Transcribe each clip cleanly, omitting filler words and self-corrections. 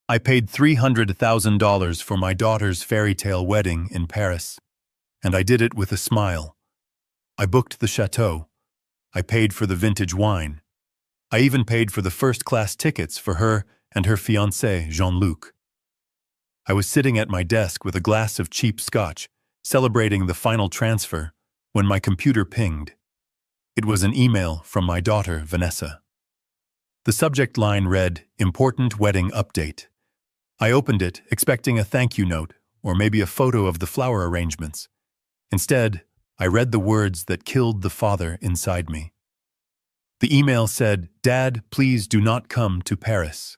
I paid $300,000 for my daughter's fairy tale wedding in Paris, and I did it with a smile. I booked the chateau. I paid for the vintage wine. I even paid for the first-class tickets for her and her fiancé, Jean-Luc. I was sitting at my desk with a glass of cheap scotch, celebrating the final transfer, when my computer pinged. It was an email from my daughter, Vanessa. The subject line read, "Important Wedding Update." I opened it, expecting a thank you note, or maybe a photo of the flower arrangements. Instead, I read the words that killed the father inside me. The email said, "Dad, please do not come to Paris.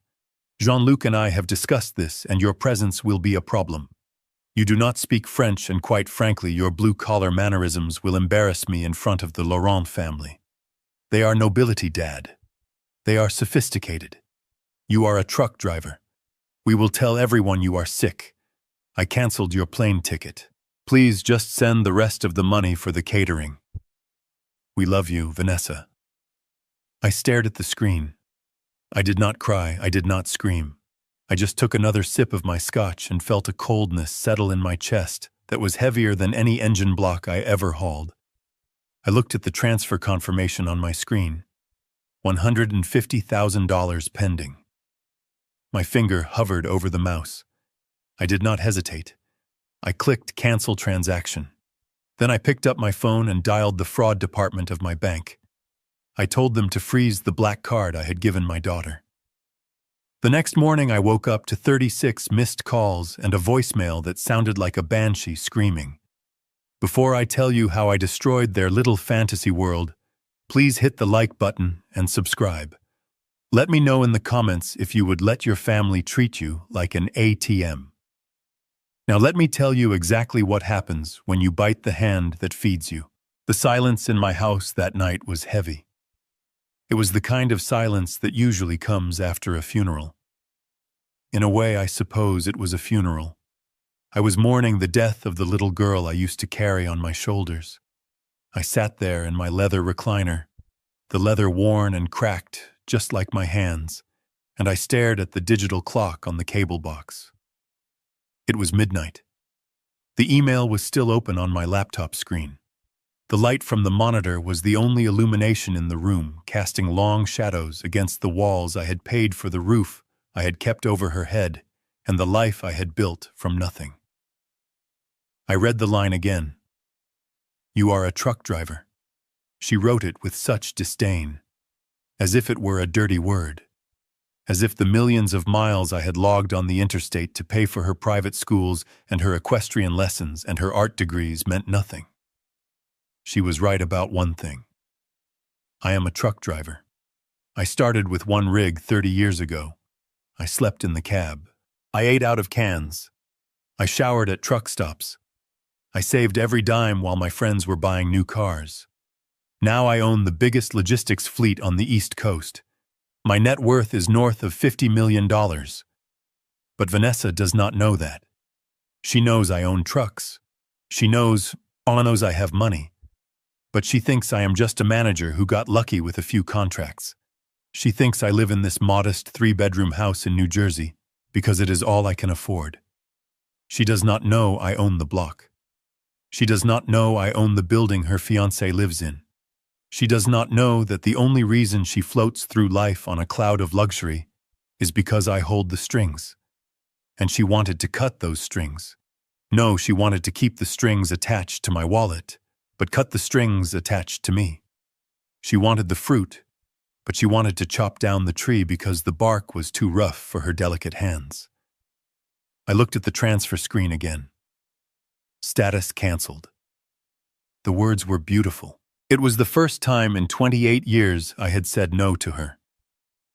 Jean-Luc and I have discussed this, and your presence will be a problem. You do not speak French, and quite frankly, your blue-collar mannerisms will embarrass me in front of the Laurent family. They are nobility, Dad. They are sophisticated. You are a truck driver. We will tell everyone you are sick. I canceled your plane ticket. Please just send the rest of the money for the catering. We love you, Vanessa." I stared at the screen. I did not cry, I did not scream. I just took another sip of my scotch and felt a coldness settle in my chest that was heavier than any engine block I ever hauled. I looked at the transfer confirmation on my screen. $150,000 pending. My finger hovered over the mouse. I did not hesitate. I clicked Cancel Transaction. Then I picked up my phone and dialed the fraud department of my bank. I told them to freeze the black card I had given my daughter. The next morning I woke up to 36 missed calls and a voicemail that sounded like a banshee screaming. Before I tell you how I destroyed their little fantasy world, please hit the like button and subscribe. Let me know in the comments if you would let your family treat you like an ATM. Now let me tell you exactly what happens when you bite the hand that feeds you. The silence in my house that night was heavy. It was the kind of silence that usually comes after a funeral. In a way, I suppose it was a funeral. I was mourning the death of the little girl I used to carry on my shoulders. I sat there in my leather recliner, the leather worn and cracked, just like my hands, and I stared at the digital clock on the cable box. It was midnight. The email was still open on my laptop screen. The light from the monitor was the only illumination in the room, casting long shadows against the walls I had paid for, the roof I had kept over her head, and the life I had built from nothing. I read the line again. "You are a truck driver." She wrote it with such disdain, as if it were a dirty word, as if the millions of miles I had logged on the interstate to pay for her private schools and her equestrian lessons and her art degrees meant nothing. She was right about one thing. I am a truck driver. I started with one rig 30 years ago. I slept in the cab. I ate out of cans. I showered at truck stops. I saved every dime while my friends were buying new cars. Now I own the biggest logistics fleet on the East Coast. My net worth is north of $50 million. But Vanessa does not know that. She knows I own trucks. She knows I have money. But she thinks I am just a manager who got lucky with a few contracts. She thinks I live in this modest 3-bedroom house in New Jersey because it is all I can afford. She does not know I own the block. She does not know I own the building her fiancé lives in. She does not know that the only reason she floats through life on a cloud of luxury is because I hold the strings. And she wanted to cut those strings. No, she wanted to keep the strings attached to my wallet, but cut the strings attached to me. She wanted the fruit, but she wanted to chop down the tree because the bark was too rough for her delicate hands. I looked at the transfer screen again. Status canceled. The words were beautiful. It was the first time in 28 years I had said no to her.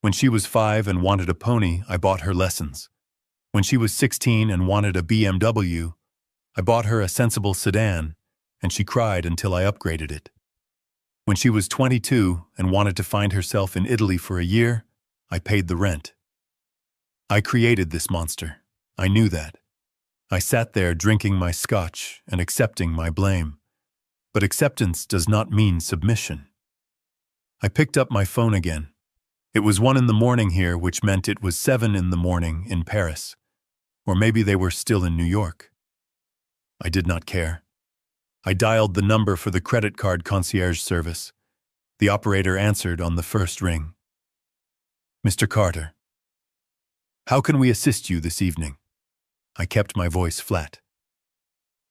When she was 5 and wanted a pony, I bought her lessons. When she was 16 and wanted a BMW, I bought her a sensible sedan, and she cried until I upgraded it. When she was 22 and wanted to find herself in Italy for a year, I paid the rent. I created this monster. I knew that. I sat there drinking my scotch and accepting my blame. But acceptance does not mean submission. I picked up my phone again. It was 1 in the morning here, which meant it was 7 in the morning in Paris. Or maybe they were still in New York. I did not care. I dialed the number for the credit card concierge service. The operator answered on the first ring. Mr. Carter, how can we assist you this evening? I kept my voice flat.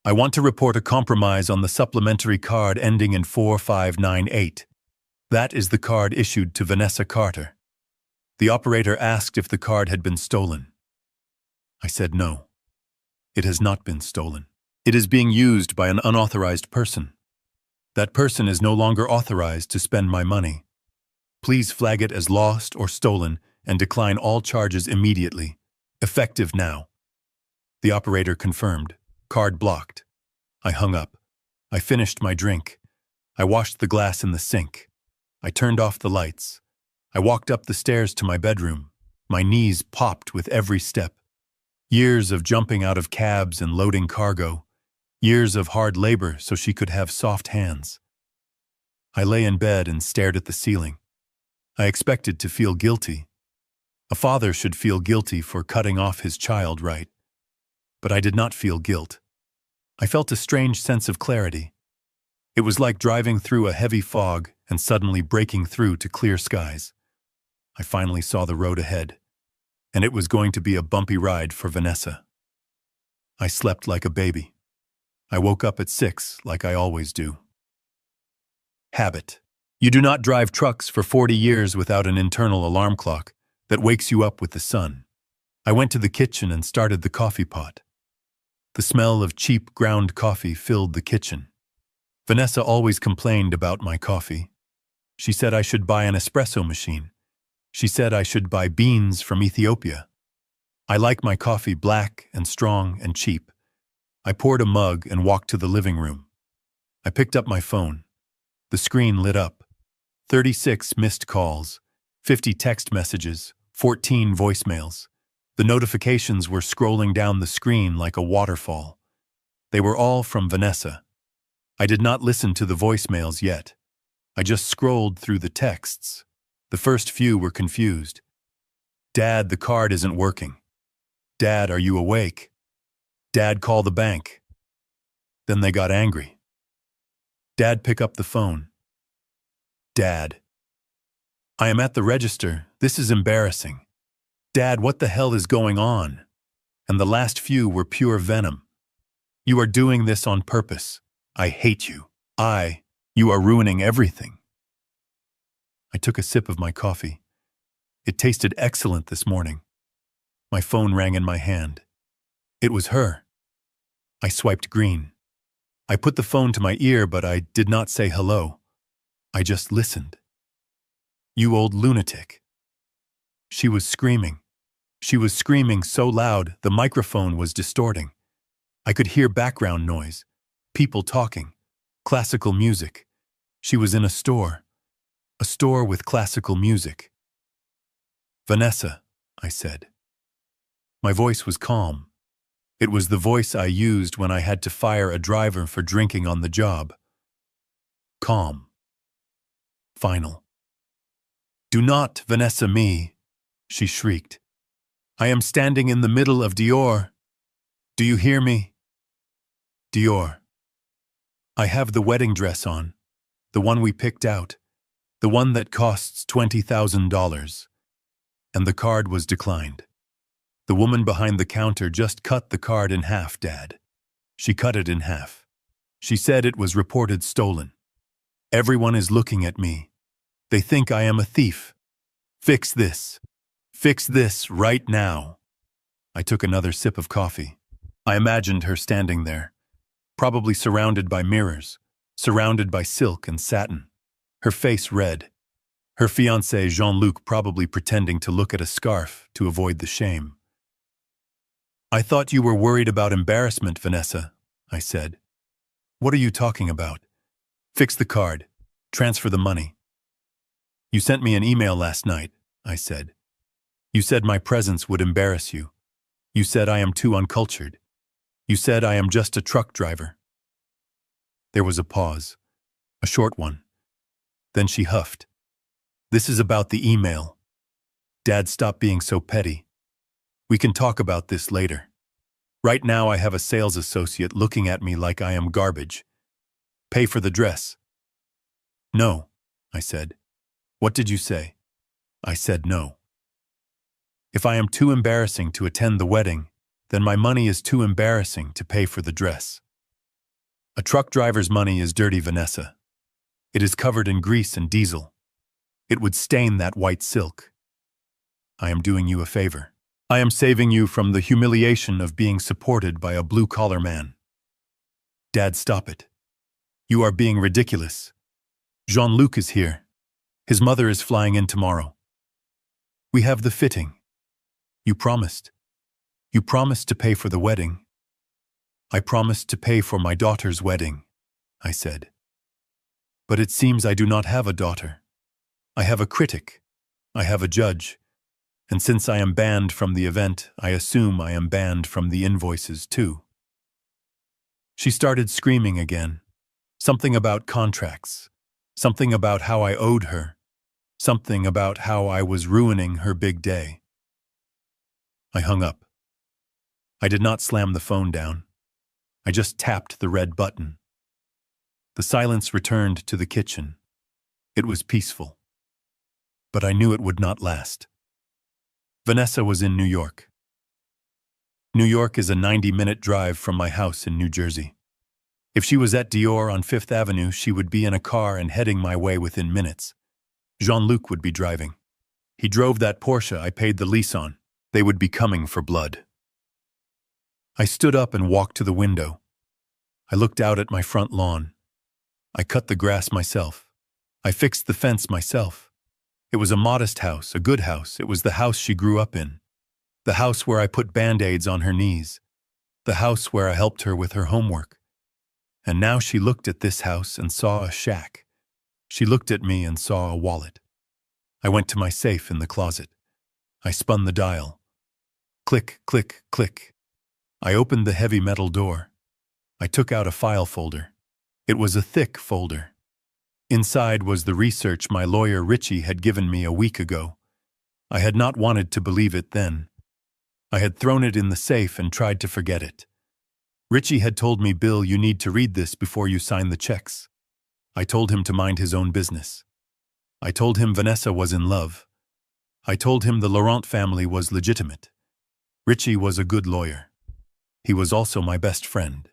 I want to report a compromise on the supplementary card ending in 4598. That is the card issued to Vanessa Carter. The operator asked if the card had been stolen. I said no. It has not been stolen. It is being used by an unauthorized person. That person is no longer authorized to spend my money. Please flag it as lost or stolen and decline all charges immediately. Effective now. The operator confirmed. Card blocked. I hung up. I finished my drink. I washed the glass in the sink. I turned off the lights. I walked up the stairs to my bedroom. My knees popped with every step. Years of jumping out of cabs and loading cargo. Years of hard labor so she could have soft hands. I lay in bed and stared at the ceiling. I expected to feel guilty. A father should feel guilty for cutting off his child, right? But I did not feel guilt. I felt a strange sense of clarity. It was like driving through a heavy fog and suddenly breaking through to clear skies. I finally saw the road ahead, and it was going to be a bumpy ride for Vanessa. I slept like a baby. I woke up at 6 like I always do. Habit. You do not drive trucks for 40 years without an internal alarm clock that wakes you up with the sun. I went to the kitchen and started the coffee pot. The smell of cheap ground coffee filled the kitchen. Vanessa always complained about my coffee. She said I should buy an espresso machine. She said I should buy beans from Ethiopia. I like my coffee black and strong and cheap. I poured a mug and walked to the living room. I picked up my phone. The screen lit up. 36 missed calls, 50 text messages, 14 voicemails. The notifications were scrolling down the screen like a waterfall. They were all from Vanessa. I did not listen to the voicemails yet. I just scrolled through the texts. The first few were confused. Dad, the card isn't working. Dad, are you awake? Dad, call the bank. Then they got angry. Dad, pick up the phone. Dad, I am at the register. This is embarrassing. Dad, what the hell is going on? And the last few were pure venom. You are doing this on purpose. I hate you. You are ruining everything. I took a sip of my coffee. It tasted excellent this morning. My phone rang in my hand. It was her. I swiped green. I put the phone to my ear, but I did not say hello. I just listened. You old lunatic. She was screaming. She was screaming so loud the microphone was distorting. I could hear background noise, people talking, classical music. She was in a store with classical music. Vanessa, I said. My voice was calm. It was the voice I used when I had to fire a driver for drinking on the job. Calm. Final. Do not Vanessa me, she shrieked. I am standing in the middle of Dior. Do you hear me? Dior. I have the wedding dress on, the one we picked out, the one that costs $20,000. And the card was declined. The woman behind the counter just cut the card in half, Dad. She cut it in half. She said it was reported stolen. Everyone is looking at me. They think I am a thief. Fix this. Fix this right now. I took another sip of coffee. I imagined her standing there, probably surrounded by mirrors, surrounded by silk and satin, her face red. Her fiancé Jean-Luc probably pretending to look at a scarf to avoid the shame. I thought you were worried about embarrassment, Vanessa, I said. What are you talking about? Fix the card. Transfer the money. You sent me an email last night, I said. You said my presence would embarrass you. You said I am too uncultured. You said I am just a truck driver. There was a pause, a short one. Then she huffed. This is about the email. Dad, stop being so petty. We can talk about this later. Right now I have a sales associate looking at me like I am garbage. Pay for the dress. No, I said. What did you say? I said no. If I am too embarrassing to attend the wedding, then my money is too embarrassing to pay for the dress. A truck driver's money is dirty, Vanessa. It is covered in grease and diesel. It would stain that white silk. I am doing you a favor. I am saving you from the humiliation of being supported by a blue-collar man. Dad, stop it. You are being ridiculous. Jean-Luc is here. His mother is flying in tomorrow. We have the fitting. You promised. You promised to pay for the wedding. I promised to pay for my daughter's wedding, I said. But it seems I do not have a daughter. I have a critic. I have a judge. And since I am banned from the event, I assume I am banned from the invoices too. She started screaming again. Something about contracts. Something about how I owed her. Something about how I was ruining her big day. I hung up. I did not slam the phone down. I just tapped the red button. The silence returned to the kitchen. It was peaceful. But I knew it would not last. Vanessa was in New York. New York is a 90-minute drive from my house in New Jersey. If she was at Dior on Fifth Avenue, she would be in a car and heading my way within minutes. Jean-Luc would be driving. He drove that Porsche I paid the lease on. They would be coming for blood. I stood up and walked to the window. I looked out at my front lawn. I cut the grass myself. I fixed the fence myself. It was a modest house, a good house. It was the house she grew up in. The house where I put Band-Aids on her knees. The house where I helped her with her homework. And now she looked at this house and saw a shack. She looked at me and saw a wallet. I went to my safe in the closet. I spun the dial. Click, click, click. I opened the heavy metal door. I took out a file folder. It was a thick folder. Inside was the research my lawyer Richie had given me a week ago. I had not wanted to believe it then. I had thrown it in the safe and tried to forget it. Richie had told me, Bill, you need to read this before you sign the checks. I told him to mind his own business. I told him Vanessa was in love. I told him the Laurent family was legitimate. Richie was a good lawyer. He was also my best friend.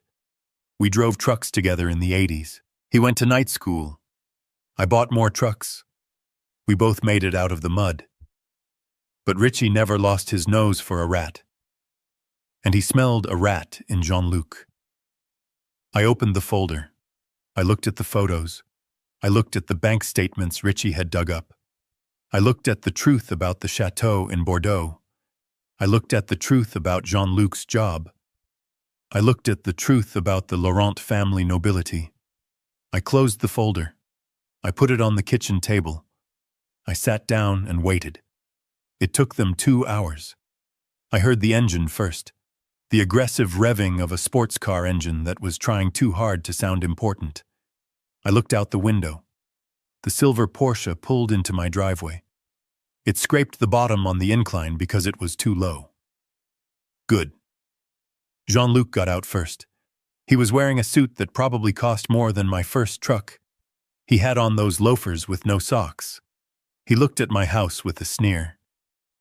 We drove trucks together in the 80s. He went to night school. I bought more trucks. We both made it out of the mud. But Richie never lost his nose for a rat. And he smelled a rat in Jean-Luc. I opened the folder. I looked at the photos. I looked at the bank statements Richie had dug up. I looked at the truth about the chateau in Bordeaux. I looked at the truth about Jean-Luc's job. I looked at the truth about the Laurent family nobility. I closed the folder. I put it on the kitchen table. I sat down and waited. It took them 2 hours. I heard the engine first, the aggressive revving of a sports car engine that was trying too hard to sound important. I looked out the window. The silver Porsche pulled into my driveway. It scraped the bottom on the incline because it was too low. Good. Jean-Luc got out first. He was wearing a suit that probably cost more than my first truck. He had on those loafers with no socks. He looked at my house with a sneer.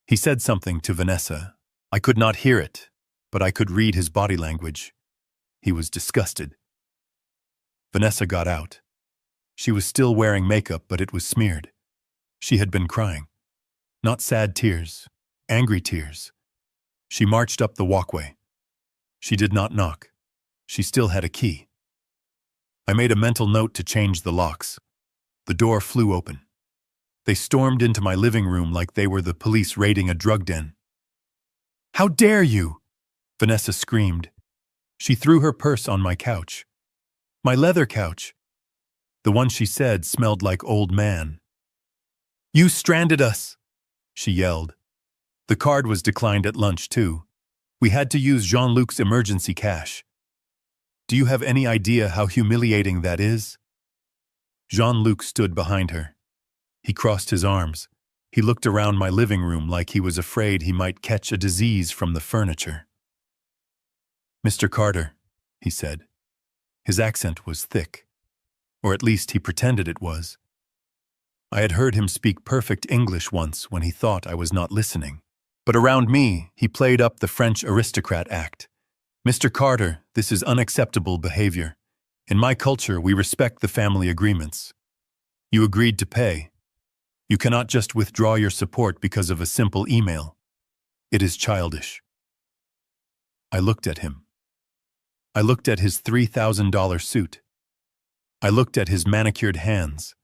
He said something to Vanessa. I could not hear it, but I could read his body language. He was disgusted. Vanessa got out. She was still wearing makeup, but it was smeared. She had been crying. Not sad tears, angry tears. She marched up the walkway. She did not knock. She still had a key. I made a mental note to change the locks. The door flew open. They stormed into my living room like they were the police raiding a drug den. How dare you? Vanessa screamed. She threw her purse on my couch. My leather couch. The one she said smelled like old man. You stranded us, she yelled. The card was declined at lunch too. We had to use Jean-Luc's emergency cash. Do you have any idea how humiliating that is? Jean-Luc stood behind her. He crossed his arms. He looked around my living room like he was afraid he might catch a disease from the furniture. "Mr. Carter," he said. His accent was thick, or at least he pretended it was. I had heard him speak perfect English once when he thought I was not listening. But around me, he played up the French aristocrat act. "Mr. Carter, this is unacceptable behavior. In my culture, we respect the family agreements. You agreed to pay. You cannot just withdraw your support because of a simple email. It is childish." I looked at him. I looked at his $3,000 suit. I looked at his manicured hands,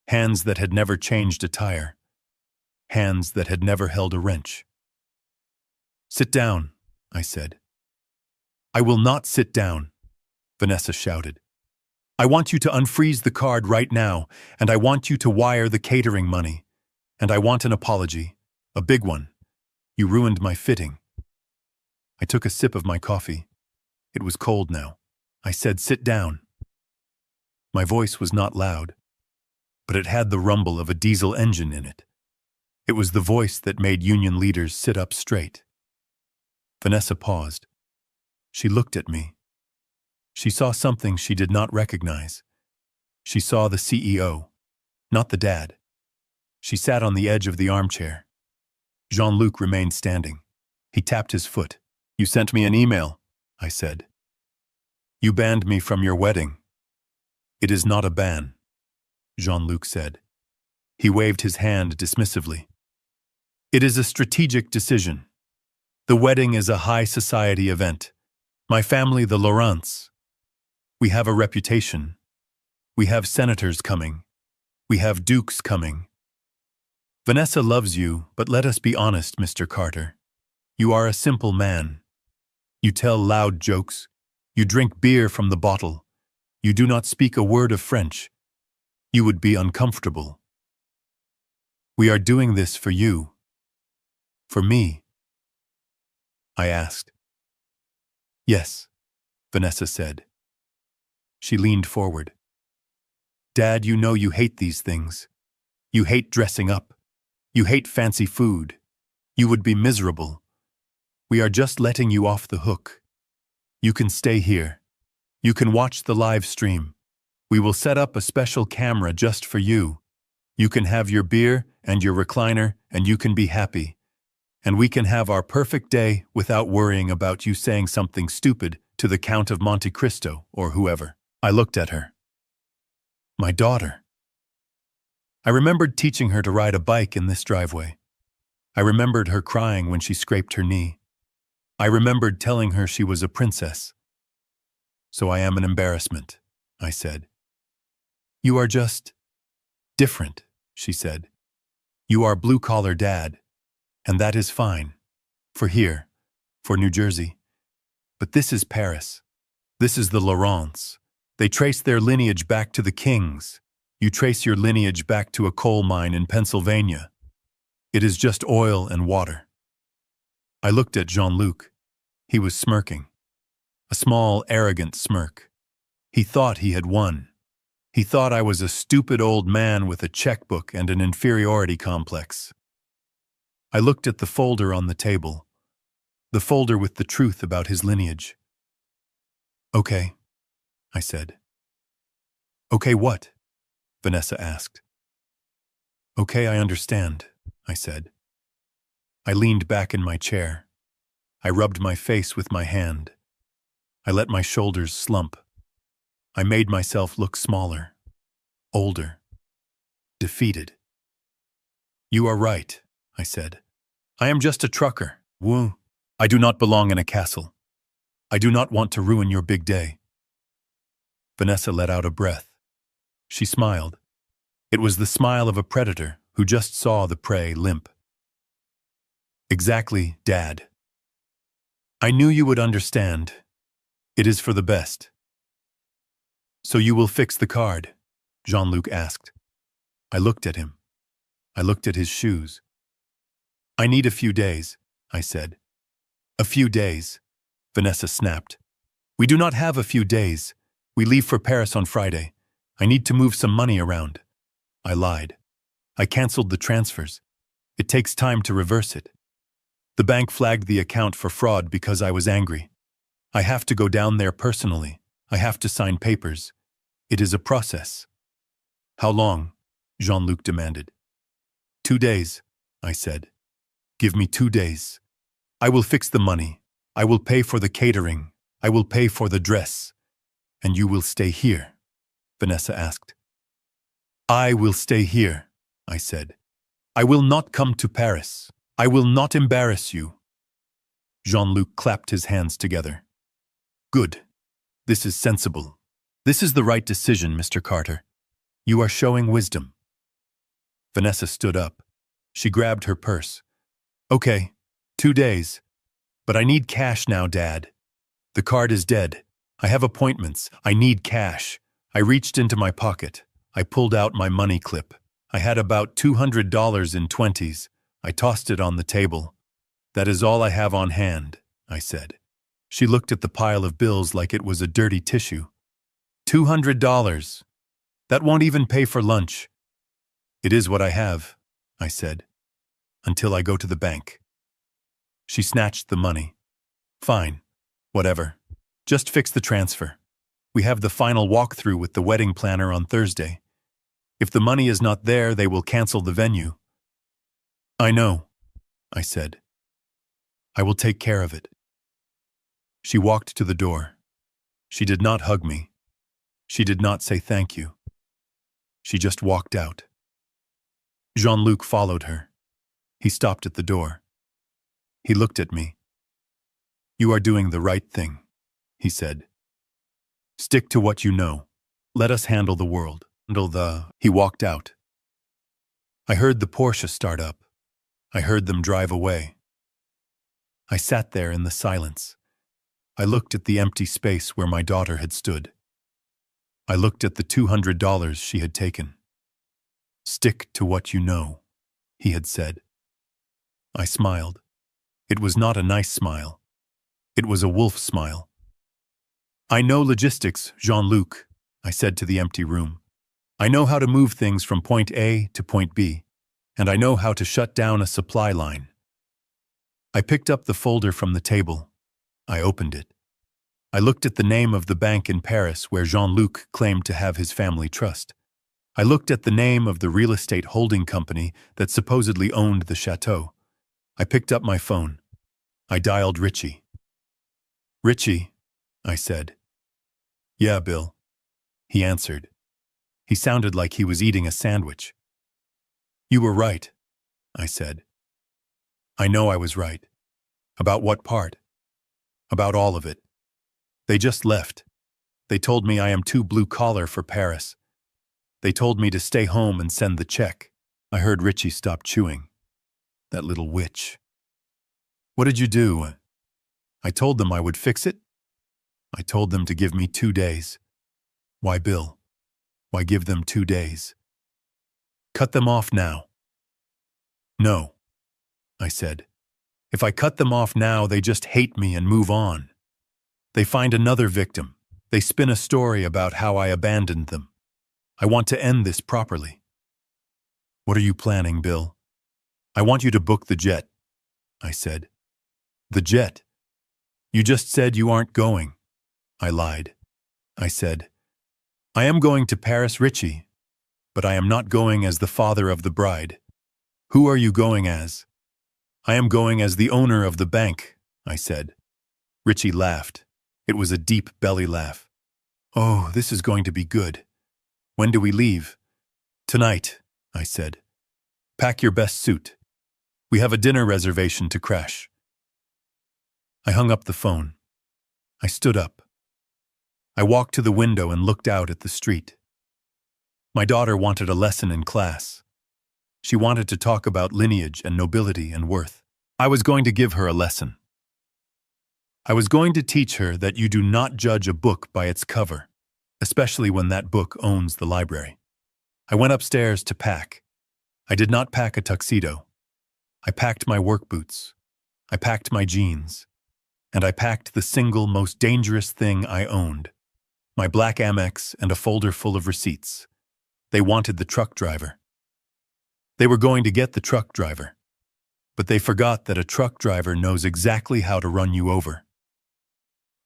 hands that had never changed a tire, hands that had never held a wrench. "Sit down," I said. "I will not sit down," Vanessa shouted. "I want you to unfreeze the card right now, and I want you to wire the catering money, and I want an apology, a big one. You ruined my fitting." I took a sip of my coffee. It was cold now. I said, "Sit down." My voice was not loud, but it had the rumble of a diesel engine in it. It was the voice that made union leaders sit up straight. Vanessa paused. She looked at me. She saw something she did not recognize. She saw the CEO, not the dad. She sat on the edge of the armchair. Jean-Luc remained standing. He tapped his foot. "You sent me an email," I said. "You banned me from your wedding." "It is not a ban," Jean-Luc said. He waved his hand dismissively. "It is a strategic decision. The wedding is a high society event. My family, the Laurents. We have a reputation. We have senators coming. We have dukes coming. Vanessa loves you, but let us be honest, Mr. Carter. You are a simple man. You tell loud jokes. You drink beer from the bottle. You do not speak a word of French. You would be uncomfortable. We are doing this for you. For me." I asked. "Yes," Vanessa said. She leaned forward. "Dad, you know you hate these things. You hate dressing up. You hate fancy food. You would be miserable. We are just letting you off the hook. You can stay here. You can watch the live stream. We will set up a special camera just for you. You can have your beer and your recliner, and you can be happy. And we can have our perfect day without worrying about you saying something stupid to the Count of Monte Cristo or whoever." I looked at her. My daughter. I remembered teaching her to ride a bike in this driveway. I remembered her crying when she scraped her knee. I remembered telling her she was a princess. "So I am an embarrassment," I said. "You are just different," she said. "You are blue-collar dad. And that is fine. For here. For New Jersey. But this is Paris. This is the Laurents. They trace their lineage back to the kings. You trace your lineage back to a coal mine in Pennsylvania. It is just oil and water." I looked at Jean-Luc. He was smirking. A small, arrogant smirk. He thought he had won. He thought I was a stupid old man with a checkbook and an inferiority complex. I looked at the folder on the table, the folder with the truth about his lineage. "Okay," I said. "Okay what?" Vanessa asked. "Okay, I understand," I said. I leaned back in my chair. I rubbed my face with my hand. I let my shoulders slump. I made myself look smaller, older, defeated. "You are right," I said. "I am just a trucker. Woo. I do not belong in a castle. I do not want to ruin your big day." Vanessa let out a breath. She smiled. It was the smile of a predator who just saw the prey limp. "Exactly, Dad. I knew you would understand. It is for the best." "So you will fix the card?" Jean-Luc asked. I looked at him. I looked at his shoes. "I need a few days," I said. "A few days," Vanessa snapped. "We do not have a few days. We leave for Paris on Friday. I need to move some money around." I lied. "I canceled the transfers." It takes time to reverse it. The bank flagged the account for fraud because I was angry. I have to go down there personally. I have to sign papers. It is a process. How long? Jean-Luc demanded. 2 days, I said. Give me 2 days. I will fix the money. I will pay for the catering. I will pay for the dress. And you will stay here? Vanessa asked. I will stay here, I said. I will not come to Paris. I will not embarrass you. Jean-Luc clapped his hands together. Good. This is sensible. This is the right decision, Mr. Carter. You are showing wisdom. Vanessa stood up. She grabbed her purse. Okay, 2 days. But I need cash now, Dad. The card is dead. I have appointments. I need cash. I reached into my pocket. I pulled out my money clip. I had about $200 in 20s. I tossed it on the table. That is all I have on hand, I said. She looked at the pile of bills like it was a dirty tissue. $200. That won't even pay for lunch. It is what I have, I said, until I go to the bank. She snatched the money. Fine, whatever. Just fix the transfer. We have the final walkthrough with the wedding planner on Thursday. If the money is not there, they will cancel the venue. I know, I said. I will take care of it. She walked to the door. She did not hug me. She did not say thank you. She just walked out. Jean-Luc followed her. He stopped at the door. He looked at me. You are doing the right thing, he said. Stick to what you know. Let us handle the world. He walked out. I heard the Porsche start up. I heard them drive away. I sat there in the silence. I looked at the empty space where my daughter had stood. I looked at the $200 she had taken. Stick to what you know, he had said. I smiled. It was not a nice smile. It was a wolf smile. I know logistics, Jean-Luc, I said to the empty room. I know how to move things from point A to point B, and I know how to shut down a supply line. I picked up the folder from the table. I opened it. I looked at the name of the bank in Paris where Jean-Luc claimed to have his family trust. I looked at the name of the real estate holding company that supposedly owned the chateau. I picked up my phone. I dialed Richie. Richie, I said. Yeah, Bill. He answered. He sounded like he was eating a sandwich. You were right, I said. I know I was right. About what part? About all of it. They just left. They told me I am too blue-collar for Paris. They told me to stay home and send the check. I heard Richie stop chewing. That little witch. What did you do? I told them I would fix it. I told them to give me 2 days. Why, Bill? Why give them 2 days? Cut them off now. No, I said. If I cut them off now, they just hate me and move on. They find another victim. They spin a story about how I abandoned them. I want to end this properly. What are you planning, Bill? I want you to book the jet, I said. The jet? You just said you aren't going. I lied. I said, I am going to Paris, Richie, but I am not going as the father of the bride. Who are you going as? I am going as the owner of the bank, I said. Richie laughed. It was a deep belly laugh. Oh, this is going to be good. When do we leave? Tonight, I said. Pack your best suit. We have a dinner reservation to crash. I hung up the phone. I stood up. I walked to the window and looked out at the street. My daughter wanted a lesson in class. She wanted to talk about lineage and nobility and worth. I was going to give her a lesson. I was going to teach her that you do not judge a book by its cover, especially when that book owns the library. I went upstairs to pack. I did not pack a tuxedo. I packed my work boots. I packed my jeans. And I packed the single most dangerous thing I owned, my black Amex and a folder full of receipts. They wanted the truck driver. They were going to get the truck driver. But they forgot that a truck driver knows exactly how to run you over.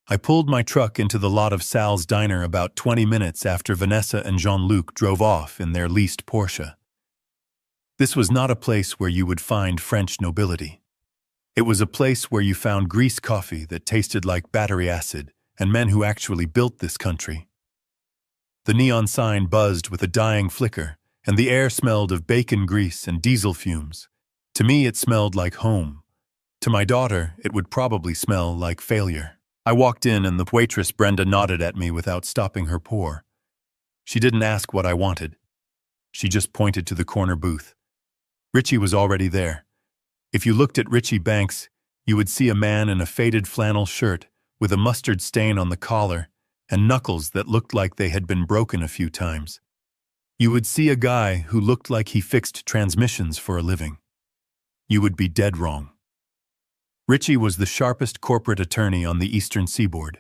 I pulled my truck into the lot of Sal's diner about 20 minutes after Vanessa and Jean-Luc drove off in their leased Porsche. This was not a place where you would find French nobility. It was a place where you found grease coffee that tasted like battery acid and men who actually built this country. The neon sign buzzed with a dying flicker, and the air smelled of bacon grease and diesel fumes. To me, it smelled like home. To my daughter, it would probably smell like failure. I walked in and the waitress Brenda nodded at me without stopping her pour. She didn't ask what I wanted. She just pointed to the corner booth. Richie was already there. If you looked at Richie Banks, you would see a man in a faded flannel shirt with a mustard stain on the collar and knuckles that looked like they had been broken a few times. You would see a guy who looked like he fixed transmissions for a living. You would be dead wrong. Richie was the sharpest corporate attorney on the Eastern Seaboard.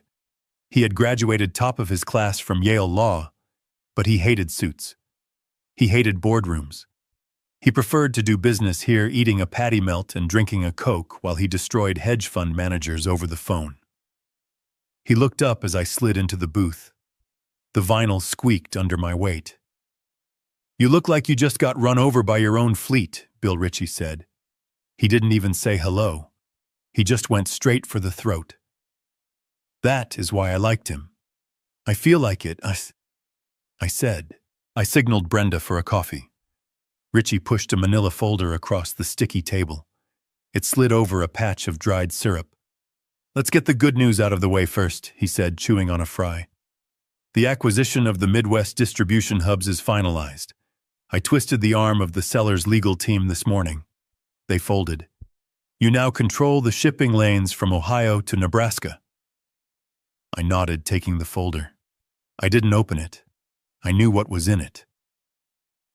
He had graduated top of his class from Yale Law, but he hated suits. He hated boardrooms. He preferred to do business here, eating a patty melt and drinking a Coke while he destroyed hedge fund managers over the phone. He looked up as I slid into the booth. The vinyl squeaked under my weight. "You look like you just got run over by your own fleet," Bill Ritchie said. He didn't even say hello. He just went straight for the throat. That is why I liked him. "I feel like it," I said. I signaled Brenda for a coffee. Richie pushed a manila folder across the sticky table. It slid over a patch of dried syrup. "Let's get the good news out of the way first," he said, chewing on a fry. "The acquisition of the Midwest distribution hubs is finalized. I twisted the arm of the seller's legal team this morning. They folded. You now control the shipping lanes from Ohio to Nebraska." I nodded, taking the folder. I didn't open it. I knew what was in it.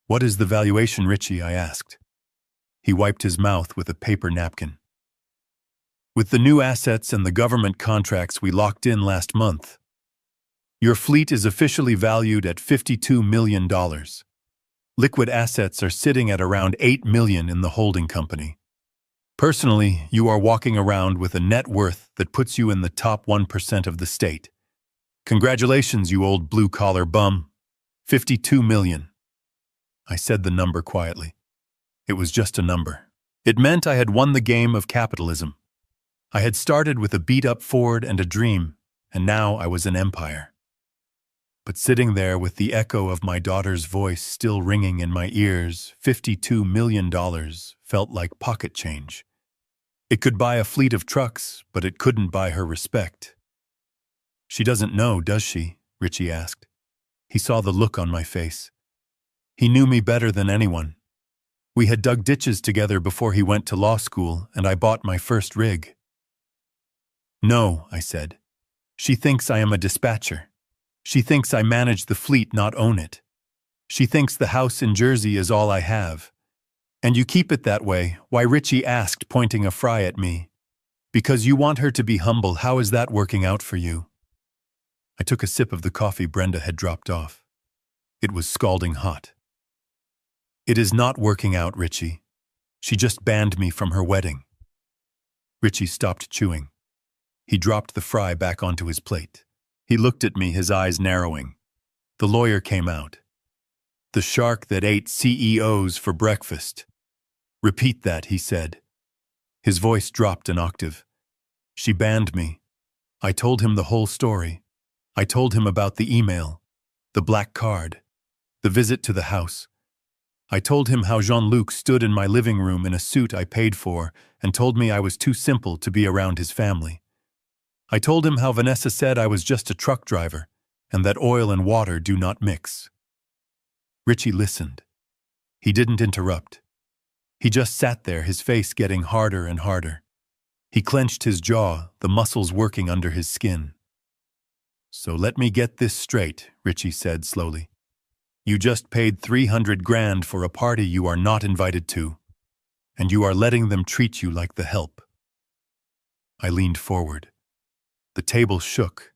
"What is the valuation, Richie?" I asked. He wiped his mouth with a paper napkin. "With the new assets and the government contracts we locked in last month, your fleet is officially valued at $52 million. Liquid assets are sitting at around $8 million in the holding company. Personally, you are walking around with a net worth that puts you in the top 1% of the state. Congratulations, you old blue-collar bum. $52 million. I said the number quietly. It was just a number. It meant I had won the game of capitalism. I had started with a beat-up Ford and a dream, and now I was an empire. But sitting there with the echo of my daughter's voice still ringing in my ears, $52 million felt like pocket change. It could buy a fleet of trucks, but it couldn't buy her respect. "She doesn't know, does she?" Richie asked. He saw the look on my face. He knew me better than anyone. We had dug ditches together before he went to law school, and I bought my first rig. "No," I said. "She thinks I am a dispatcher. She thinks I manage the fleet, not own it. She thinks the house in Jersey is all I have. And you keep it that way," why Richie asked, pointing a fry at me. "Because you want her to be humble. How is that working out for you?" I took a sip of the coffee Brenda had dropped off. It was scalding hot. "It is not working out, Richie. She just banned me from her wedding." Richie stopped chewing. He dropped the fry back onto his plate. He looked at me, his eyes narrowing. The lawyer came out. "The shark that ate CEOs for breakfast." "Repeat that," he said. His voice dropped an octave. "She banned me." I told him the whole story. I told him about the email, the black card, the visit to the house. I told him how Jean-Luc stood in my living room in a suit I paid for and told me I was too simple to be around his family. I told him how Vanessa said I was just a truck driver and that oil and water do not mix. Richie listened. He didn't interrupt. He just sat there, his face getting harder and harder. He clenched his jaw, the muscles working under his skin. "So let me get this straight," Richie said slowly. "You just paid $300,000 for a party you are not invited to, and you are letting them treat you like the help." I leaned forward. The table shook.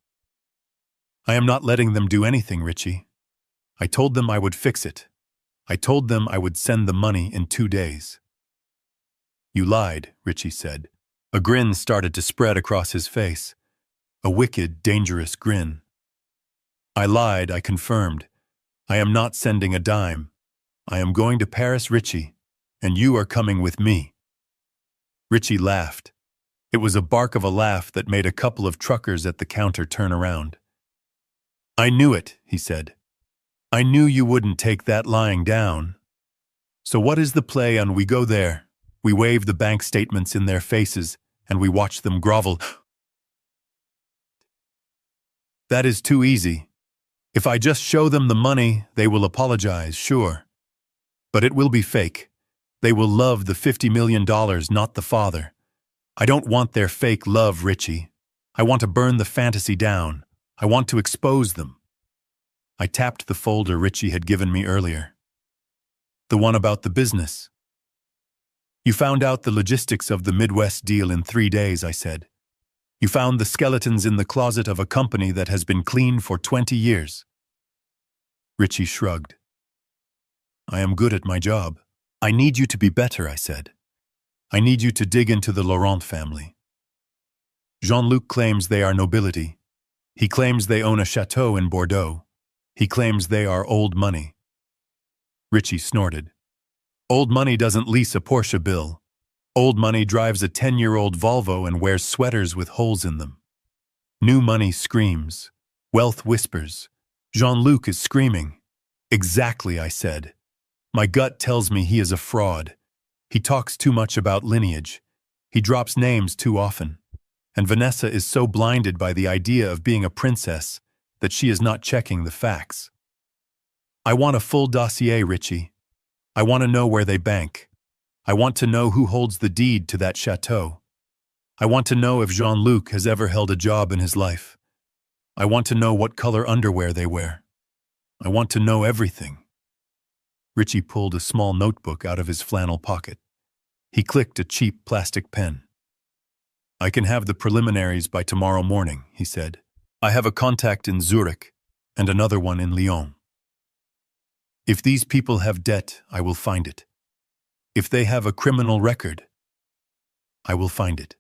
"I am not letting them do anything, Richie. I told them I would fix it. I told them I would send the money in 2 days." You lied, Richie said. A grin started to spread across his face. A wicked, dangerous grin. I lied, I confirmed. I am not sending a dime. I am going to Paris, Richie, and you are coming with me. Richie laughed. It was a bark of a laugh that made a couple of truckers at the counter turn around. I knew it, he said. I knew you wouldn't take that lying down. So what is the play on we go there? We wave the bank statements in their faces, and we watch them grovel. That is too easy. If I just show them the money, they will apologize, sure. But it will be fake. They will love the $50 million, not the father. I don't want their fake love, Richie. I want to burn the fantasy down. I want to expose them. I tapped the folder Richie had given me earlier. The one about the business. You found out the logistics of the Midwest deal in 3 days, I said. You found the skeletons in the closet of a company that has been clean for 20 years. Richie shrugged. I am good at my job. I need you to be better, I said. I need you to dig into the Laurent family. Jean-Luc claims they are nobility. He claims they own a chateau in Bordeaux. He claims they are old money. Richie snorted. Old money doesn't lease a Porsche, Bill. Old money drives a 10-year-old Volvo and wears sweaters with holes in them. New money screams. Wealth whispers. Jean-Luc is screaming. Exactly, I said. My gut tells me he is a fraud. He talks too much about lineage. He drops names too often. And Vanessa is so blinded by the idea of being a princess that she is not checking the facts. I want a full dossier, Richie. I want to know where they bank. I want to know who holds the deed to that chateau. I want to know if Jean-Luc has ever held a job in his life. I want to know what color underwear they wear. I want to know everything. Richie pulled a small notebook out of his flannel pocket. He clicked a cheap plastic pen. I can have the preliminaries by tomorrow morning, he said. I have a contact in Zurich and another one in Lyon. If these people have debt, I will find it. If they have a criminal record, I will find it.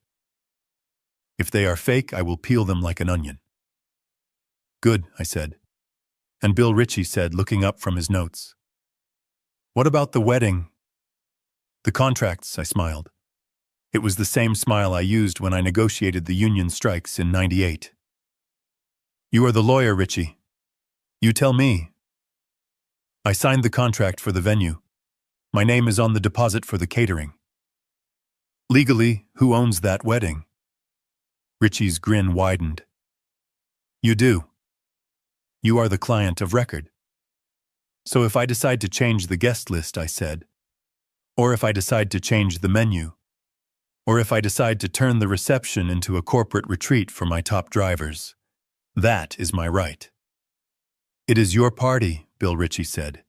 If they are fake, I will peel them like an onion. Good, I said. And Bill, Richie said, looking up from his notes. What about the wedding? The contracts, I smiled. It was the same smile I used when I negotiated the union strikes in '98. You are the lawyer, Richie. You tell me. I signed the contract for the venue. My name is on the deposit for the catering. Legally, who owns that wedding? Richie's grin widened. You do. You are the client of record. So if I decide to change the guest list, I said, or if I decide to change the menu, or if I decide to turn the reception into a corporate retreat for my top drivers, that is my right. It is your party, Bill, Richie said.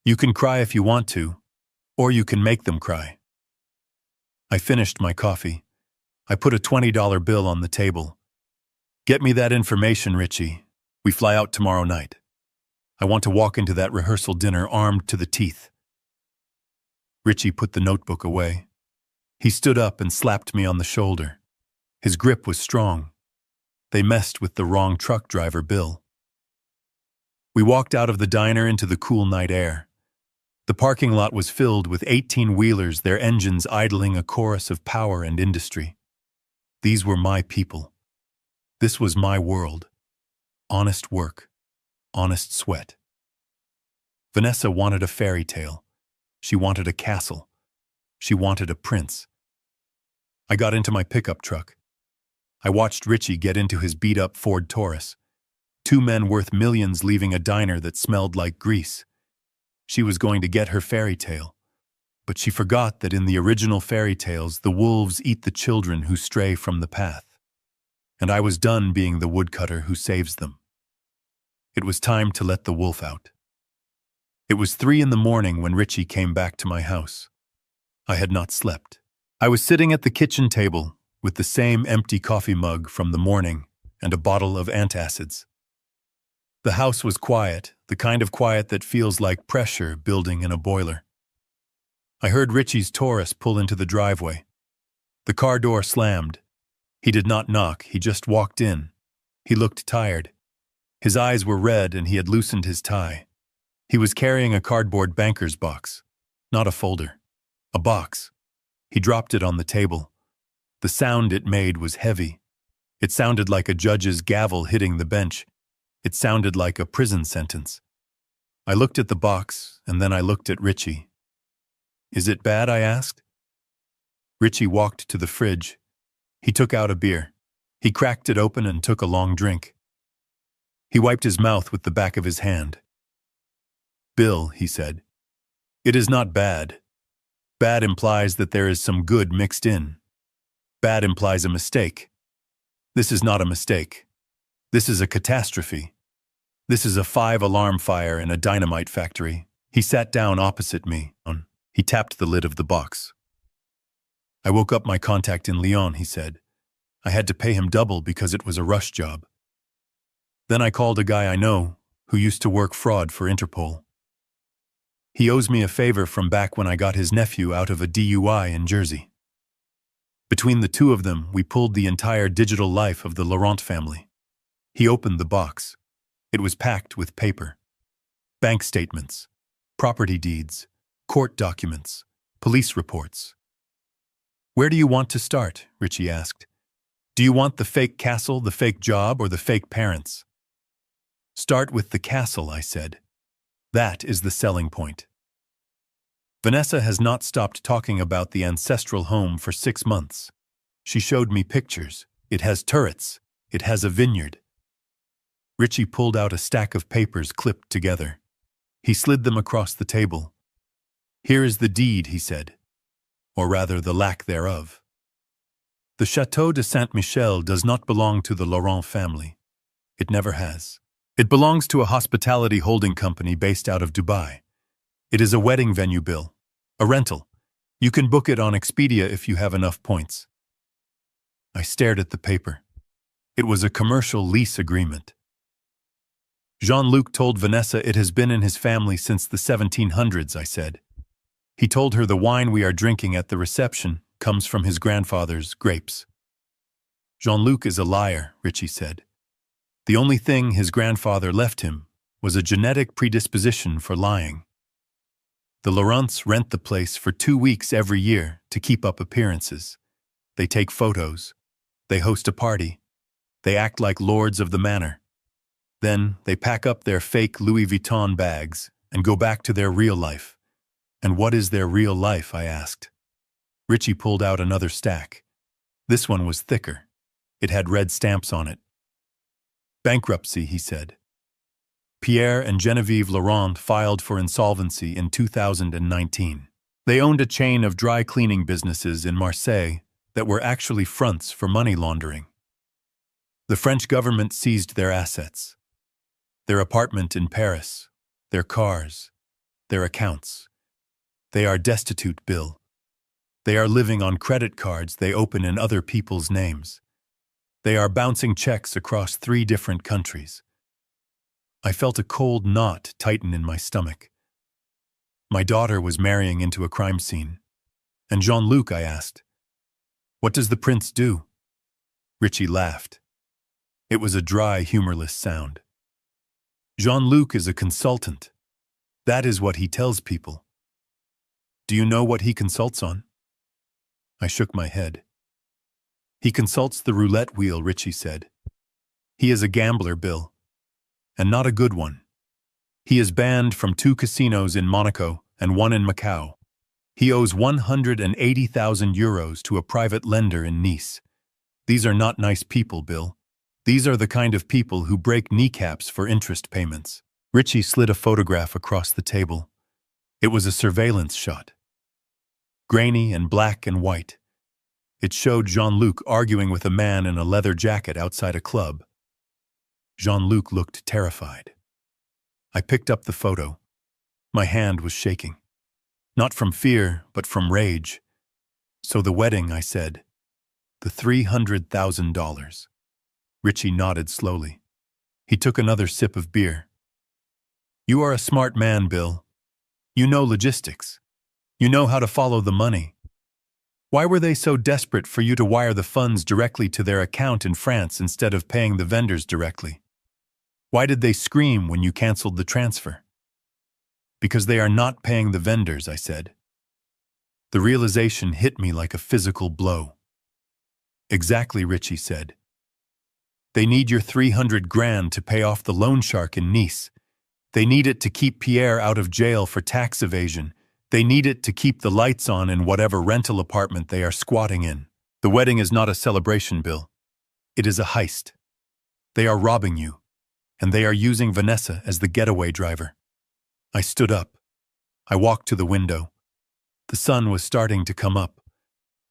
You can cry if you want to, or you can make them cry. I finished my coffee. I put a $20 bill on the table. Get me that information, Richie. We fly out tomorrow night. I want to walk into that rehearsal dinner armed to the teeth. Richie put the notebook away. He stood up and slapped me on the shoulder. His grip was strong. They messed with the wrong truck driver, Bill. We walked out of the diner into the cool night air. The parking lot was filled with 18-wheelers, their engines idling a chorus of power and industry. These were my people. This was my world. Honest work. Honest sweat. Vanessa wanted a fairy tale. She wanted a castle. She wanted a prince. I got into my pickup truck. I watched Richie get into his beat-up Ford Taurus. 2 men worth millions leaving a diner that smelled like grease. She was going to get her fairy tale. But she forgot that in the original fairy tales, the wolves eat the children who stray from the path. And I was done being the woodcutter who saves them. It was time to let the wolf out. It was 3 in the morning when Richie came back to my house. I had not slept. I was sitting at the kitchen table with the same empty coffee mug from the morning and a bottle of antacids. The house was quiet, the kind of quiet that feels like pressure building in a boiler. I heard Richie's Taurus pull into the driveway. The car door slammed. He did not knock, he just walked in. He looked tired. His eyes were red and he had loosened his tie. He was carrying a cardboard banker's box. Not a folder. A box. He dropped it on the table. The sound it made was heavy. It sounded like a judge's gavel hitting the bench. It sounded like a prison sentence. I looked at the box, and then I looked at Richie. "Is it bad?" I asked. Richie walked to the fridge. He took out a beer. He cracked it open and took a long drink. He wiped his mouth with the back of his hand. "Bill," he said, "it is not bad. Bad implies that there is some good mixed in. Bad implies a mistake. This is not a mistake. This is a catastrophe. This is a 5-alarm fire in a dynamite factory." He sat down opposite me. He tapped the lid of the box. "I woke up my contact in Lyon," he said. "I had to pay him double because it was a rush job. Then I called a guy I know who used to work fraud for Interpol. He owes me a favor from back when I got his nephew out of a DUI in Jersey. Between the two of them, we pulled the entire digital life of the Laurent family." He opened the box. It was packed with paper. Bank statements, property deeds, court documents, police reports. "Where do you want to start?" Richie asked. "Do you want the fake castle, the fake job, or the fake parents?" "Start with the castle," I said. "That is the selling point." Vanessa has not stopped talking about the ancestral home for 6 months. She showed me pictures. It has turrets. It has a vineyard. Richie pulled out a stack of papers clipped together. He slid them across the table. "Here is the deed," he said. Or rather, the lack thereof. "The Château de Saint-Michel does not belong to the Laurent family. It never has. It belongs to a hospitality holding company based out of Dubai. It is a wedding venue, Bill. A rental. You can book it on Expedia if you have enough points." I stared at the paper. It was a commercial lease agreement. "Jean-Luc told Vanessa it has been in his family since the 1700s, I said. "He told her the wine we are drinking at the reception comes from his grandfather's grapes." "Jean-Luc is a liar," Richie said. "The only thing his grandfather left him was a genetic predisposition for lying. The Laurents rent the place for 2 weeks every year to keep up appearances. They take photos. They host a party. They act like lords of the manor. Then they pack up their fake Louis Vuitton bags and go back to their real life." "And what is their real life?" I asked. Richie pulled out another stack. This one was thicker. It had red stamps on it. "Bankruptcy," he said. "Pierre and Genevieve Laurent filed for insolvency in 2019. They owned a chain of dry cleaning businesses in Marseille that were actually fronts for money laundering. The French government seized their assets. Their apartment in Paris, their cars, their accounts. They are destitute, Bill. They are living on credit cards they open in other people's names. They are bouncing checks across 3 different countries." I felt a cold knot tighten in my stomach. My daughter was marrying into a crime scene. "And Jean-Luc," I asked, "what does the prince do?" Richie laughed. It was a dry, humorless sound. "Jean-Luc is a consultant. That is what he tells people." "Do you know what he consults on?" I shook my head. "He consults the roulette wheel," Richie said. "He is a gambler, Bill. And not a good one. He is banned from 2 casinos in Monaco and 1 in Macau. He owes 180,000 euros to a private lender in Nice. These are not nice people, Bill. These are the kind of people who break kneecaps for interest payments." Richie slid a photograph across the table. It was a surveillance shot. Grainy and black and white. It showed Jean-Luc arguing with a man in a leather jacket outside a club. Jean-Luc looked terrified. I picked up the photo. My hand was shaking. Not from fear, but from rage. "So the wedding," I said. "The $300,000. Richie nodded slowly. He took another sip of beer. "You are a smart man, Bill. You know logistics. You know how to follow the money." Why were they so desperate for you to wire the funds directly to their account in France instead of paying the vendors directly? Why did they scream when you canceled the transfer? Because they are not paying the vendors, I said. The realization hit me like a physical blow. Exactly, Richie said. They need your 300 grand to pay off the loan shark in Nice. They need it to keep Pierre out of jail for tax evasion. They need it to keep the lights on in whatever rental apartment they are squatting in. The wedding is not a celebration, Bill. It is a heist. They are robbing you, and they are using Vanessa as the getaway driver. I stood up. I walked to the window. The sun was starting to come up.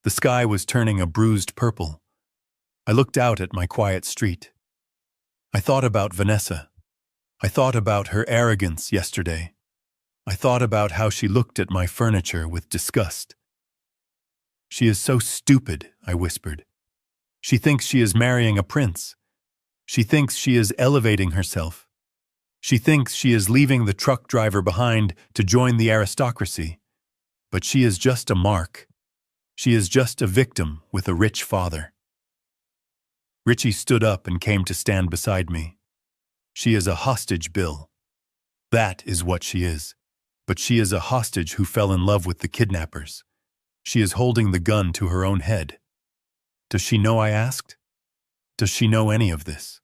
The sky was turning a bruised purple. I looked out at my quiet street. I thought about Vanessa. I thought about her arrogance yesterday. I thought about how she looked at my furniture with disgust. She is so stupid, I whispered. She thinks she is marrying a prince. She thinks she is elevating herself. She thinks she is leaving the truck driver behind to join the aristocracy. But she is just a mark. She is just a victim with a rich father. Richie stood up and came to stand beside me. She is a hostage, Bill. That is what she is. But she is a hostage who fell in love with the kidnappers. She is holding the gun to her own head. Does she know, I asked? Does she know any of this?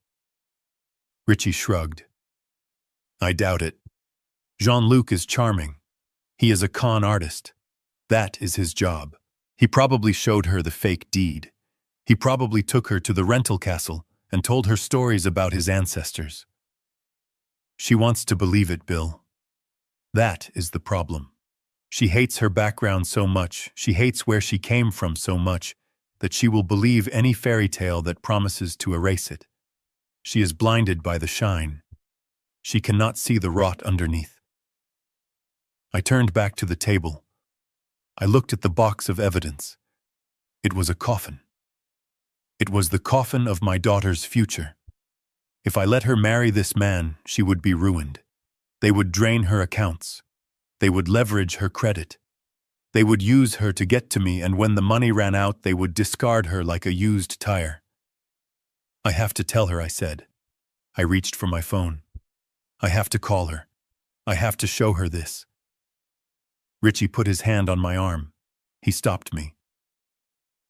Richie shrugged. I doubt it. Jean-Luc is charming. He is a con artist. That is his job. He probably showed her the fake deed. He probably took her to the rental castle and told her stories about his ancestors. She wants to believe it, Bill. That is the problem. She hates her background so much, she hates where she came from so much, that she will believe any fairy tale that promises to erase it. She is blinded by the shine. She cannot see the rot underneath. I turned back to the table. I looked at the box of evidence. It was a coffin. It was the coffin of my daughter's future. If I let her marry this man, she would be ruined. They would drain her accounts. They would leverage her credit. They would use her to get to me, and when the money ran out, they would discard her like a used tire. I have to tell her, I said. I reached for my phone. I have to call her. I have to show her this. Richie put his hand on my arm. He stopped me.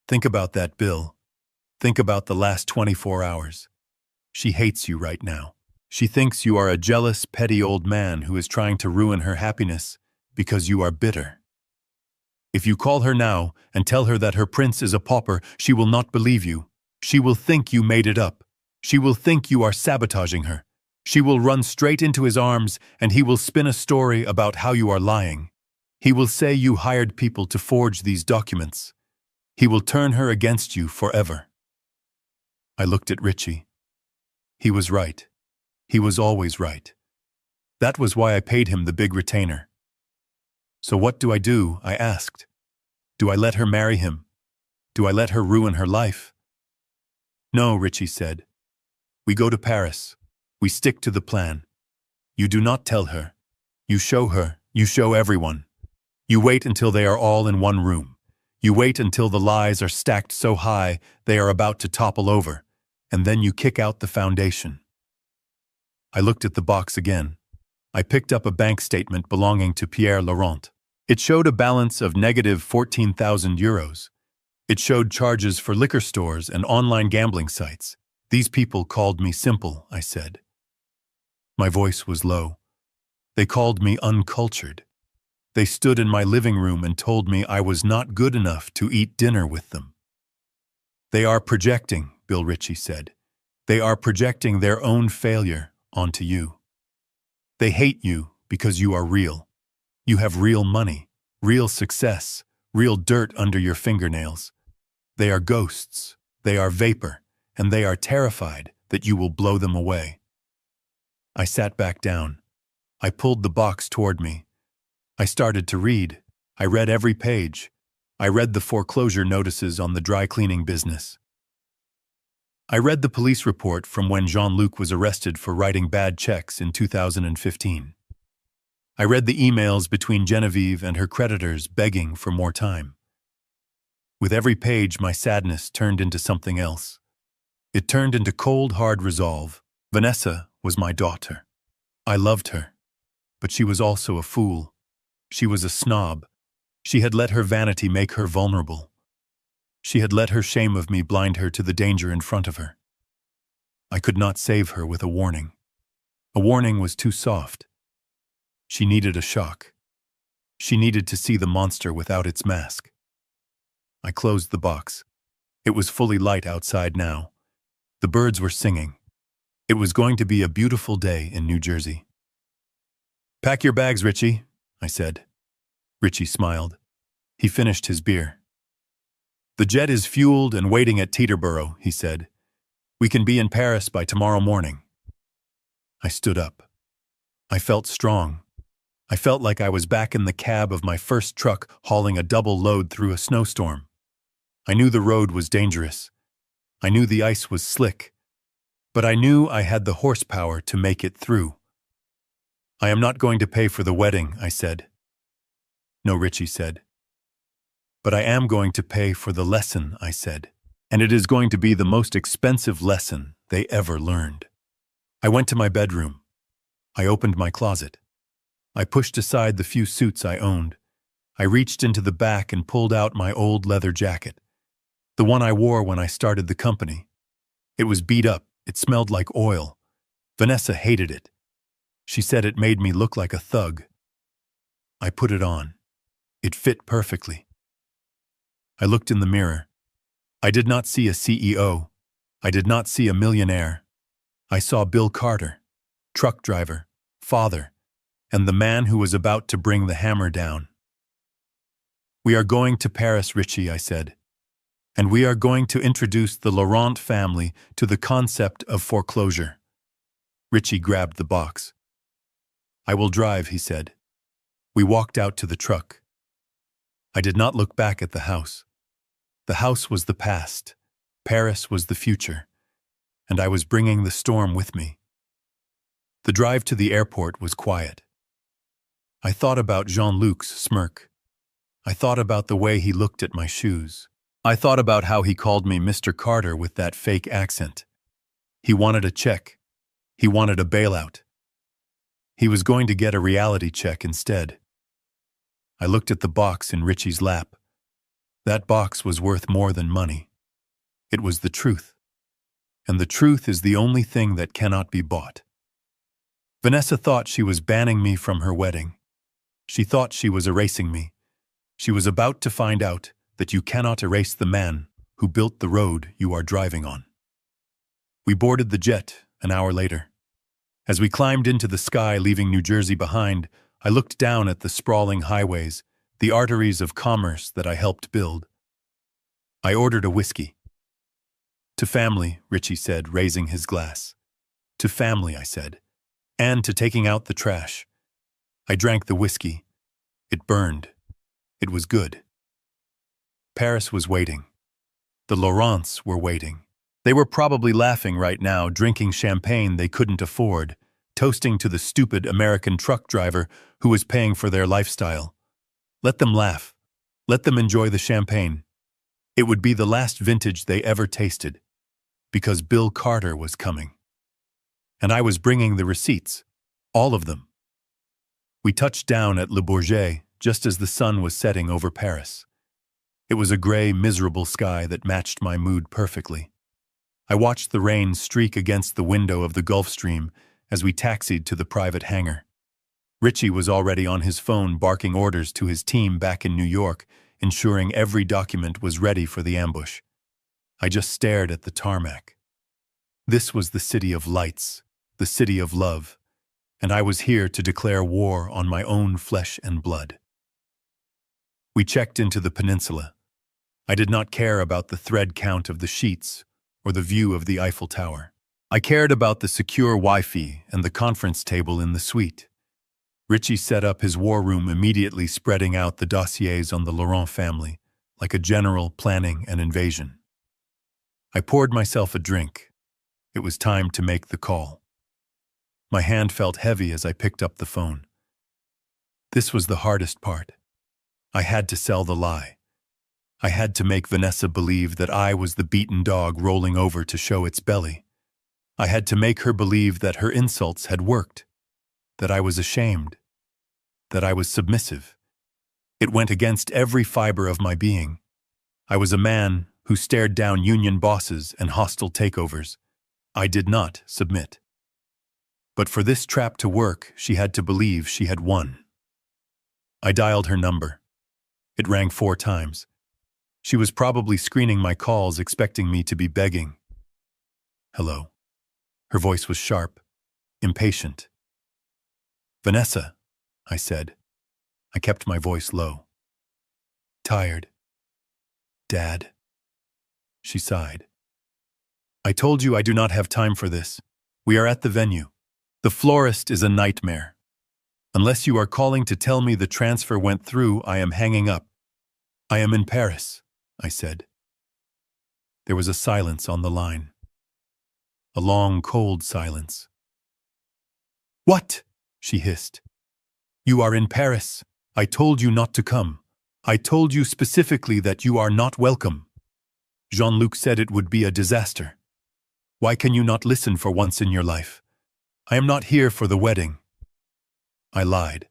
Think about that, Bill. Think about the last 24 hours. She hates you right now. She thinks you are a jealous, petty old man who is trying to ruin her happiness because you are bitter. If you call her now and tell her that her prince is a pauper, she will not believe you. She will think you made it up. She will think you are sabotaging her. She will run straight into his arms and he will spin a story about how you are lying. He will say you hired people to forge these documents. He will turn her against you forever. I looked at Richie. He was right. He was always right. That was why I paid him the big retainer. So what do? I asked. Do I let her marry him? Do I let her ruin her life? No, Richie said. We go to Paris. We stick to the plan. You do not tell her. You show her. You show everyone. You wait until they are all in one room. You wait until the lies are stacked so high they are about to topple over, and then you kick out the foundation. I looked at the box again. I picked up a bank statement belonging to Pierre Laurent. It showed a balance of negative 14,000 euros. It showed charges for liquor stores and online gambling sites. These people called me simple, I said. My voice was low. They called me uncultured. They stood in my living room and told me I was not good enough to eat dinner with them. They are projecting, Bill Richie said. They are projecting their own failure onto you. They hate you because you are real. You have real money, real success, real dirt under your fingernails. They are ghosts, they are vapor, and they are terrified that you will blow them away. I sat back down. I pulled the box toward me. I started to read. I read every page. I read the foreclosure notices on the dry cleaning business. I read the police report from when Jean-Luc was arrested for writing bad checks in 2015. I read the emails between Genevieve and her creditors begging for more time. With every page, my sadness turned into something else. It turned into cold, hard resolve. Vanessa was my daughter. I loved her. But she was also a fool. She was a snob. She had let her vanity make her vulnerable. She had let her shame of me blind her to the danger in front of her. I could not save her with a warning. A warning was too soft. She needed a shock. She needed to see the monster without its mask. I closed the box. It was fully light outside now. The birds were singing. It was going to be a beautiful day in New Jersey. "Pack your bags, Richie," I said. Richie smiled. He finished his beer. "The jet is fueled and waiting at Teterboro," he said. "We can be in Paris by tomorrow morning." I stood up. I felt strong. I felt like I was back in the cab of my first truck hauling a double load through a snowstorm. I knew the road was dangerous. I knew the ice was slick. But I knew I had the horsepower to make it through. "I am not going to pay for the wedding," I said. "No," Richie said. "But I am going to pay for the lesson," I said. "And it is going to be the most expensive lesson they ever learned." I went to my bedroom. I opened my closet. I pushed aside the few suits I owned. I reached into the back and pulled out my old leather jacket, the one I wore when I started the company. It was beat up. It smelled like oil. Vanessa hated it. She said it made me look like a thug. I put it on. It fit perfectly. I looked in the mirror. I did not see a CEO. I did not see a millionaire. I saw Bill Carter, truck driver, father, and the man who was about to bring the hammer down. "We are going to Paris, Richie," I said. "And we are going to introduce the Laurent family to the concept of foreclosure." Richie grabbed the box. "I will drive," he said. We walked out to the truck. I did not look back at the house. The house was the past. Paris was the future. And I was bringing the storm with me. The drive to the airport was quiet. I thought about Jean-Luc's smirk. I thought about the way he looked at my shoes. I thought about how he called me Mr. Carter with that fake accent. He wanted a check. He wanted a bailout. He was going to get a reality check instead. I looked at the box in Richie's lap. That box was worth more than money. It was the truth. And the truth is the only thing that cannot be bought. Vanessa thought she was banning me from her wedding. She thought she was erasing me. She was about to find out that you cannot erase the man who built the road you are driving on. We boarded the jet an hour later. As we climbed into the sky, leaving New Jersey behind, I looked down at the sprawling highways, the arteries of commerce that I helped build. I ordered a whiskey. "To family," Richie said, raising his glass. "To family," I said, "and to taking out the trash." I drank the whiskey. It burned. It was good. Paris was waiting. The Laurents were waiting. They were probably laughing right now, drinking champagne they couldn't afford, toasting to the stupid American truck driver who was paying for their lifestyle. Let them laugh. Let them enjoy the champagne. It would be the last vintage they ever tasted, because Bill Carter was coming. And I was bringing the receipts, all of them. We touched down at Le Bourget just as the sun was setting over Paris. It was a gray, miserable sky that matched my mood perfectly. I watched the rain streak against the window of the Gulfstream as we taxied to the private hangar. Richie was already on his phone barking orders to his team back in New York, ensuring every document was ready for the ambush. I just stared at the tarmac. This was the city of lights, the city of love, and I was here to declare war on my own flesh and blood. We checked into the peninsula. I did not care about the thread count of the sheets or the view of the Eiffel Tower. I cared about the secure Wi-Fi and the conference table in the suite. Richie set up his war room, immediately spreading out the dossiers on the Laurent family, like a general planning an invasion. I poured myself a drink. It was time to make the call. My hand felt heavy as I picked up the phone. This was the hardest part. I had to sell the lie. I had to make Vanessa believe that I was the beaten dog rolling over to show its belly. I had to make her believe that her insults had worked, that I was ashamed, that I was submissive. It went against every fiber of my being. I was a man who stared down union bosses and hostile takeovers. I did not submit. But for this trap to work, she had to believe she had won. I dialed her number. It rang 4 times. She was probably screening my calls, expecting me to be begging. Hello. Her voice was sharp, impatient. Vanessa, I said. I kept my voice low. Tired. Dad. She sighed. I told you I do not have time for this. We are at the venue. The florist is a nightmare. Unless you are calling to tell me the transfer went through, I am hanging up. I am in Paris, I said. There was a silence on the line. A long, cold silence. What? She hissed. You are in Paris. I told you not to come. I told you specifically that you are not welcome. Jean-Luc said it would be a disaster. Why can you not listen for once in your life? I am not here for the wedding. I lied.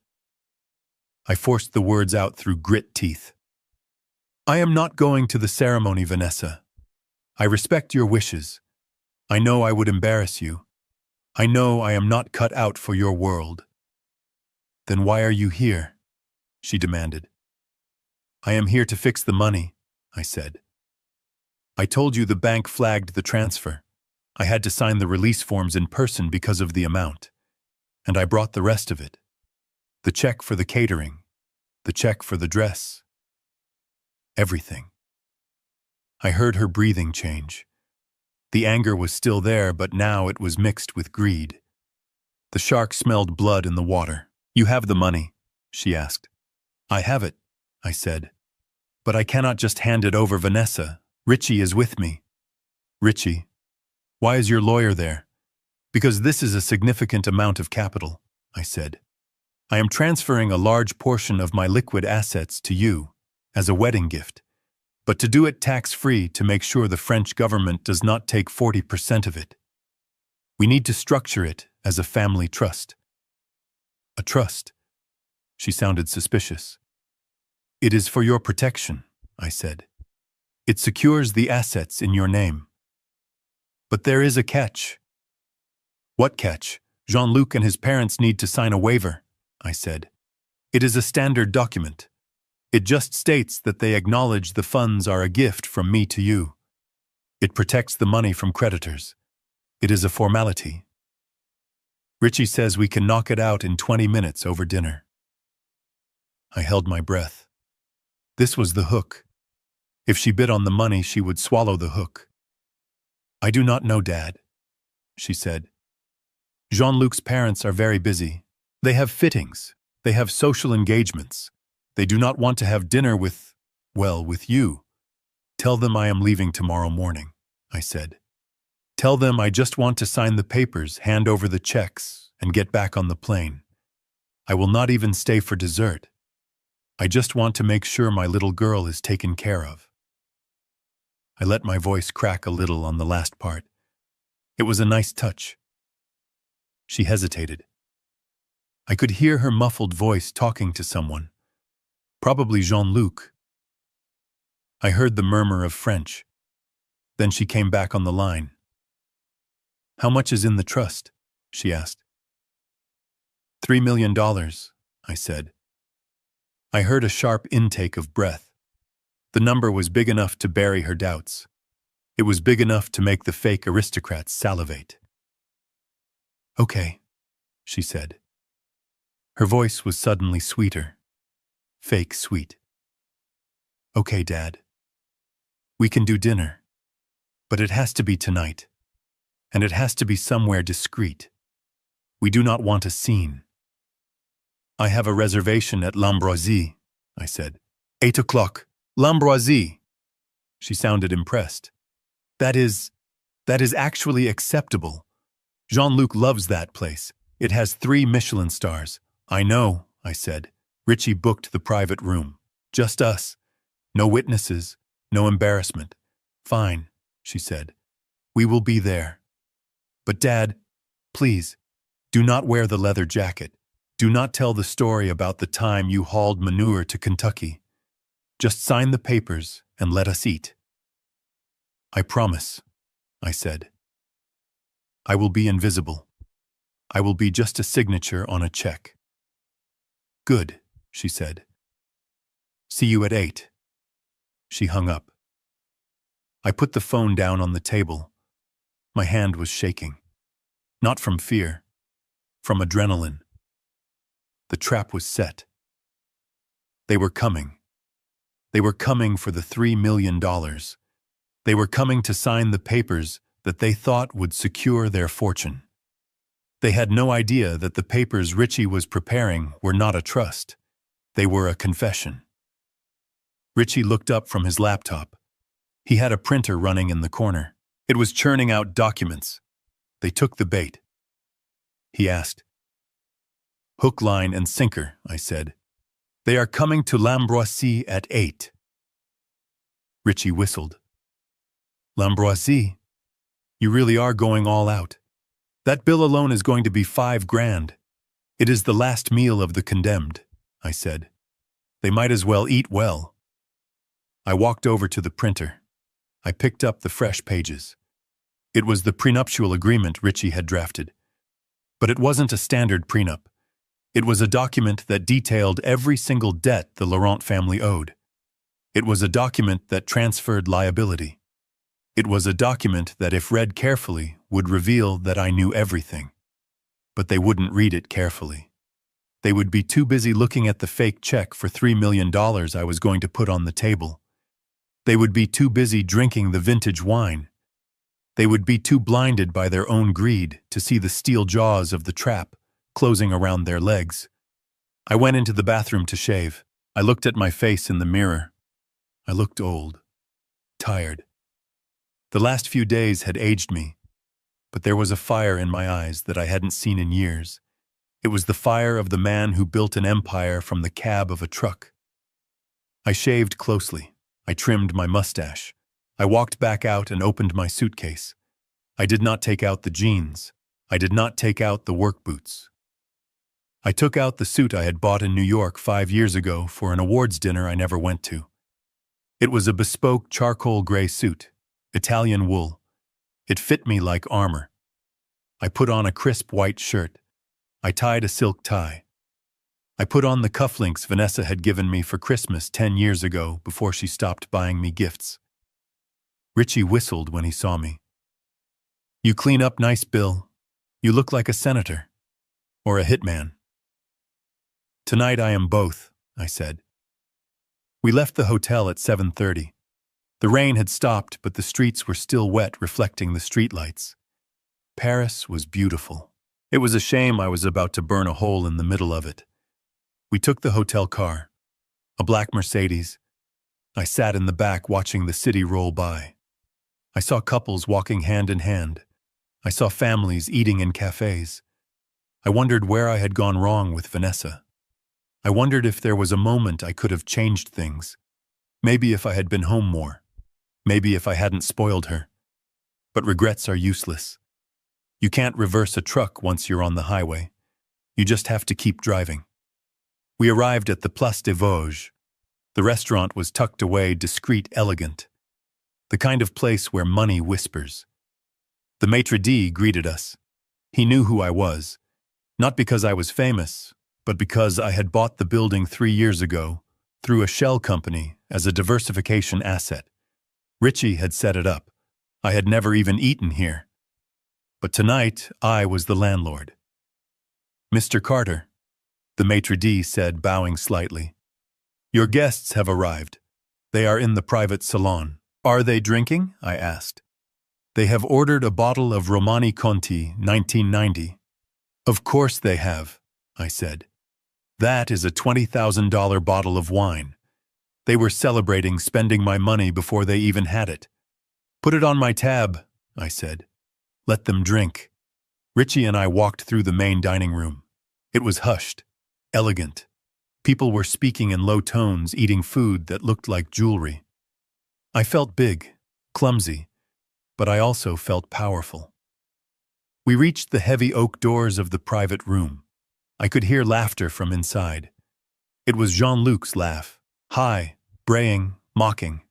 I forced the words out through grit teeth. I am not going to the ceremony, Vanessa. I respect your wishes. I know I would embarrass you. I know I am not cut out for your world. Then why are you here? She demanded. I am here to fix the money, I said. I told you the bank flagged the transfer. I had to sign the release forms in person because of the amount. And I brought the rest of it. The check for the catering. The check for the dress. Everything. I heard her breathing change. The anger was still there, but now it was mixed with greed. The shark smelled blood in the water. You have the money, she asked. I have it, I said. But I cannot just hand it over, Vanessa. Richie is with me. Richie? Why is your lawyer there? Because this is a significant amount of capital, I said. I am transferring a large portion of my liquid assets to you as a wedding gift, but to do it tax-free to make sure the French government does not take 40% of it. We need to structure it as a family trust. A trust? She sounded suspicious. It is for your protection, I said. It secures the assets in your name. But there is a catch. What catch? Jean-Luc and his parents need to sign a waiver, I said. It is a standard document. It just states that they acknowledge the funds are a gift from me to you. It protects the money from creditors. It is a formality. Richie says we can knock it out in 20 minutes over dinner. I held my breath. This was the hook. If she bid on the money, she would swallow the hook. I do not know, Dad, she said. Jean-Luc's parents are very busy. They have fittings. They have social engagements. They do not want to have dinner with you. Tell them I am leaving tomorrow morning, I said. Tell them I just want to sign the papers, hand over the checks, and get back on the plane. I will not even stay for dessert. I just want to make sure my little girl is taken care of. I let my voice crack a little on the last part. It was a nice touch. She hesitated. I could hear her muffled voice talking to someone. Probably Jean-Luc. I heard the murmur of French. Then she came back on the line. How much is in the trust? She asked. $3 million, I said. I heard a sharp intake of breath. The number was big enough to bury her doubts. It was big enough to make the fake aristocrats salivate. Okay, she said. Her voice was suddenly sweeter. Fake sweet. Okay, Dad. We can do dinner. But it has to be tonight. And it has to be somewhere discreet. We do not want a scene. I have a reservation at L'Ambroisie, I said. 8 o'clock. L'Ambroisie. She sounded impressed. That is actually acceptable. Jean-Luc loves that place. It has 3 Michelin stars. I know, I said. Richie booked the private room. Just us. No witnesses, No embarrassment. Fine, she said. We will be there. But Dad, please, do not wear the leather jacket. Do not tell the story about the time you hauled manure to Kentucky. Just sign the papers and let us eat. I promise, I said. I will be invisible. I will be just a signature on a check. Good, she said. See you at 8. She hung up. I put the phone down on the table. My hand was shaking. Not from fear, from adrenaline. The trap was set. They were coming. They were coming for the $3 million. They were coming to sign the papers that they thought would secure their fortune. They had no idea that the papers Richie was preparing were not a trust. They were a confession. Richie looked up from his laptop. He had a printer running in the corner. It was churning out documents. They took the bait. He asked. Hook, line, and sinker, I said. They are coming to L'Ambroisie at 8. Richie whistled. L'Ambroisie? You really are going all out. That bill alone is going to be $5,000. It is the last meal of the condemned, I said. They might as well eat well. I walked over to the printer. I picked up the fresh pages. It was the prenuptial agreement Richie had drafted. But it wasn't a standard prenup. It was a document that detailed every single debt the Laurent family owed. It was a document that transferred liability. It was a document that, if read carefully, would reveal that I knew everything. But they wouldn't read it carefully. They would be too busy looking at the fake check for $3 million I was going to put on the table. They would be too busy drinking the vintage wine. They would be too blinded by their own greed to see the steel jaws of the trap closing around their legs. I went into the bathroom to shave. I looked at my face in the mirror. I looked old, tired. The last few days had aged me, but there was a fire in my eyes that I hadn't seen in years. It was the fire of the man who built an empire from the cab of a truck. I shaved closely. I trimmed my mustache. I walked back out and opened my suitcase. I did not take out the jeans. I did not take out the work boots. I took out the suit I had bought in New York 5 years ago for an awards dinner I never went to. It was a bespoke charcoal gray suit, Italian wool. It fit me like armor. I put on a crisp white shirt. I tied a silk tie. I put on the cufflinks Vanessa had given me for Christmas 10 years ago before she stopped buying me gifts. Richie whistled when he saw me. You clean up nice, Bill. You look like a senator. Or a hitman. Tonight I am both, I said. We left the hotel at 7:30. The rain had stopped, but the streets were still wet, reflecting the streetlights. Paris was beautiful. It was a shame I was about to burn a hole in the middle of it. We took the hotel car, a black Mercedes. I sat in the back watching the city roll by. I saw couples walking hand in hand. I saw families eating in cafes. I wondered where I had gone wrong with Vanessa. I wondered if there was a moment I could have changed things. Maybe if I had been home more. Maybe if I hadn't spoiled her. But regrets are useless. You can't reverse a truck once you're on the highway. You just have to keep driving. We arrived at the Place des Vosges. The restaurant was tucked away, discreet, elegant. The kind of place where money whispers. The maitre d' greeted us. He knew who I was. Not because I was famous, but because I had bought the building 3 years ago through a shell company as a diversification asset. Richie had set it up. I had never even eaten here. But tonight, I was the landlord. Mr. Carter, the maitre d' said, bowing slightly. Your guests have arrived. They are in the private salon. Are they drinking? I asked. They have ordered a bottle of Romani Conti 1990. Of course they have, I said. That is a $20,000 bottle of wine. They were celebrating spending my money before they even had it. Put it on my tab, I said. Let them drink. Richie and I walked through the main dining room. It was hushed, elegant. People were speaking in low tones, eating food that looked like jewelry. I felt big, clumsy, but I also felt powerful. We reached the heavy oak doors of the private room. I could hear laughter from inside. It was Jean-Luc's laugh, high, braying, mocking.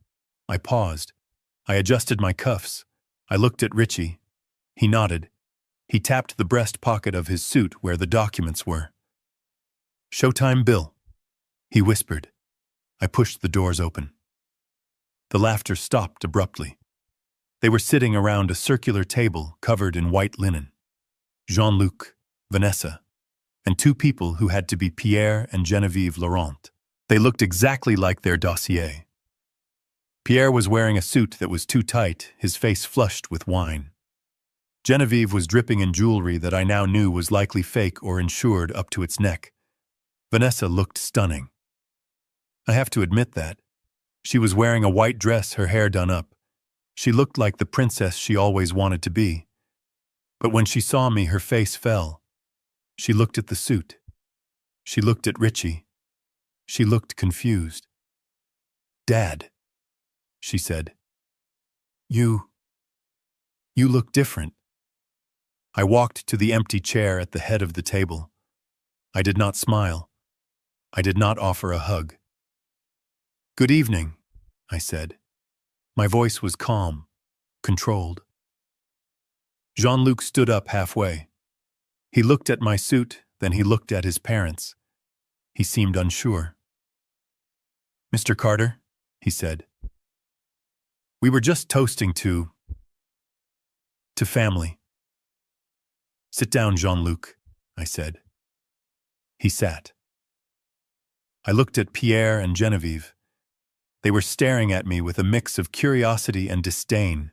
I paused. I adjusted my cuffs. I looked at Richie. He nodded. He tapped the breast pocket of his suit where the documents were. "Showtime, Bill," he whispered. I pushed the doors open. The laughter stopped abruptly. They were sitting around a circular table covered in white linen. Jean-Luc, Vanessa, and two people who had to be Pierre and Geneviève Laurent. They looked exactly like their dossier. Pierre was wearing a suit that was too tight, his face flushed with wine. Geneviève was dripping in jewelry that I now knew was likely fake or insured up to its neck. Vanessa looked stunning. I have to admit that. She was wearing a white dress, her hair done up. She looked like the princess she always wanted to be. But when she saw me, her face fell. She looked at the suit. She looked at Richie. She looked confused. "Dad," she said. You look different." I walked to the empty chair at the head of the table. I did not smile. I did not offer a hug. "Good evening," I said. My voice was calm, controlled. Jean-Luc stood up halfway. He looked at my suit, then he looked at his parents. He seemed unsure. "Mr. Carter," he said, "we were just toasting to family." "Sit down, Jean-Luc," I said. He sat. I looked at Pierre and Geneviève. They were staring at me with a mix of curiosity and disdain.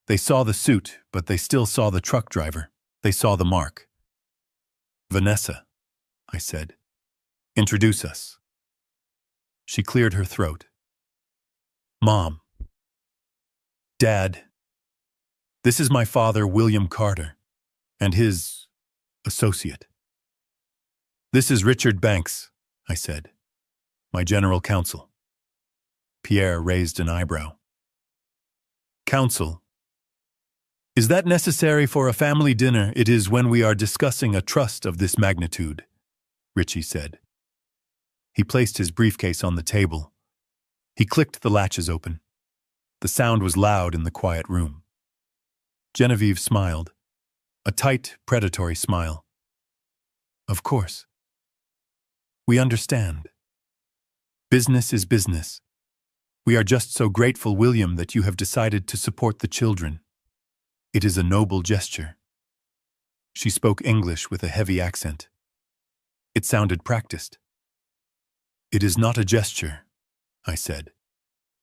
They saw the suit, but they still saw the truck driver. They saw the mark. "Vanessa," I said, "introduce us." She cleared her throat. "Mom. Dad. This is my father, William Carter, and his associate. This is Richard Banks," I said, "my general counsel." Pierre raised an eyebrow. "Counsel? Is that necessary for a family dinner? It is when we are discussing a trust of this magnitude," Richie said. He placed his briefcase on the table. He clicked the latches open. The sound was loud in the quiet room. Geneviève smiled, a tight, predatory smile. "Of course. We understand. Business is business. We are just so grateful, William, that you have decided to support the children. It is a noble gesture." She spoke English with a heavy accent. It sounded practiced. "It is not a gesture," I said.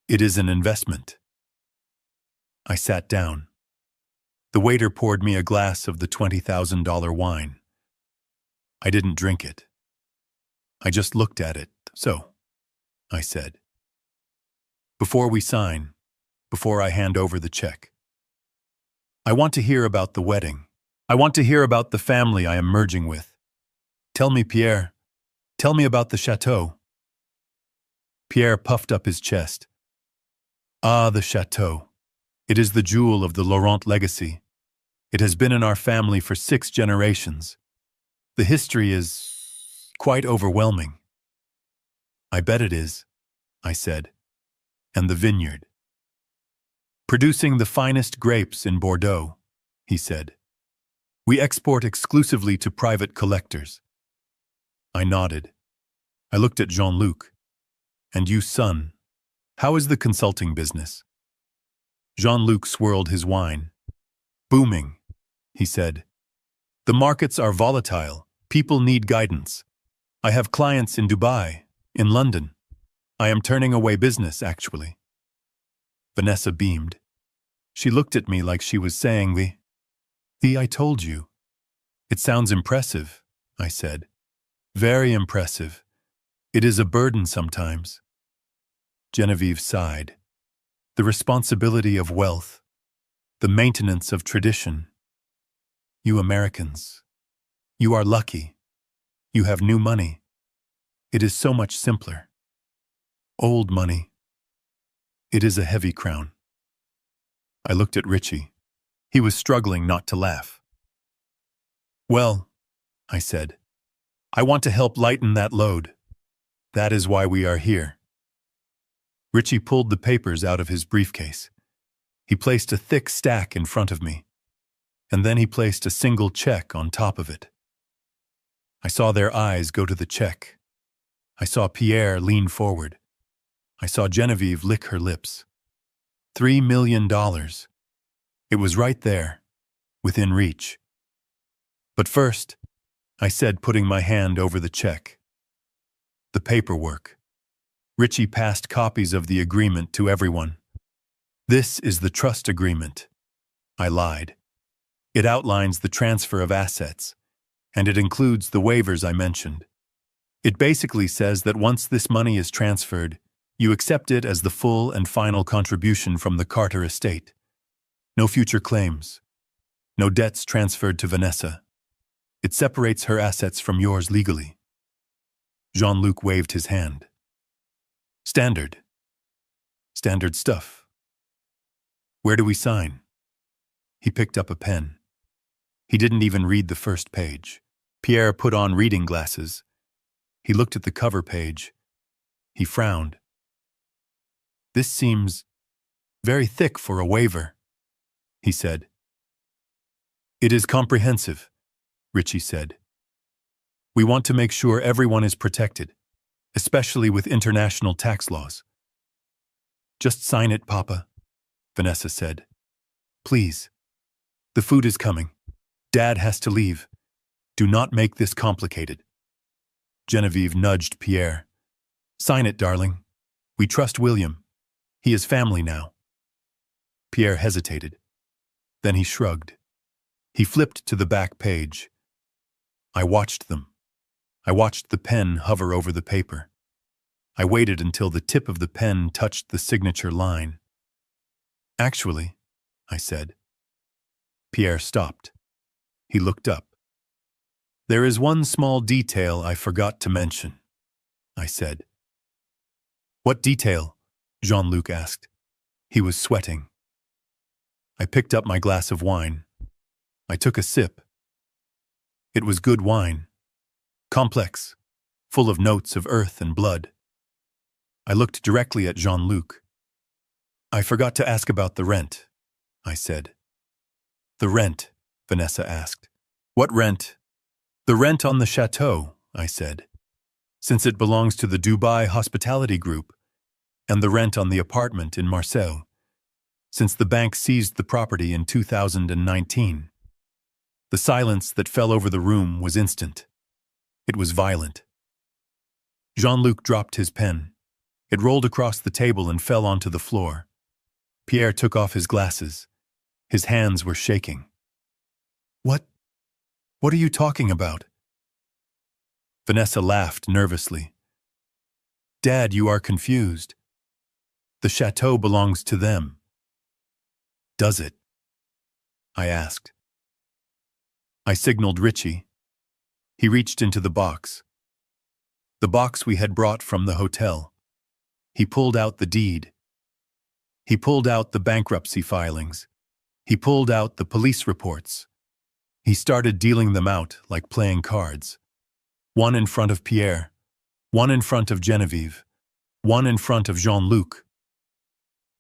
"It is an investment." I sat down. The waiter poured me a glass of the $20,000 wine. I didn't drink it. I just looked at it. "So," I said, "before we sign, before I hand over the check, I want to hear about the wedding. I want to hear about the family I am merging with. Tell me, Pierre. Tell me about the chateau." Pierre puffed up his chest. "Ah, the chateau. It is the jewel of the Laurent legacy. It has been in our family for 6 generations. The history is quite overwhelming." "I bet it is," I said. "And the vineyard. Producing the finest grapes in Bordeaux," he said. "We export exclusively to private collectors." I nodded. I looked at Jean-Luc. "And you, son, how is the consulting business?" Jean-Luc swirled his wine. "Booming," he said. "The markets are volatile. People need guidance. I have clients in Dubai, in London. I am turning away business, actually." Vanessa beamed. She looked at me like she was saying, I told you." "It sounds impressive," I said. "Very impressive. It is a burden sometimes." Geneviève sighed. "The responsibility of wealth, the maintenance of tradition. You Americans, you are lucky. You have new money. It is so much simpler. Old money. It is a heavy crown. I looked at Richie. He was struggling not to laugh. Well, I said, I want to help lighten that load. That is why we are here. Richie pulled the papers out of his briefcase. He placed a thick stack in front of me, and then he placed a single check on top of it. I saw their eyes go to the check. I saw Pierre lean forward. I saw Genevieve lick her lips. $3 million. It was right there, within reach. But first, I said, putting my hand over the check. The paperwork. Richie passed copies of the agreement to everyone. This is the trust agreement. I lied. It outlines the transfer of assets, and it includes the waivers I mentioned. It basically says that once this money is transferred, you accept it as the full and final contribution from the Carter estate. No future claims. No debts transferred to Vanessa. It separates her assets from yours legally. Jean-Luc waved his hand. Standard. Standard stuff. Where do we sign? He picked up a pen. He didn't even read the first page. Pierre put on reading glasses. He looked at the cover page. He frowned. This seems very thick for a waiver, he said. It is comprehensive, Richie said. We want to make sure everyone is protected, especially with international tax laws. Just sign it, Papa, Vanessa said. Please. The food is coming. Dad has to leave. Do not make this complicated. Genevieve nudged Pierre. Sign it, darling. We trust William. He is family now. Pierre hesitated. Then he shrugged. He flipped to the back page. I watched them. I watched the pen hover over the paper. I waited until the tip of the pen touched the signature line. Actually, I said. Pierre stopped. He looked up. There is one small detail I forgot to mention, I said. What detail? Jean-Luc asked. He was sweating. I picked up my glass of wine. I took a sip. It was good wine. Complex, full of notes of earth and blood. I looked directly at Jean-Luc. I forgot to ask about the rent, I said. The rent, Vanessa asked. What rent? The rent on the chateau, I said, since it belongs to the Dubai Hospitality Group, and the rent on the apartment in Marseille, since the bank seized the property in 2019. The silence that fell over the room was instant. It was violent. Jean-Luc dropped his pen. It rolled across the table and fell onto the floor. Pierre took off his glasses. His hands were shaking. What are you talking about? Vanessa laughed nervously. Dad, you are confused. The chateau belongs to them. Does it? I asked. I signaled Richie. He reached into the box. The box we had brought from the hotel. He pulled out the deed. He pulled out the bankruptcy filings. He pulled out the police reports. He started dealing them out like playing cards. One in front of Pierre, one in front of Genevieve, one in front of Jean-Luc.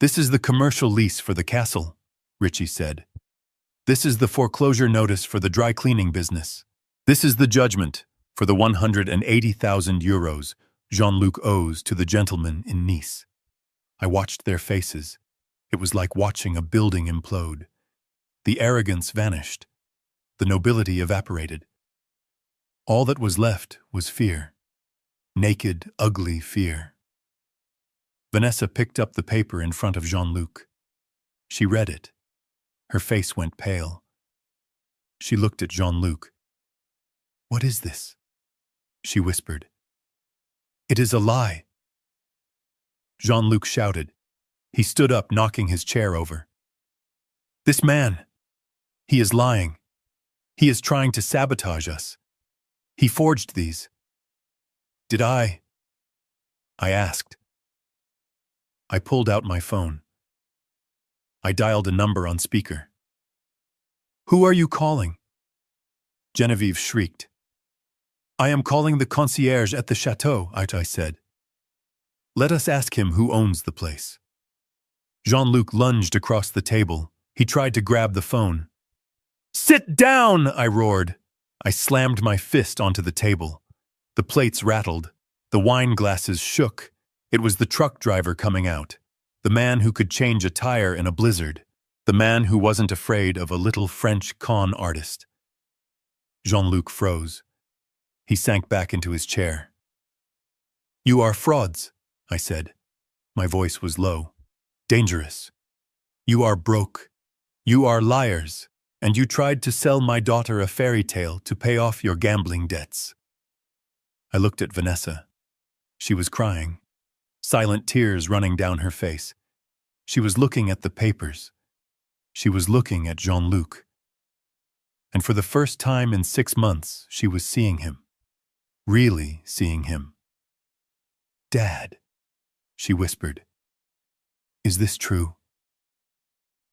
This is the commercial lease for the castle, Richie said. This is the foreclosure notice for the dry cleaning business. This is the judgment for the 180,000 euros Jean-Luc owes to the gentleman in Nice. I watched their faces. It was like watching a building implode. The arrogance vanished. The nobility evaporated. All that was left was fear. Naked, ugly fear. Vanessa picked up the paper in front of Jean-Luc. She read it. Her face went pale. She looked at Jean-Luc. What is this? She whispered. It is a lie. Jean-Luc shouted. He stood up, knocking his chair over. This man, he is lying. He is trying to sabotage us. He forged these. Did I asked. I pulled out my phone. I dialed a number on speaker. "Who are you calling?" Genevieve shrieked. "I am calling the concierge at the chateau," I said. "Let us ask him who owns the place." Jean-Luc lunged across the table. He tried to grab the phone. "Sit down!" I roared. I slammed my fist onto the table. The plates rattled. The wine glasses shook. It was the truck driver coming out. The man who could change a tire in a blizzard. The man who wasn't afraid of a little French con artist. Jean-Luc froze. He sank back into his chair. "You are frauds," I said. My voice was low. "Dangerous. You are broke. You are liars. And you tried to sell my daughter a fairy tale to pay off your gambling debts." I looked at Vanessa. She was crying, silent tears running down her face. She was looking at the papers. She was looking at Jean-Luc. And for the first time in 6 months, she was seeing him. Really seeing him. "Dad," she whispered. "Is this true?"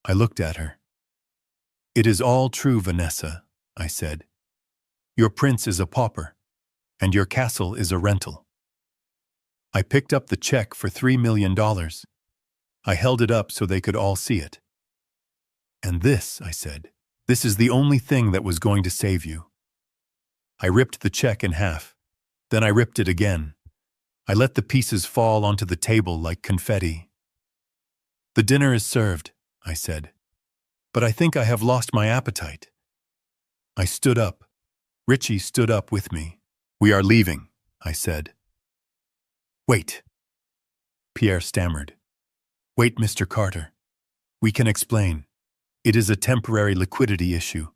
I looked at her. "It is all true, Vanessa," I said. "Your prince is a pauper, and your castle is a rental." I picked up the check for $3 million. I held it up so they could all see it. "And this," I said, "this is the only thing that was going to save you." I ripped the check in half. Then I ripped it again. I let the pieces fall onto the table like confetti. "The dinner is served," I said. "But I think I have lost my appetite." I stood up. Richie stood up with me. "We are leaving," I said. "Wait," Pierre stammered. "Wait, Mr. Carter. We can explain. It is a temporary liquidity issue.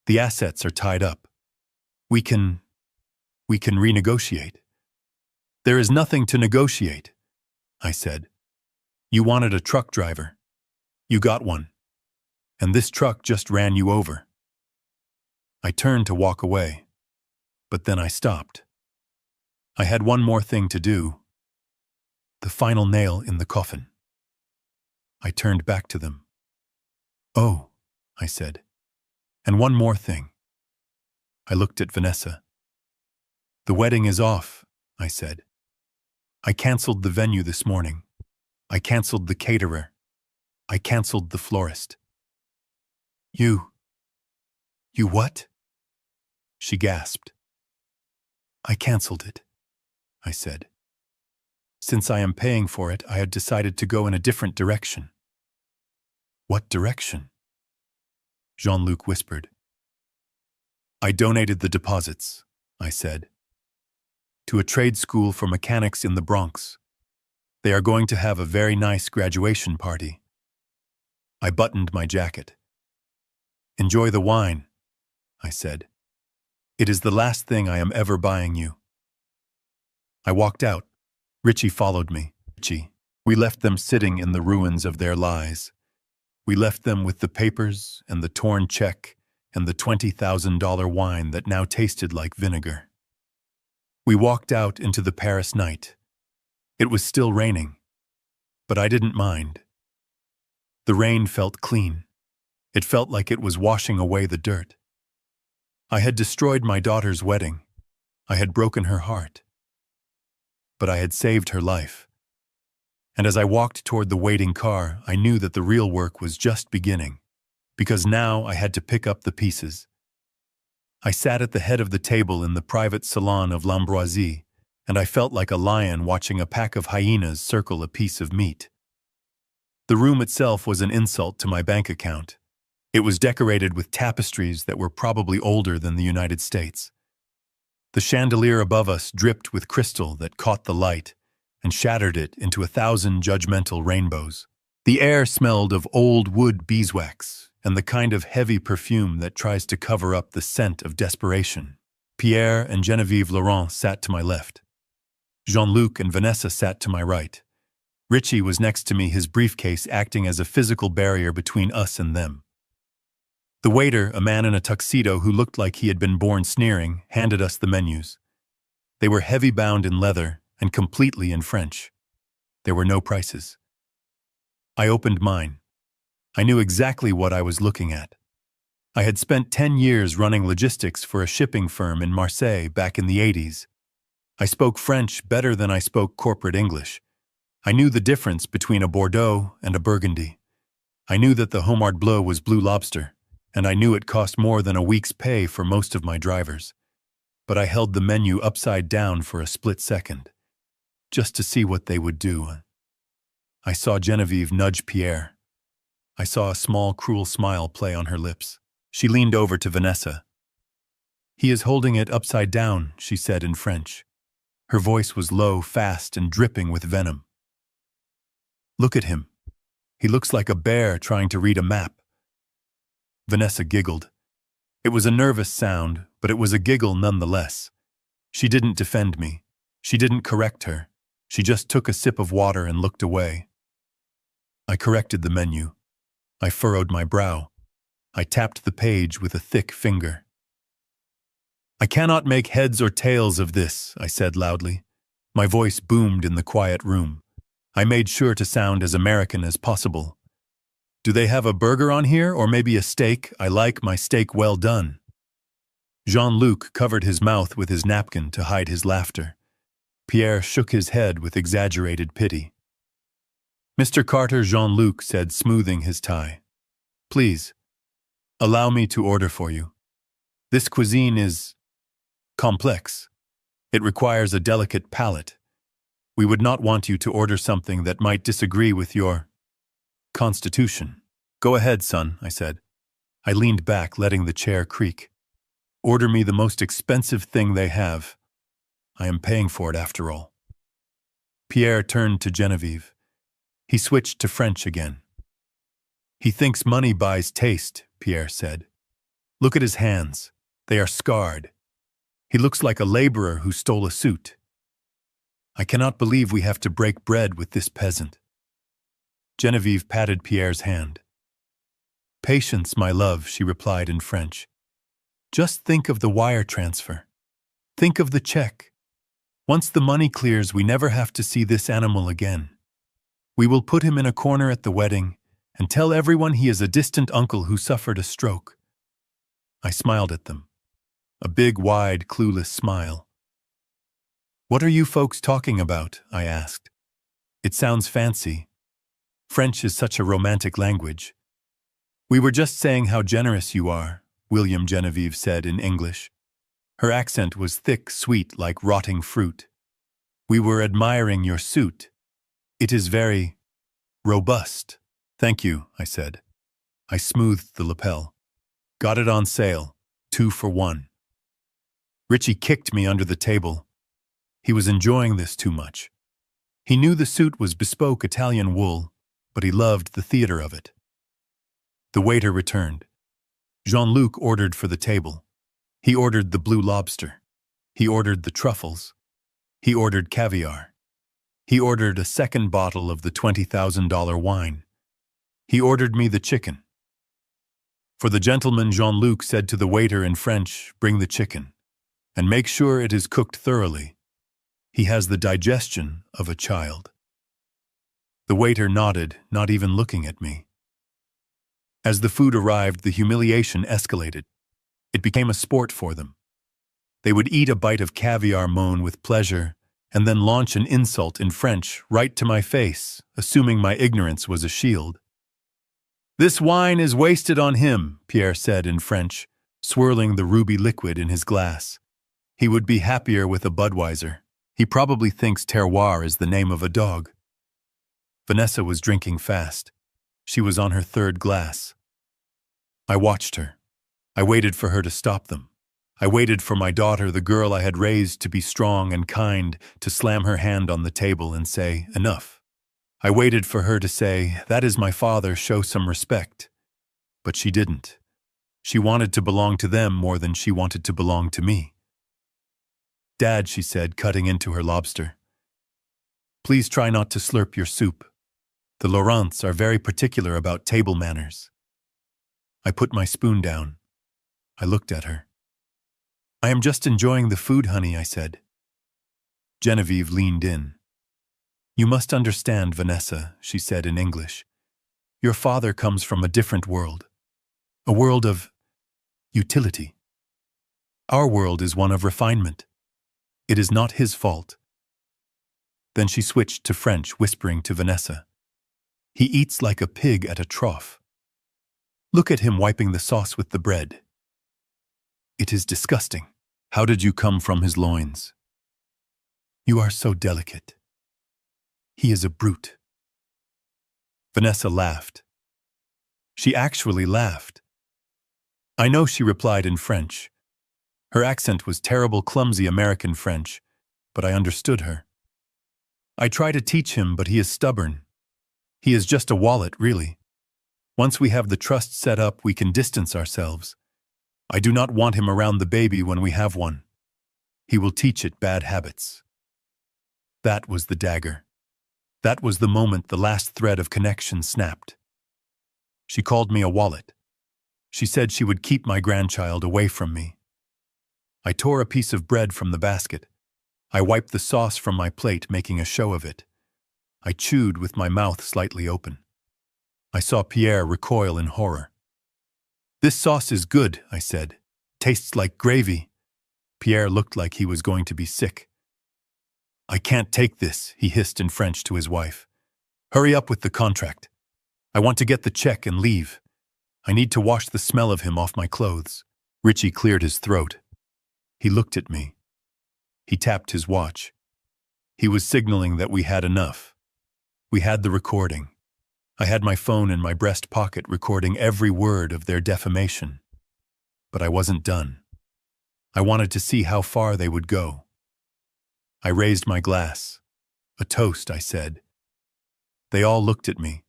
The assets are tied up. We can renegotiate." "There is nothing to negotiate," I said. "You wanted a truck driver. You got one. And this truck just ran you over." I turned to walk away, but then I stopped. I had one more thing to do. The final nail in the coffin. I turned back to them. "Oh," I said. "And one more thing." I looked at Vanessa. "The wedding is off," I said. "I canceled the venue this morning. I canceled the caterer. I canceled the florist." You what?" she gasped. "I canceled it," I said. "Since I am paying for it, I had decided to go in a different direction." "What direction?" Jean-Luc whispered. "I donated the deposits," I said, "to a trade school for mechanics in the Bronx. They are going to have a very nice graduation party." I buttoned my jacket. "Enjoy the wine," I said. "It is the last thing I am ever buying you." I walked out. Richie followed me. We left them sitting in the ruins of their lies. We left them with the papers and the torn check and the $20,000 wine that now tasted like vinegar. We walked out into the Paris night. It was still raining, but I didn't mind. The rain felt clean. It felt like it was washing away the dirt. I had destroyed my daughter's wedding. I had broken her heart. But I had saved her life. And as I walked toward the waiting car, I knew that the real work was just beginning, because now I had to pick up the pieces. I sat at the head of the table in the private salon of L'Ambroisie, and I felt like a lion watching a pack of hyenas circle a piece of meat. The room itself was an insult to my bank account. It was decorated with tapestries that were probably older than the United States. The chandelier above us dripped with crystal that caught the light and shattered it into 1,000 judgmental rainbows. The air smelled of old wood beeswax and the kind of heavy perfume that tries to cover up the scent of desperation. Pierre and Genevieve Laurent sat to my left. Jean-Luc and Vanessa sat to my right. Richie was next to me, his briefcase acting as a physical barrier between us and them. The waiter, a man in a tuxedo who looked like he had been born sneering, handed us the menus. They were heavy-bound in leather and completely in French. There were no prices. I opened mine. I knew exactly what I was looking at. I had spent 10 years running logistics for a shipping firm in Marseille back in the 80s. I spoke French better than I spoke corporate English. I knew the difference between a Bordeaux and a Burgundy. I knew that the Homard Bleu was Blue Lobster, and I knew it cost more than a week's pay for most of my drivers. But I held the menu upside down for a split second, just to see what they would do. I saw Genevieve nudge Pierre. I saw a small, cruel smile play on her lips. She leaned over to Vanessa. "He is holding it upside down," she said in French. Her voice was low, fast, and dripping with venom. "Look at him. He looks like a bear trying to read a map." Vanessa giggled. It was a nervous sound, but it was a giggle nonetheless. She didn't defend me. She didn't correct her. She just took a sip of water and looked away. I corrected the menu. I furrowed my brow. I tapped the page with a thick finger. "I cannot make heads or tails of this," I said loudly. My voice boomed in the quiet room. I made sure to sound as American as possible. "Do they have a burger on here, or maybe a steak? I like my steak well done." Jean-Luc covered his mouth with his napkin to hide his laughter. Pierre shook his head with exaggerated pity. "Mr. Carter," Jean-Luc said, smoothing his tie. "Please, allow me to order for you. This cuisine is complex. It requires a delicate palate. We would not want you to order something that might disagree with your constitution." "Go ahead, son," I said. I leaned back, letting the chair creak. "Order me the most expensive thing they have. I am paying for it after all." Pierre turned to Genevieve. He switched to French again. "He thinks money buys taste," Pierre said. "Look at his hands. They are scarred. He looks like a laborer who stole a suit. I cannot believe we have to break bread with this peasant." Genevieve patted Pierre's hand. "Patience, my love," she replied in French. "Just think of the wire transfer. Think of the check. Once the money clears, we never have to see this animal again. We will put him in a corner at the wedding and tell everyone he is a distant uncle who suffered a stroke." I smiled at them. A big, wide, clueless smile. "What are you folks talking about?" I asked. "It sounds fancy. French is such a romantic language." "We were just saying how generous you are," William Genevieve said in English. Her accent was thick, sweet, like rotting fruit. "We were admiring your suit. It is very robust." "Thank you," I said. I smoothed the lapel. "Got it on sale, 2 for 1. Richie kicked me under the table. He was enjoying this too much. He knew the suit was bespoke Italian wool, but he loved the theater of it. The waiter returned. Jean-Luc ordered for the table. He ordered the blue lobster. He ordered the truffles. He ordered caviar. He ordered a second bottle of the $20,000 wine. He ordered me the chicken. For the gentleman, Jean-Luc said to the waiter in French, "Bring the chicken, and make sure it is cooked thoroughly. He has the digestion of a child." The waiter nodded, not even looking at me. As the food arrived, the humiliation escalated. It became a sport for them. They would eat a bite of caviar, moan with pleasure, and then launch an insult in French right to my face, assuming my ignorance was a shield. "This wine is wasted on him," Pierre said in French, swirling the ruby liquid in his glass. "He would be happier with a Budweiser. He probably thinks terroir is the name of a dog." Vanessa was drinking fast. She was on her 3rd glass. I watched her. I waited for her to stop them. I waited for my daughter, the girl I had raised to be strong and kind, to slam her hand on the table and say, "Enough." I waited for her to say, "That is my father, show some respect." But she didn't. She wanted to belong to them more than she wanted to belong to me. "Dad," she said, cutting into her lobster, "please try not to slurp your soup. The Laurents are very particular about table manners." I put my spoon down. I looked at her. "I am just enjoying the food, honey," I said. Genevieve leaned in. "You must understand, Vanessa," she said in English. Your father comes from a different world, a world of utility. Our world is one of refinement. It is not his fault. Then she switched to French, whispering to Vanessa. He eats like a pig at a trough. Look at him wiping the sauce with the bread. It is disgusting. How did you come from his loins? You are so delicate. He is a brute. Vanessa laughed. She actually laughed. I know, she replied in French. Her accent was terrible, clumsy American French, but I understood her. I try to teach him, but he is stubborn. He is just a wallet, really. Once we have the trust set up, we can distance ourselves. I do not want him around the baby when we have one. He will teach it bad habits. That was the dagger. That was the moment the last thread of connection snapped. She called me a wallet. She said she would keep my grandchild away from me. I tore a piece of bread from the basket. I wiped the sauce from my plate, making a show of it. I chewed with my mouth slightly open. I saw Pierre recoil in horror. This sauce is good, I said. Tastes like gravy. Pierre looked like he was going to be sick. I can't take this, he hissed in French to his wife. Hurry up with the contract. I want to get the check and leave. I need to wash the smell of him off my clothes. Richie cleared his throat. He looked at me. He tapped his watch. He was signaling that we had enough. We had the recording. I had my phone in my breast pocket recording every word of their defamation. But I wasn't done. I wanted to see how far they would go. I raised my glass. A toast, I said. They all looked at me.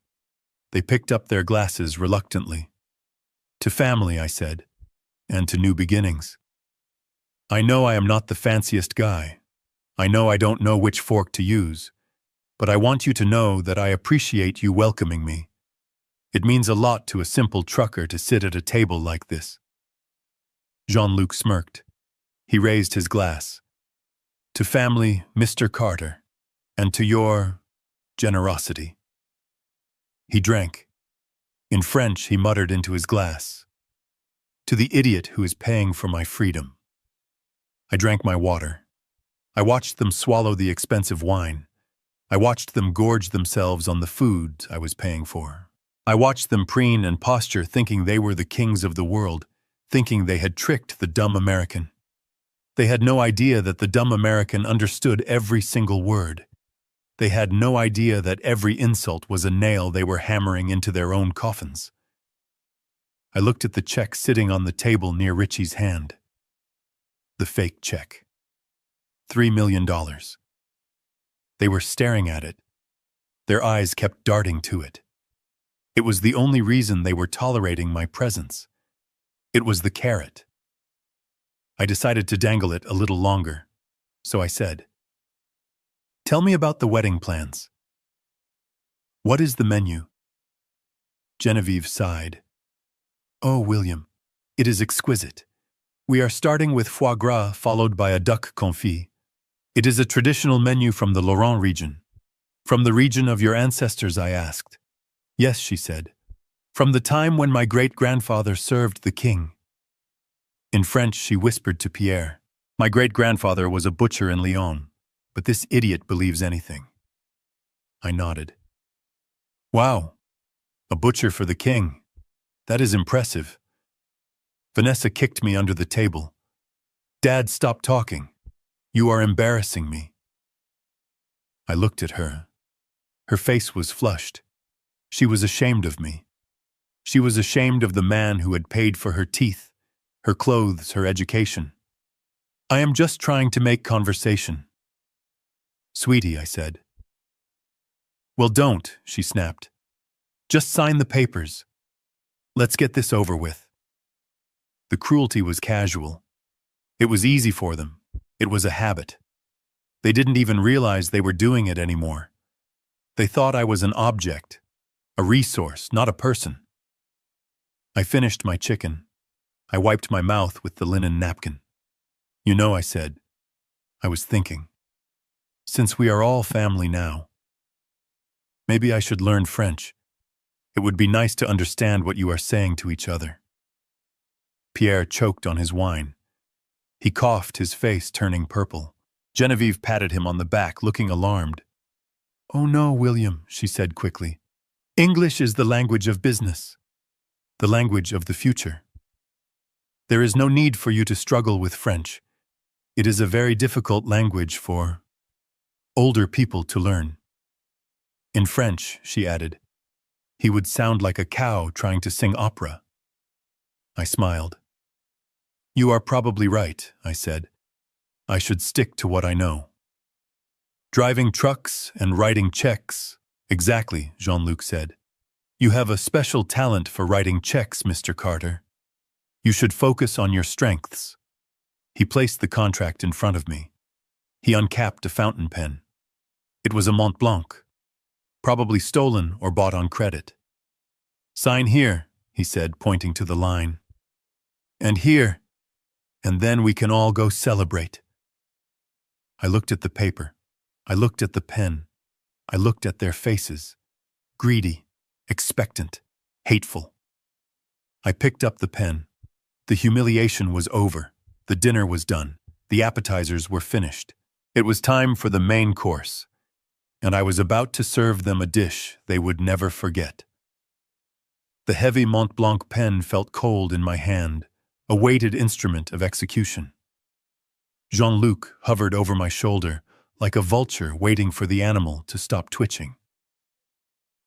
They picked up their glasses reluctantly. To family, I said, and to new beginnings. I know I am not the fanciest guy. I know I don't know which fork to use, but I want you to know that I appreciate you welcoming me. It means a lot to a simple trucker to sit at a table like this. Jean-Luc smirked. He raised his glass. To family, Mr. Carter, and to your generosity. He drank. In French, he muttered into his glass. To the idiot who is paying for my freedom. I drank my water. I watched them swallow the expensive wine. I watched them gorge themselves on the food I was paying for. I watched them preen and posture, thinking they were the kings of the world, thinking they had tricked the dumb American. They had no idea that the dumb American understood every single word. They had no idea that every insult was a nail they were hammering into their own coffins. I looked at the check sitting on the table near Richie's hand. The fake check. $3 million. They were staring at it. Their eyes kept darting to it. It was the only reason they were tolerating my presence. It was the carrot. I decided to dangle it a little longer, so I said, "Tell me about the wedding plans. What is the menu?" Genevieve sighed. "Oh, William, it is exquisite. We are starting with foie gras followed by a duck confit. It is a traditional menu from the Lorraine region." "From the region of your ancestors?" I asked. "Yes," she said. "From the time when my great-grandfather served the king." In French, she whispered to Pierre, "My great-grandfather was a butcher in Lyon, but this idiot believes anything." I nodded. "Wow, a butcher for the king. That is impressive." Vanessa kicked me under the table. "Dad, stop talking. You are embarrassing me." I looked at her. Her face was flushed. She was ashamed of me. She was ashamed of the man who had paid for her teeth, her clothes, her education. "I am just trying to make conversation." "Sweetie," I said. "Well, don't," she snapped. "Just sign the papers. Let's get this over with." The cruelty was casual. It was easy for them. It was a habit. They didn't even realize they were doing it anymore. They thought I was an object, a resource, not a person. I finished my chicken. I wiped my mouth with the linen napkin. "You know," I said, "I was thinking, since we are all family now, maybe I should learn French. It would be nice to understand what you are saying to each other. Pierre choked on his wine. He coughed, his face turning purple. Genevieve patted him on the back, looking alarmed. "Oh no, William," she said quickly. "English is the language of business, the language of the future. There is no need for you to struggle with French. It is a very difficult language for older people to learn." In French, she added, he would sound like a cow trying to sing opera. I smiled. "You are probably right," I said. "I should stick to what I know." "Driving trucks and writing checks." "Exactly," Jean-Luc said. "You have a special talent for writing checks, Mr. Carter. You should focus on your strengths." He placed the contract in front of me. He uncapped a fountain pen. It was a Mont Blanc, probably stolen or bought on credit. "Sign here," he said, pointing to the line. "And here. And then we can all go celebrate." I looked at the paper. I looked at the pen. I looked at their faces. Greedy, expectant, hateful. I picked up the pen. The humiliation was over. The dinner was done. The appetizers were finished. It was time for the main course, and I was about to serve them a dish they would never forget. The heavy Mont Blanc pen felt cold in my hand, a weighted instrument of execution. Jean-Luc hovered over my shoulder, like a vulture waiting for the animal to stop twitching.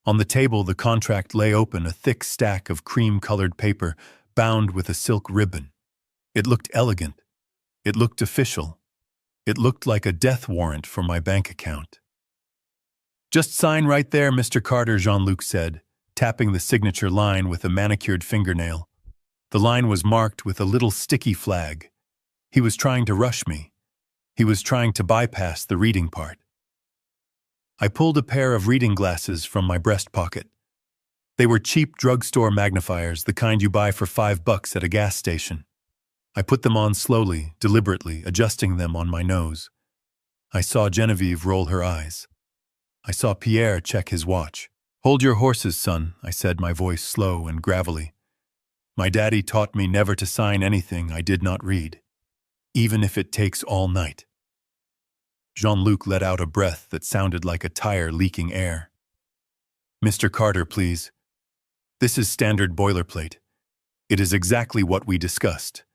On the table, the contract lay open, a thick stack of cream-colored paper bound with a silk ribbon. It looked elegant. It looked official. It looked like a death warrant for my bank account. "Just sign right there, Mr. Carter," Jean-Luc said, tapping the signature line with a manicured fingernail. The line was marked with a little sticky flag. He was trying to rush me. He was trying to bypass the reading part. I pulled a pair of reading glasses from my breast pocket. They were cheap drugstore magnifiers, the kind you buy for $5 at a gas station. I put them on slowly, deliberately, adjusting them on my nose. I saw Genevieve roll her eyes. I saw Pierre check his watch. "Hold your horses, son," I said, my voice slow and gravelly. "My daddy taught me never to sign anything I did not read, even if it takes all night." Jean-Luc let out a breath that sounded like a tire leaking air. "Mr. Carter, please. This is standard boilerplate. It is exactly what we discussed.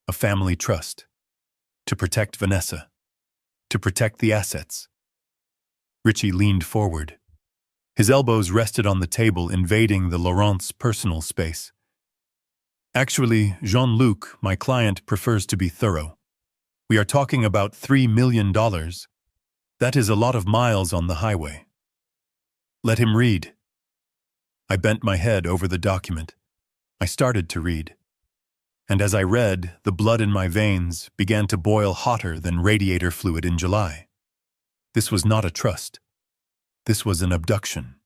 A family trust. To protect Vanessa. To protect the assets." Richie leaned forward. His elbows rested on the table, invading the Laurent's personal space. "Actually, Jean-Luc, my client, prefers to be thorough. We are talking about $3 million. That is a lot of miles on the highway. Let him read." I bent my head over the document. I started to read. And as I read, the blood in my veins began to boil hotter than radiator fluid in July. This was not a trust. This was an abduction.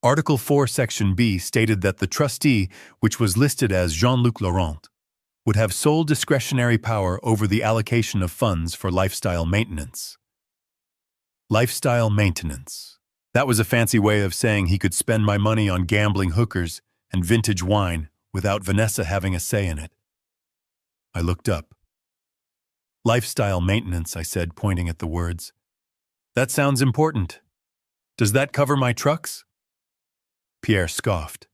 Article 4, Section B stated that the trustee, which was listed as Jean-Luc Laurent, would have sole discretionary power over the allocation of funds for lifestyle maintenance. Lifestyle maintenance. That was a fancy way of saying he could spend my money on gambling hookers and vintage wine without Vanessa having a say in it. I looked up. "Lifestyle maintenance," I said, pointing at the words. "That sounds important. Does that cover my trucks?" Pierre scoffed.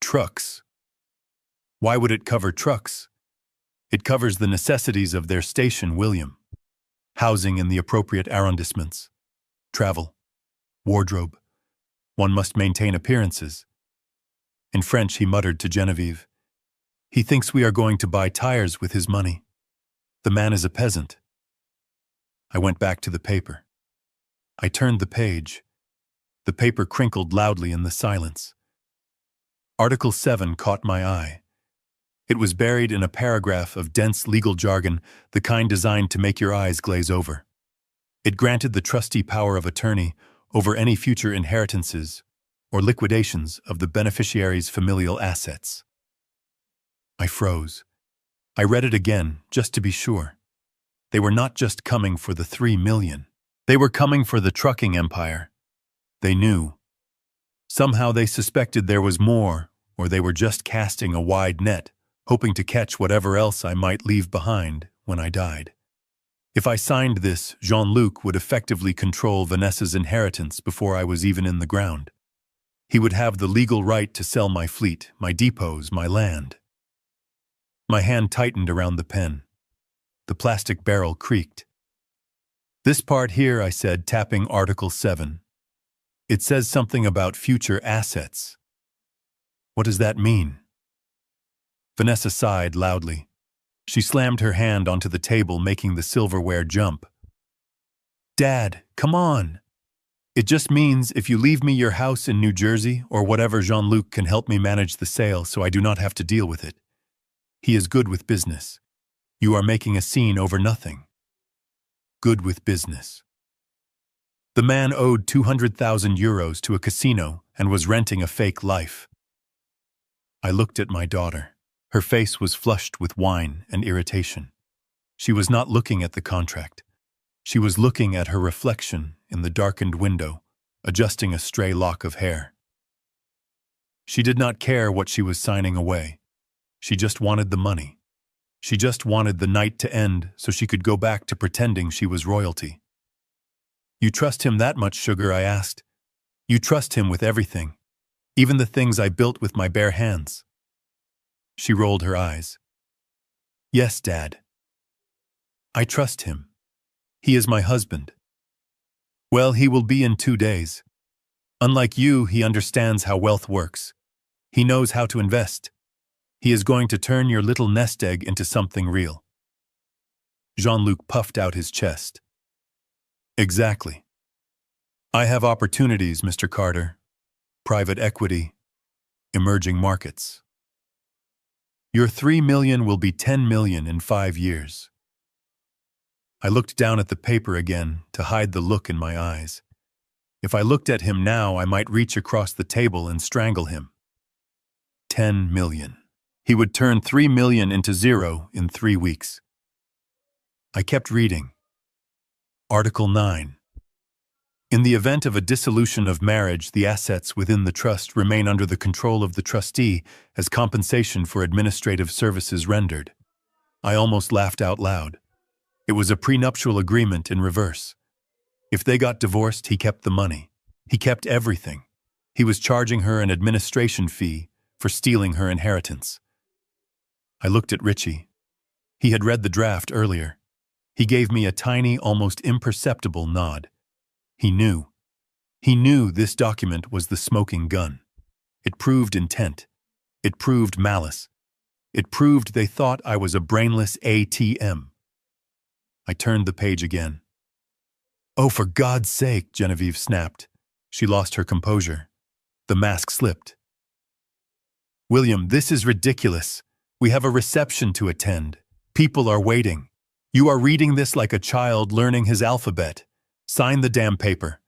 "Trucks? Why would it cover trucks? It covers the necessities of their station, William. Housing in the appropriate arrondissements. Travel. Wardrobe. One must maintain appearances." In French, he muttered to Genevieve, "He thinks we are going to buy tires with his money. The man is a peasant." I went back to the paper. I turned the page. The paper crinkled loudly in the silence. Article 7 caught my eye. It was buried in a paragraph of dense legal jargon, the kind designed to make your eyes glaze over. It granted the trustee power of attorney over any future inheritances or liquidations of the beneficiary's familial assets. I froze. I read it again, just to be sure. They were not just coming for the $3 million. They were coming for the trucking empire. They knew. Somehow they suspected there was more, or they were just casting a wide net, hoping to catch whatever else I might leave behind when I died. If I signed this, Jean-Luc would effectively control Vanessa's inheritance before I was even in the ground. He would have the legal right to sell my fleet, my depots, my land. My hand tightened around the pen. The plastic barrel creaked. "This part here," I said, tapping Article 7. "It says something about future assets. What does that mean?" Vanessa sighed loudly. She slammed her hand onto the table, making the silverware jump. "Dad, come on! It just means if you leave me your house in New Jersey, or whatever, Jean-Luc can help me manage the sale so I do not have to deal with it. He is good with business. You are making a scene over nothing. Good with business." The man owed 200,000 euros to a casino and was renting a fake life. I looked at my daughter. Her face was flushed with wine and irritation. She was not looking at the contract. She was looking at her reflection in the darkened window, adjusting a stray lock of hair. She did not care what she was signing away. She just wanted the money. She just wanted the night to end so she could go back to pretending she was royalty. "You trust him that much, Sugar?" I asked. "You trust him with everything, even the things I built with my bare hands?" She rolled her eyes. "Yes, Dad. I trust him. He is my husband. Well, he will be in 2 days. Unlike you, he understands how wealth works. He knows how to invest. He is going to turn your little nest egg into something real." Jean-Luc puffed out his chest. "Exactly. I have opportunities, Mr. Carter. Private equity, emerging markets. Your 3 million will be 10 million in 5 years. I looked down at the paper again to hide the look in my eyes. If I looked at him now, I might reach across the table and strangle him. 10 million. He would turn 3 million into 0 in 3 weeks. I kept reading. Article 9. In the event of a dissolution of marriage, the assets within the trust remain under the control of the trustee as compensation for administrative services rendered. I almost laughed out loud. It was a prenuptial agreement in reverse. If they got divorced, he kept the money. He kept everything. He was charging her an administration fee for stealing her inheritance. I looked at Richie. He had read the draft earlier. He gave me a tiny, almost imperceptible nod. He knew. He knew this document was the smoking gun. It proved intent. It proved malice. It proved they thought I was a brainless ATM. I turned the page again. "Oh, for God's sake," Genevieve snapped. She lost her composure. The mask slipped. "William, this is ridiculous. We have a reception to attend. People are waiting. You are reading this like a child learning his alphabet. Sign the damn paper."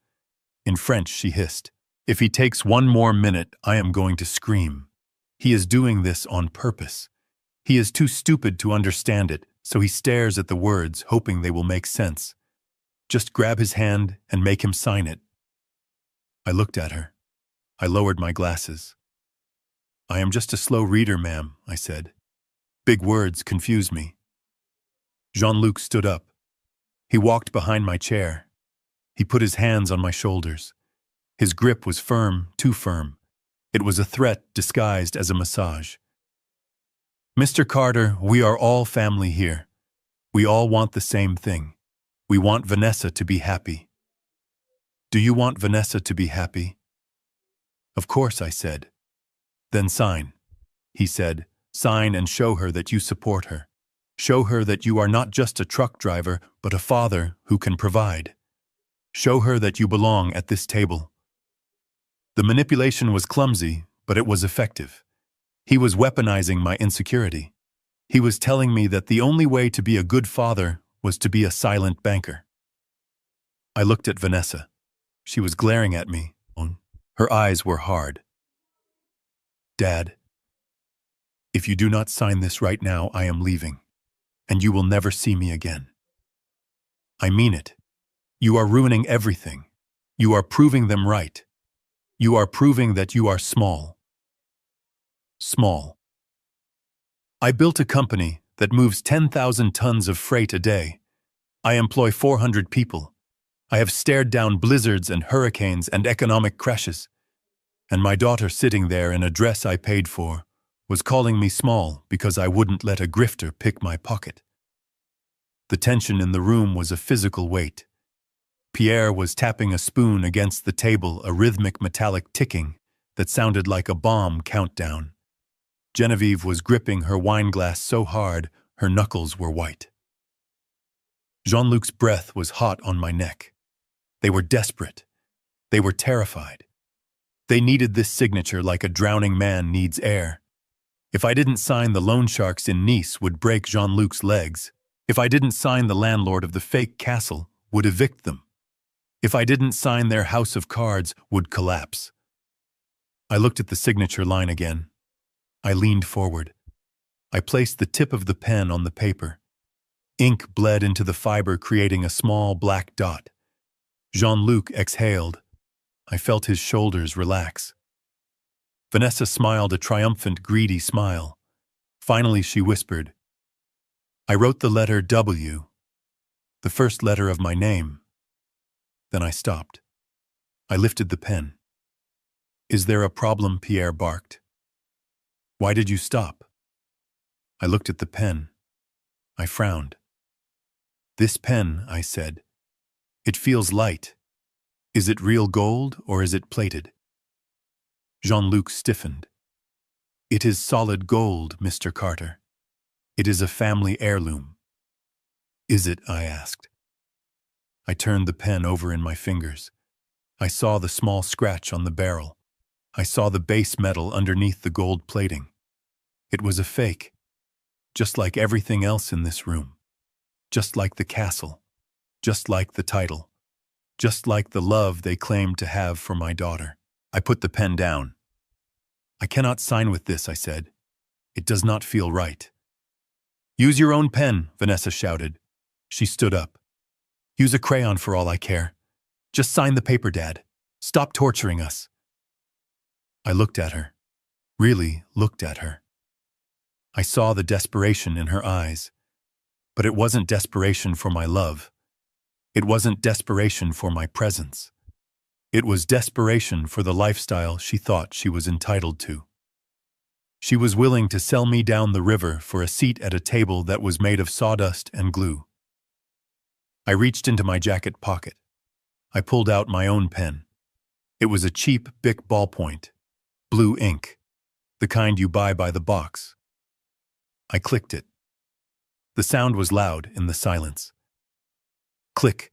In French, she hissed. "If he takes 1 more minute, I am going to scream. He is doing this on purpose. He is too stupid to understand it, so he stares at the words, hoping they will make sense. Just grab his hand and make him sign it." I looked at her. I lowered my glasses. "I am just a slow reader, ma'am," I said. Big words confuse me. Jean-Luc stood up. He walked behind my chair. He put his hands on my shoulders. His grip was firm, too firm. It was a threat disguised as a massage. "Mr. Carter, we are all family here. We all want the same thing. We want Vanessa to be happy." "Do you want Vanessa to be happy?" "Of course," I said. "Then sign," he said. "Sign and show her that you support her. Show her that you are not just a truck driver, but a father who can provide. Show her that you belong at this table." The manipulation was clumsy, but it was effective. He was weaponizing my insecurity. He was telling me that the only way to be a good father was to be a silent banker. I looked at Vanessa. She was glaring at me. Her eyes were hard. "Dad, if you do not sign this right now, I am leaving, and you will never see me again. I mean it. You are ruining everything. You are proving them right. You are proving that you are small. Small. I built a company that moves 10,000 tons of freight a day. I employ 400 people. I have stared down blizzards and hurricanes and economic crashes. And my daughter, sitting there in a dress I paid for, was calling me small because I wouldn't let a grifter pick my pocket. The tension in the room was a physical weight. Pierre was tapping a spoon against the table, a rhythmic metallic ticking that sounded like a bomb countdown. Genevieve was gripping her wine glass so hard her knuckles were white. Jean-Luc's breath was hot on my neck. They were desperate. They were terrified. They needed this signature like a drowning man needs air. If I didn't sign, the loan sharks in Nice would break Jean-Luc's legs. If I didn't sign, the landlord of the fake castle would evict them. If I didn't sign, their house of cards would collapse. I looked at the signature line again. I leaned forward. I placed the tip of the pen on the paper. Ink bled into the fiber, creating a small black dot. Jean-Luc exhaled. I felt his shoulders relax. Vanessa smiled a triumphant, greedy smile. Finally, she whispered, "I wrote the letter W, the first letter of my name." Then I stopped. I lifted the pen. "Is there a problem?" Pierre barked. "Why did you stop?" I looked at the pen. I frowned. "This pen," I said. "It feels light. Is it real gold or is it plated?" Jean-Luc stiffened. "It is solid gold, Mr. Carter. It is a family heirloom." "Is it?" I asked. I turned the pen over in my fingers. I saw the small scratch on the barrel. I saw the base metal underneath the gold plating. It was a fake, just like everything else in this room. Just like the castle. Just like the title. Just like the love they claimed to have for my daughter. I put the pen down. "I cannot sign with this," I said. "It does not feel right." "Use your own pen," Vanessa shouted. She stood up. "Use a crayon for all I care. Just sign the paper, Dad. Stop torturing us." I looked at her. Really looked at her. I saw the desperation in her eyes. But it wasn't desperation for my love. It wasn't desperation for my presence. It was desperation for the lifestyle she thought she was entitled to. She was willing to sell me down the river for a seat at a table that was made of sawdust and glue. I reached into my jacket pocket. I pulled out my own pen. It was a cheap Bic ballpoint, blue ink, the kind you buy by the box. I clicked it. The sound was loud in the silence. Click.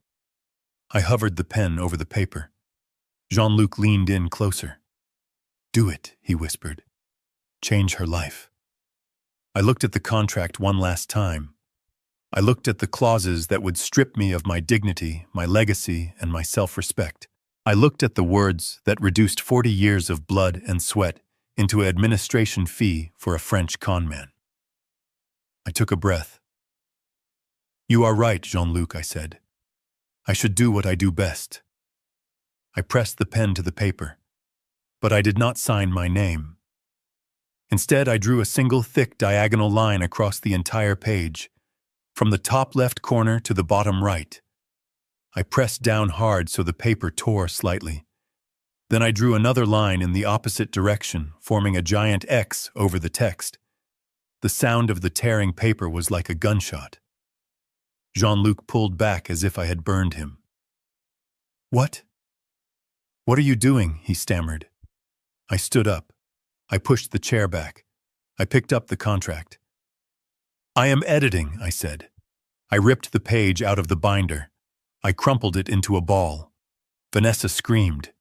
I hovered the pen over the paper. Jean-Luc leaned in closer. "Do it," he whispered. "Change her life." I looked at the contract one last time. I looked at the clauses that would strip me of my dignity, my legacy, and my self-respect. I looked at the words that reduced 40 years of blood and sweat into an administration fee for a French conman. I took a breath. "You are right, Jean-Luc," I said. "I should do what I do best." I pressed the pen to the paper, but I did not sign my name. Instead, I drew a single thick diagonal line across the entire page, from the top left corner to the bottom right. I pressed down hard so the paper tore slightly. Then I drew another line in the opposite direction, forming a giant X over the text. The sound of the tearing paper was like a gunshot. Jean-Luc pulled back as if I had burned him. "What? What are you doing?" he stammered. I stood up. I pushed the chair back. I picked up the contract. "I am editing," I said. I ripped the page out of the binder. I crumpled it into a ball. Vanessa screamed.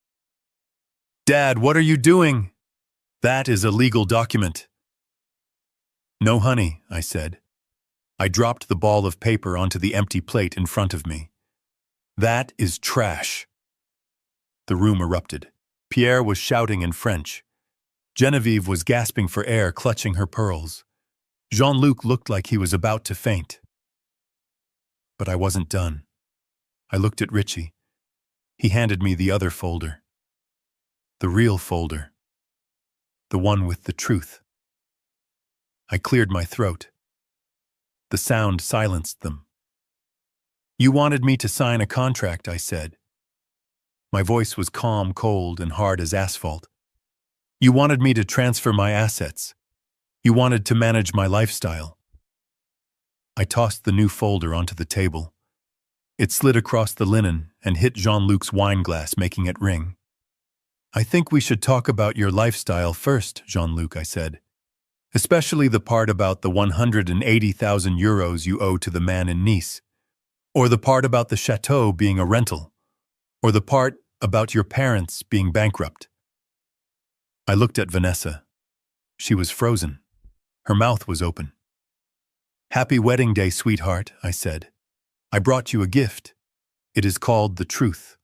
"Dad, what are you doing?" "That is a legal document." "No, honey," I said. I dropped the ball of paper onto the empty plate in front of me. "That is trash." The room erupted. Pierre was shouting in French. Genevieve was gasping for air, clutching her pearls. Jean-Luc looked like he was about to faint. But I wasn't done. I looked at Richie. He handed me the other folder. The real folder. The one with the truth. I cleared my throat. The sound silenced them. You wanted me to sign a contract, I said. My voice was calm, cold, and hard as asphalt. You wanted me to transfer my assets. You wanted to manage my lifestyle. I tossed the new folder onto the table. It slid across the linen and hit Jean-Luc's wine glass, making it ring. I think we should talk about your lifestyle first, Jean-Luc, I said. Especially the part about the 180,000 euros you owe to the man in Nice. Or the part about the chateau being a rental. Or the part about your parents being bankrupt. I looked at Vanessa. She was frozen. Her mouth was open. Happy wedding day, sweetheart, I said. I brought you a gift. It is called the truth.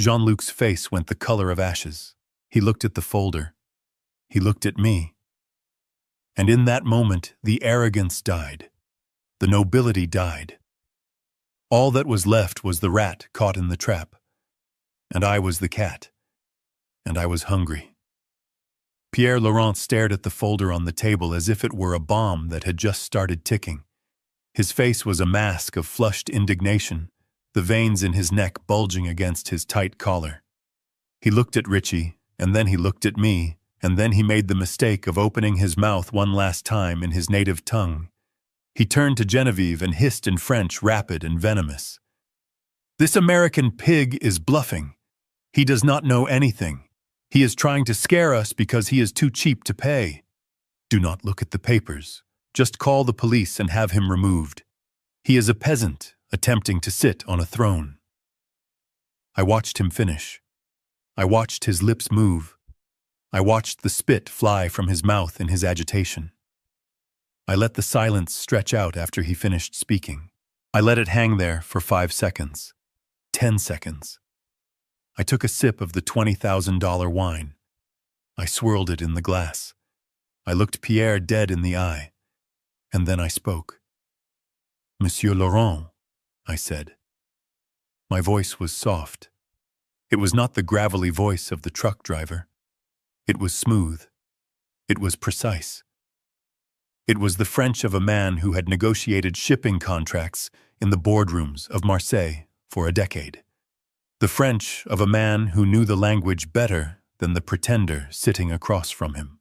Jean-Luc's face went the color of ashes. He looked at the folder. He looked at me. And in that moment, the arrogance died. The nobility died. All that was left was the rat caught in the trap. And I was the cat. And I was hungry. Pierre Laurent stared at the folder on the table as if it were a bomb that had just started ticking. His face was a mask of flushed indignation, the veins in his neck bulging against his tight collar. He looked at Richie, and then he looked at me, and then he made the mistake of opening his mouth one last time in his native tongue. He turned to Genevieve and hissed in French, rapid and venomous. This American pig is bluffing. He does not know anything. He is trying to scare us because he is too cheap to pay. Do not look at the papers. Just call the police and have him removed. He is a peasant attempting to sit on a throne. I watched him finish. I watched his lips move. I watched the spit fly from his mouth in his agitation. I let the silence stretch out after he finished speaking. I let it hang there for 5 seconds. 10 seconds. I took a sip of the $20,000 wine. I swirled it in the glass. I looked Pierre dead in the eye. And then I spoke. Monsieur Laurent, I said. My voice was soft. It was not the gravelly voice of the truck driver. It was smooth. It was precise. It was the French of a man who had negotiated shipping contracts in the boardrooms of Marseille for a decade. The French of a man who knew the language better than the pretender sitting across from him.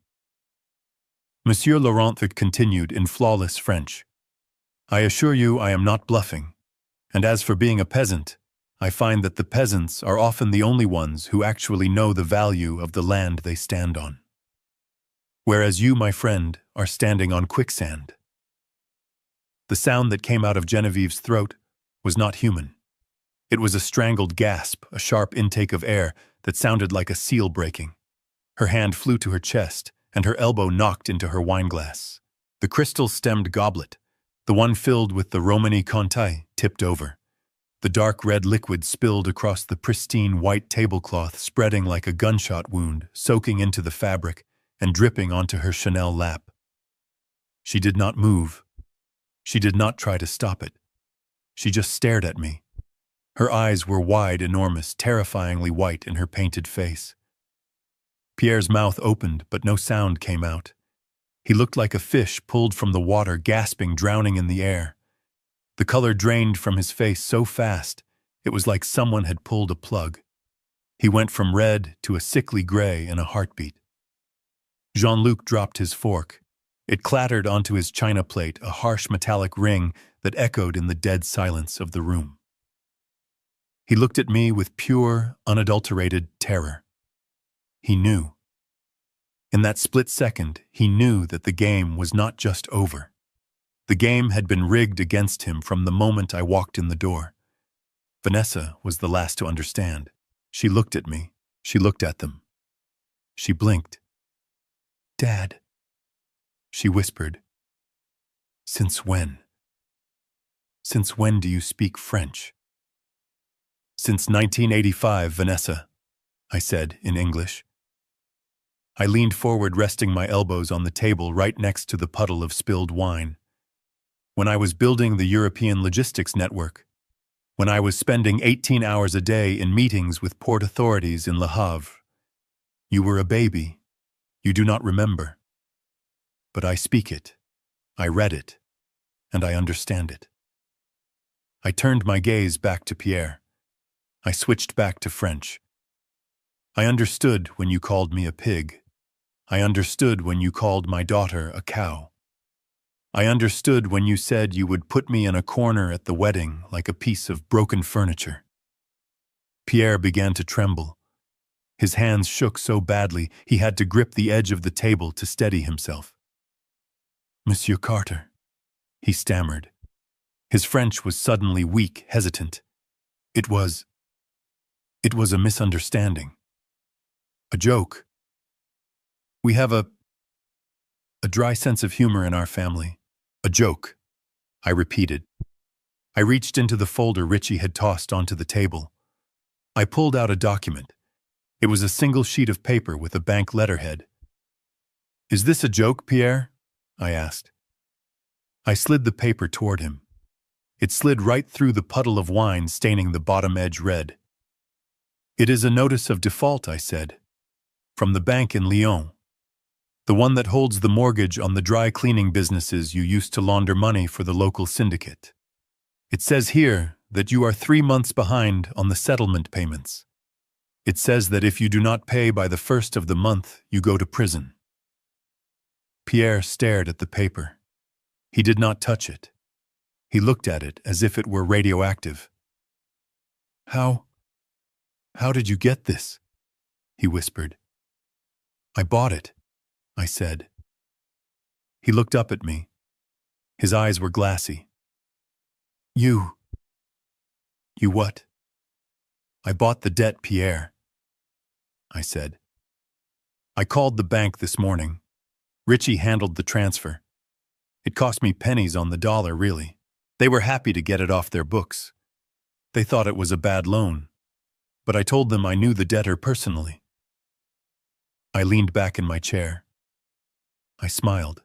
Monsieur Laurent continued in flawless French. I assure you I am not bluffing. And as for being a peasant, I find that the peasants are often the only ones who actually know the value of the land they stand on. Whereas you, my friend, are standing on quicksand. The sound that came out of Genevieve's throat was not human. It was a strangled gasp, a sharp intake of air that sounded like a seal breaking. Her hand flew to her chest, and her elbow knocked into her wineglass. The crystal-stemmed goblet, the one filled with the Romani Conti, tipped over. The dark red liquid spilled across the pristine white tablecloth, spreading like a gunshot wound, soaking into the fabric and dripping onto her Chanel lap. She did not move. She did not try to stop it. She just stared at me. Her eyes were wide, enormous, terrifyingly white in her painted face. Pierre's mouth opened, but no sound came out. He looked like a fish pulled from the water, gasping, drowning in the air. The color drained from his face so fast, it was like someone had pulled a plug. He went from red to a sickly gray in a heartbeat. Jean-Luc dropped his fork. It clattered onto his china plate, a harsh metallic ring that echoed in the dead silence of the room. He looked at me with pure, unadulterated terror. He knew. In that split second, he knew that the game was not just over. The game had been rigged against him from the moment I walked in the door. Vanessa was the last to understand. She looked at me. She looked at them. She blinked. Dad, she whispered. Since when? Since when do you speak French? Since 1985, Vanessa, I said in English. I leaned forward, resting my elbows on the table right next to the puddle of spilled wine. When I was building the European logistics network, when I was spending 18 hours a day in meetings with port authorities in Le Havre, You were a baby. You do not remember. But I speak it. I read it. And I understand it. I turned my gaze back to Pierre. I switched back to French. I understood when you called me a pig. I understood when you called my daughter a cow. I understood when you said you would put me in a corner at the wedding like a piece of broken furniture. Pierre began to tremble. His hands shook so badly he had to grip the edge of the table to steady himself. Monsieur Carter, he stammered. His French was suddenly weak, hesitant. It was a misunderstanding. A joke. We have a dry sense of humor in our family. A joke, I repeated. I reached into the folder Richie had tossed onto the table. I pulled out a document. It was a single sheet of paper with a bank letterhead. Is this a joke, Pierre? I asked. I slid the paper toward him. It slid right through the puddle of wine staining the bottom edge red. It is a notice of default, I said. From the bank in Lyon. The one that holds the mortgage on the dry cleaning businesses you used to launder money for the local syndicate. It says here that you are 3 months behind on the settlement payments. It says that if you do not pay by the 1st of the month, you go to prison. Pierre stared at the paper. He did not touch it. He looked at it as if it were radioactive. How did you get this? He whispered. I bought it, I said. He looked up at me. His eyes were glassy. You what? I bought the debt, Pierre, I said. I called the bank this morning. Richie handled the transfer. It cost me pennies on the dollar, really. They were happy to get it off their books. They thought it was a bad loan, but I told them I knew the debtor personally. I leaned back in my chair. I smiled.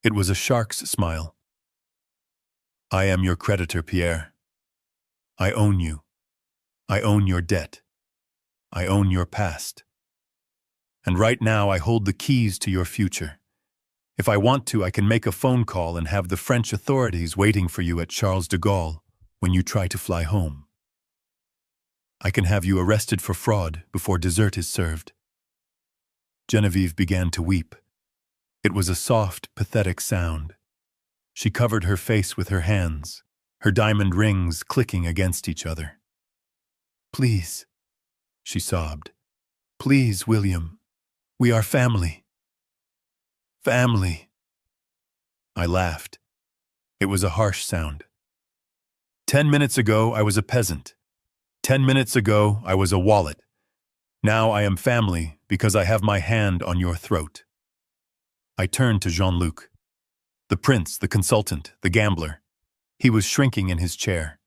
It was a shark's smile. I am your creditor, Pierre. I own you. I own your debt. I own your past. And right now I hold the keys to your future. If I want to, I can make a phone call and have the French authorities waiting for you at Charles de Gaulle when you try to fly home. I can have you arrested for fraud before dessert is served. Genevieve began to weep. It was a soft, pathetic sound. She covered her face with her hands, her diamond rings clicking against each other. Please, she sobbed. Please, William. We are family. Family. I laughed. It was a harsh sound. 10 minutes ago, I was a peasant. 10 minutes ago, I was a wallet. Now I am family because I have my hand on your throat. I turned to Jean-Luc. The prince, the consultant, the gambler. He was shrinking in his chair.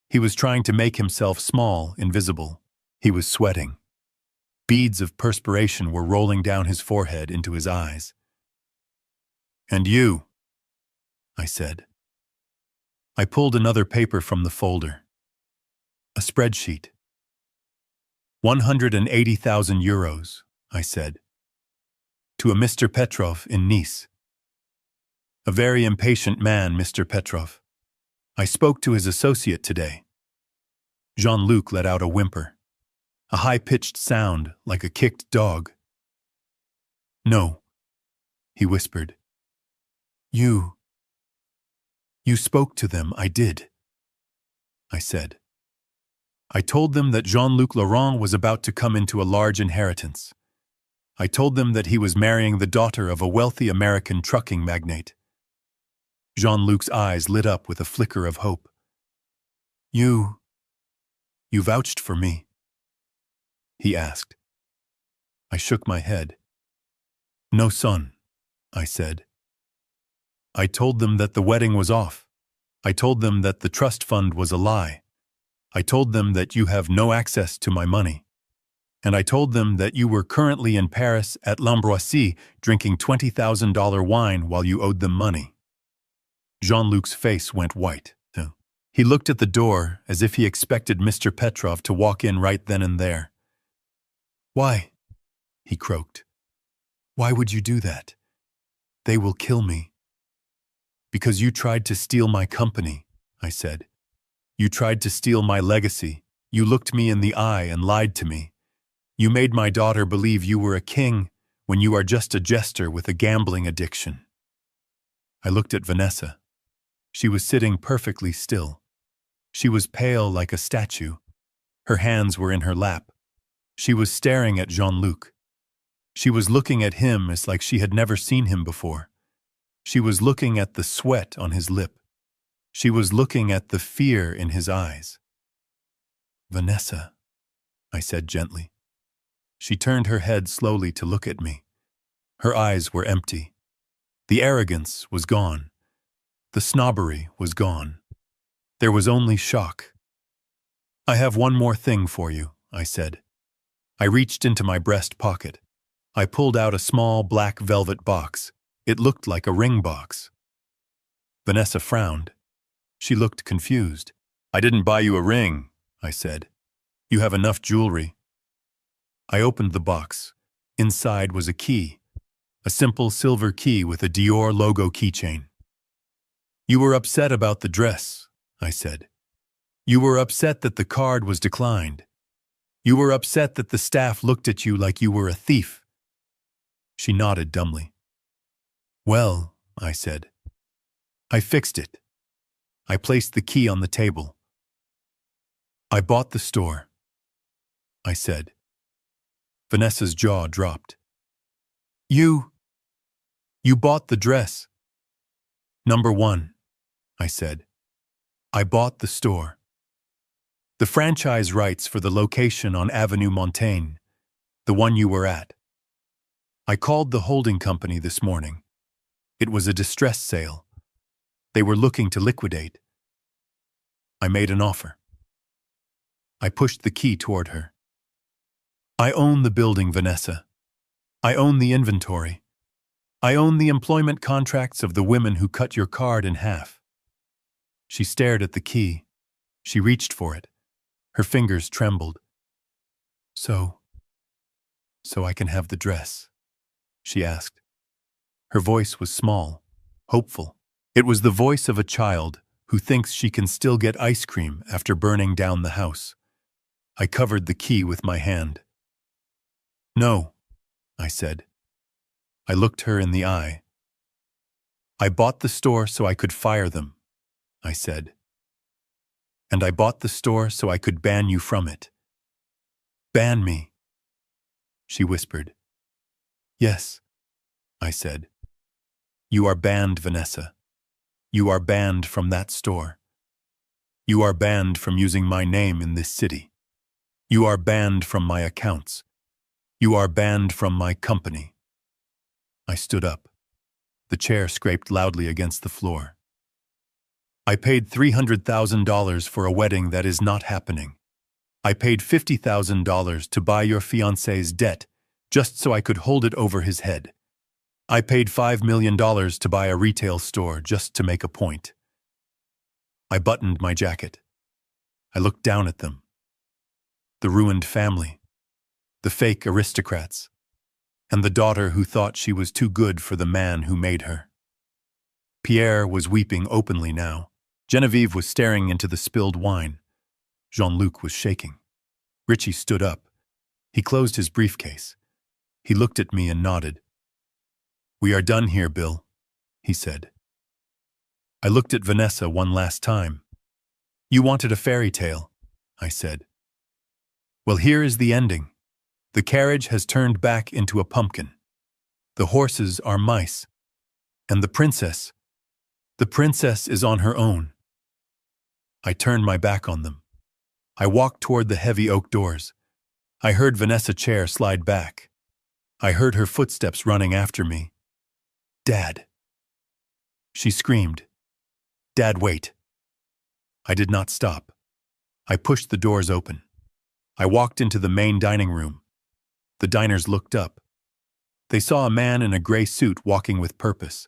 He was trying to make himself small, invisible. He was sweating. Beads of perspiration were rolling down his forehead into his eyes. And you, I said. I pulled another paper from the folder. A spreadsheet. 180,000 euros, I said. To a Mr. Petrov in Nice. A very impatient man, Mr. Petrov. I spoke to his associate today. Jean-Luc let out a whimper. A high-pitched sound like a kicked dog. No, he whispered. You spoke to them, I did, I said. I told them that Jean-Luc Laurent was about to come into a large inheritance. I told them that he was marrying the daughter of a wealthy American trucking magnate. Jean-Luc's eyes lit up with a flicker of hope. You vouched for me? He asked. I shook my head. No, son, I said. I told them that the wedding was off. I told them that the trust fund was a lie. I told them that you have no access to my money. And I told them that you were currently in Paris at L'Ambroisie drinking $20,000 wine while you owed them money. Jean-Luc's face went white. He looked at the door as if he expected Mr. Petrov to walk in right then and there. Why? he croaked. Why would you do that? They will kill me. Because you tried to steal my company, I said. You tried to steal my legacy. You looked me in the eye and lied to me. You made my daughter believe you were a king when you are just a jester with a gambling addiction. I looked at Vanessa. She was sitting perfectly still. She was pale like a statue. Her hands were in her lap. She was staring at Jean-Luc. She was looking at him as like she had never seen him before. She was looking at the sweat on his lip. She was looking at the fear in his eyes. Vanessa, I said gently. She turned her head slowly to look at me. Her eyes were empty. The arrogance was gone. The snobbery was gone. There was only shock. I have one more thing for you, I said. I reached into my breast pocket. I pulled out a small black velvet box. It looked like a ring box. Vanessa frowned. She looked confused. I didn't buy you a ring, I said. You have enough jewelry. I opened the box. Inside was a key. A simple silver key with a Dior logo keychain. You were upset about the dress, I said. You were upset that the card was declined. You were upset that the staff looked at you like you were a thief. She nodded dumbly. Well, I said. I fixed it. I placed the key on the table. I bought the store, I said. Vanessa's jaw dropped. You bought the dress. Number 1, I said. I bought the store. The franchise rights for the location on Avenue Montaigne, the one you were at. I called the holding company this morning. It was a distress sale. They were looking to liquidate. I made an offer. I pushed the key toward her. I own the building, Vanessa. I own the inventory. I own the employment contracts of the women who cut your card in half. She stared at the key. She reached for it. Her fingers trembled. So I can have the dress, she asked. Her voice was small, hopeful. It was the voice of a child who thinks she can still get ice cream after burning down the house. I covered the key with my hand. No, I said. I looked her in the eye. I bought the store so I could fire them, I said. And I bought the store so I could ban you from it. Ban me, she whispered. Yes, I said. You are banned, Vanessa. You are banned from that store. You are banned from using my name in this city. You are banned from my accounts. You are banned from my company. I stood up. The chair scraped loudly against the floor. I paid $300,000 for a wedding that is not happening. I paid $50,000 to buy your fiancé's debt just so I could hold it over his head. I paid $5 million to buy a retail store just to make a point. I buttoned my jacket. I looked down at them. The ruined family, the fake aristocrats, and the daughter who thought she was too good for the man who made her. Pierre was weeping openly now. Genevieve was staring into the spilled wine. Jean-Luc was shaking. Richie stood up. He closed his briefcase. He looked at me and nodded. We are done here, Bill, he said. I looked at Vanessa one last time. You wanted a fairy tale, I said. Well, here is the ending. The carriage has turned back into a pumpkin. The horses are mice. And the princess is on her own. I turned my back on them. I walked toward the heavy oak doors. I heard Vanessa's chair slide back. I heard her footsteps running after me. Dad. She screamed. Dad, wait. I did not stop. I pushed the doors open. I walked into the main dining room. The diners looked up. They saw a man in a gray suit walking with purpose.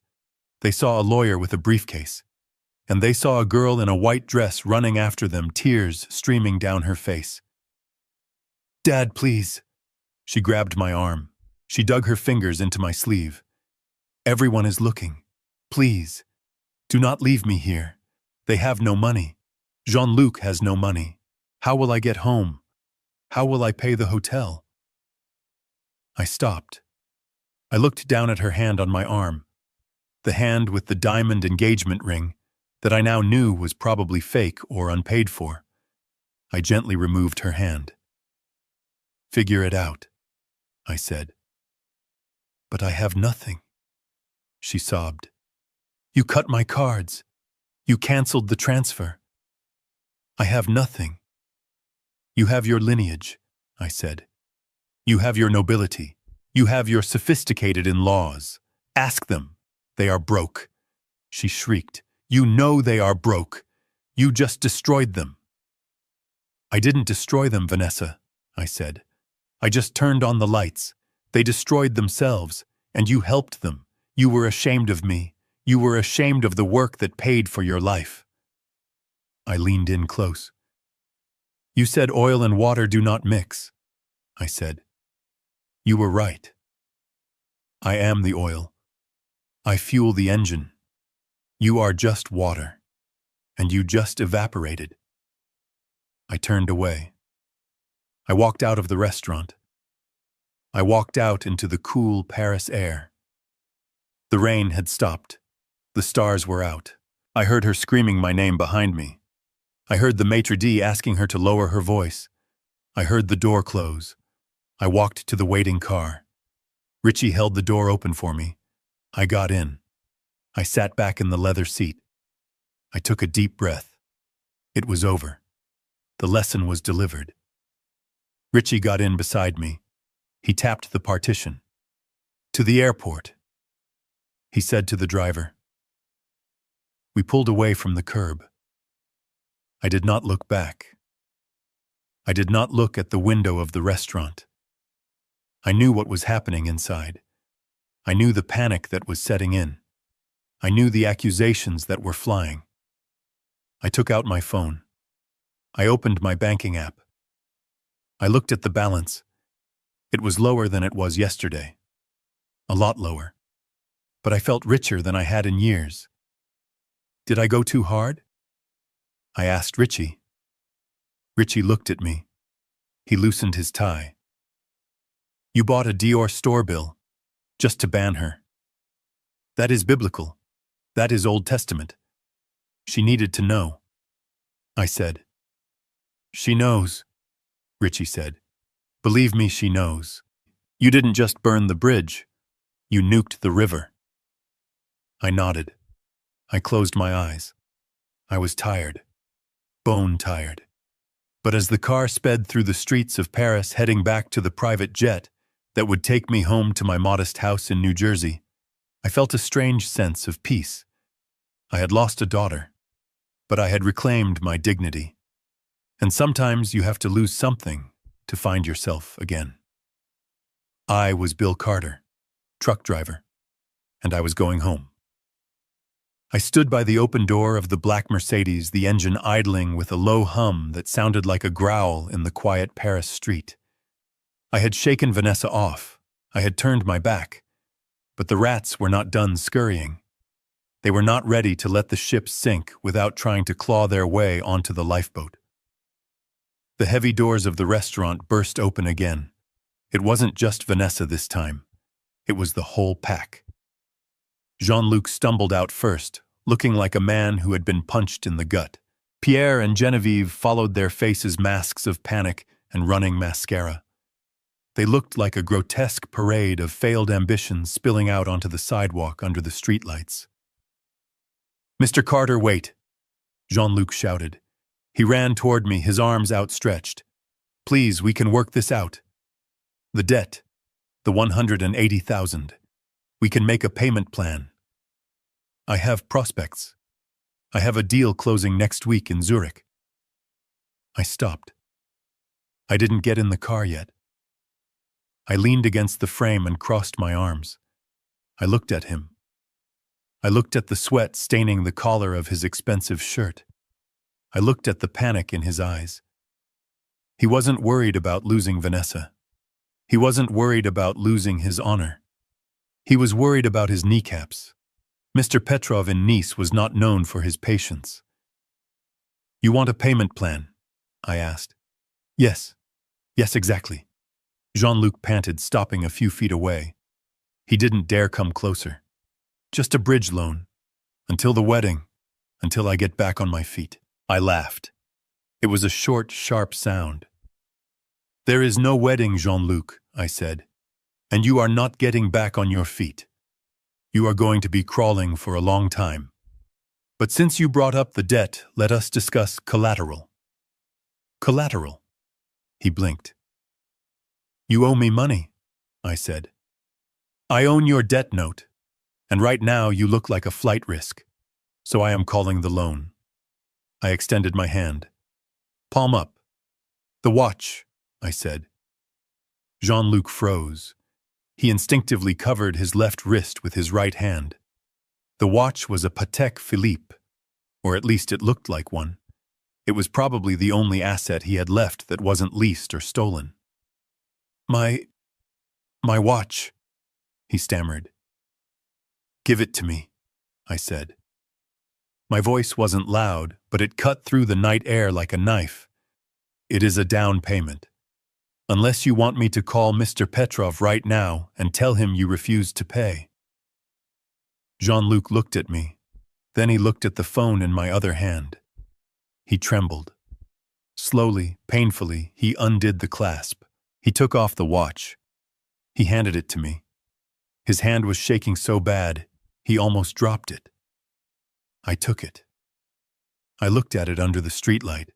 They saw a lawyer with a briefcase. And they saw a girl in a white dress running after them, tears streaming down her face. Dad, please. She grabbed my arm. She dug her fingers into my sleeve. Everyone is looking. Please, do not leave me here. They have no money. Jean-Luc has no money. How will I get home? How will I pay the hotel? I stopped. I looked down at her hand on my arm, the hand with the diamond engagement ring that I now knew was probably fake or unpaid for. I gently removed her hand. Figure it out, I said. But I have nothing, she sobbed. You cut my cards. You canceled the transfer. I have nothing. You have your lineage, I said. You have your nobility. You have your sophisticated in-laws. Ask them. They are broke. She shrieked. You know they are broke. You just destroyed them. I didn't destroy them, Vanessa, I said. I just turned on the lights. They destroyed themselves, and you helped them. You were ashamed of me. You were ashamed of the work that paid for your life. I leaned in close. You said oil and water do not mix, I said. You were right. I am the oil. I fuel the engine. You are just water, and you just evaporated. I turned away. I walked out of the restaurant. I walked out into the cool Paris air. The rain had stopped. The stars were out. I heard her screaming my name behind me. I heard the maitre d' asking her to lower her voice. I heard the door close. I walked to the waiting car. Richie held the door open for me. I got in. I sat back in the leather seat. I took a deep breath. It was over. The lesson was delivered. Richie got in beside me. He tapped the partition. To the airport, he said to the driver. We pulled away from the curb. I did not look back. I did not look at the window of the restaurant. I knew what was happening inside. I knew the panic that was setting in. I knew the accusations that were flying. I took out my phone. I opened my banking app. I looked at the balance. It was lower than it was yesterday. A lot lower. But I felt richer than I had in years. Did I go too hard? I asked Richie. Richie looked at me. He loosened his tie. You bought a Dior store bill, just to ban her. That is biblical. That is Old Testament. She needed to know. I said. She knows, Richie said. Believe me, she knows. You didn't just burn the bridge. You nuked the river. I nodded. I closed my eyes. I was tired. Bone tired. But as the car sped through the streets of Paris heading back to the private jet that would take me home to my modest house in New Jersey, I felt a strange sense of peace. I had lost a daughter, but I had reclaimed my dignity. And sometimes you have to lose something to find yourself again. I was Bill Carter, truck driver, and I was going home. I stood by the open door of the black Mercedes, the engine idling with a low hum that sounded like a growl in the quiet Paris street. I had shaken Vanessa off. I had turned my back. But the rats were not done scurrying. They were not ready to let the ship sink without trying to claw their way onto the lifeboat. The heavy doors of the restaurant burst open again. It wasn't just Vanessa this time. It was the whole pack. Jean-Luc stumbled out first, looking like a man who had been punched in the gut. Pierre and Genevieve followed, their faces masks of panic and running mascara. They looked like a grotesque parade of failed ambitions spilling out onto the sidewalk under the streetlights. Mr. Carter, wait, Jean-Luc shouted. He ran toward me, his arms outstretched. Please, we can work this out. The debt, the 180,000. We can make a payment plan. I have prospects. I have a deal closing next week in Zurich. I stopped. I didn't get in the car yet. I leaned against the frame and crossed my arms. I looked at him. I looked at the sweat staining the collar of his expensive shirt. I looked at the panic in his eyes. He wasn't worried about losing Vanessa. He wasn't worried about losing his honor. He was worried about his kneecaps. Mr. Petrov in Nice was not known for his patience. "You want a payment plan?" I asked. Yes, exactly." Jean-Luc panted, stopping a few feet away. He didn't dare come closer. "Just a bridge loan. Until the wedding. Until I get back on my feet." I laughed. It was a short, sharp sound. "There is no wedding, Jean-Luc," I said, "and you are not getting back on your feet. You are going to be crawling for a long time. But since you brought up the debt, let us discuss collateral." "Collateral?" He blinked. "You owe me money," I said. "I own your debt note, and right now you look like a flight risk, so I am calling the loan." I extended my hand. "Palm up." "The watch," I said. Jean-Luc froze. He instinctively covered his left wrist with his right hand. The watch was a Patek Philippe, or at least it looked like one. It was probably the only asset he had left that wasn't leased or stolen. My watch," he stammered. "Give it to me," I said. My voice wasn't loud, but it cut through the night air like a knife. "It is a down payment. Unless you want me to call Mr. Petrov right now and tell him you refused to pay." Jean-Luc looked at me. Then he looked at the phone in my other hand. He trembled. Slowly, painfully, he undid the clasp. He took off the watch. He handed it to me. His hand was shaking so bad, he almost dropped it. I took it. I looked at it under the streetlight.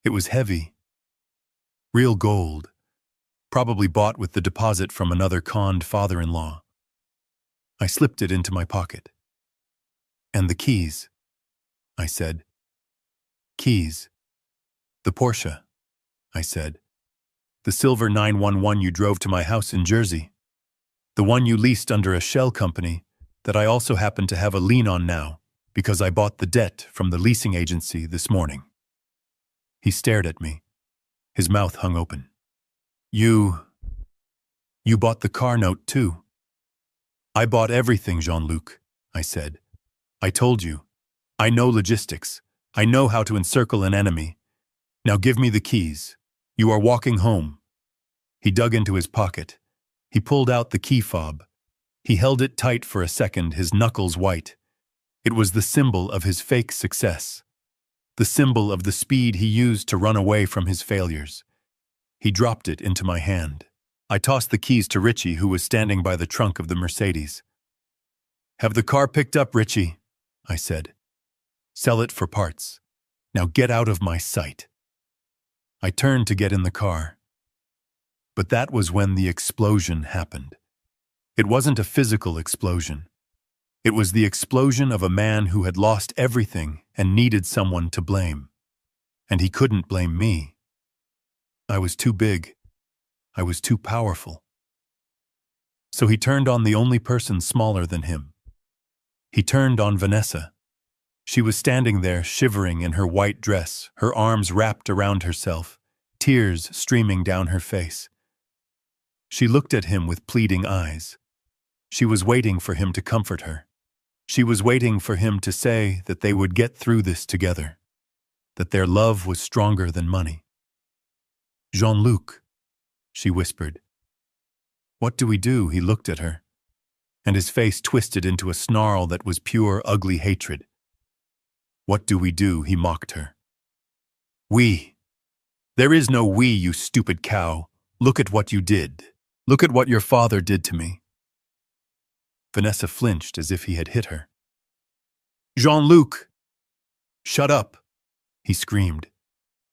It was heavy. Real gold. Probably bought with the deposit from another conned father-in-law. I slipped it into my pocket. "And the keys," I said. "Keys. The Porsche," I said. "The silver 911 you drove to my house in Jersey. The one you leased under a shell company that I also happen to have a lien on now because I bought the debt from the leasing agency this morning." He stared at me. His mouth hung open. You bought the car note too." "I bought everything, Jean-Luc," I said. "I told you. I know logistics. I know how to encircle an enemy. Now give me the keys. You are walking home." He dug into his pocket. He pulled out the key fob. He held it tight for a second, his knuckles white. It was the symbol of his fake success. The symbol of the speed he used to run away from his failures. He dropped it into my hand. I tossed the keys to Richie, who was standing by the trunk of the Mercedes. "Have the car picked up, Richie," I said. "Sell it for parts. Now get out of my sight." I turned to get in the car. But that was when the explosion happened. It wasn't a physical explosion. It was the explosion of a man who had lost everything and needed someone to blame. And he couldn't blame me. I was too big. I was too powerful. So he turned on the only person smaller than him. He turned on Vanessa. She was standing there, shivering in her white dress, her arms wrapped around herself, tears streaming down her face. She looked at him with pleading eyes. She was waiting for him to comfort her. She was waiting for him to say that they would get through this together, that their love was stronger than money. "Jean-Luc," she whispered. "What do we do?" He looked at her, and his face twisted into a snarl that was pure, ugly hatred. "What do we do?" he mocked her. "We. There is no we, you stupid cow. Look at what you did. Look at what your father did to me." Vanessa flinched as if he had hit her. "Jean-Luc!" "Shut up!" he screamed.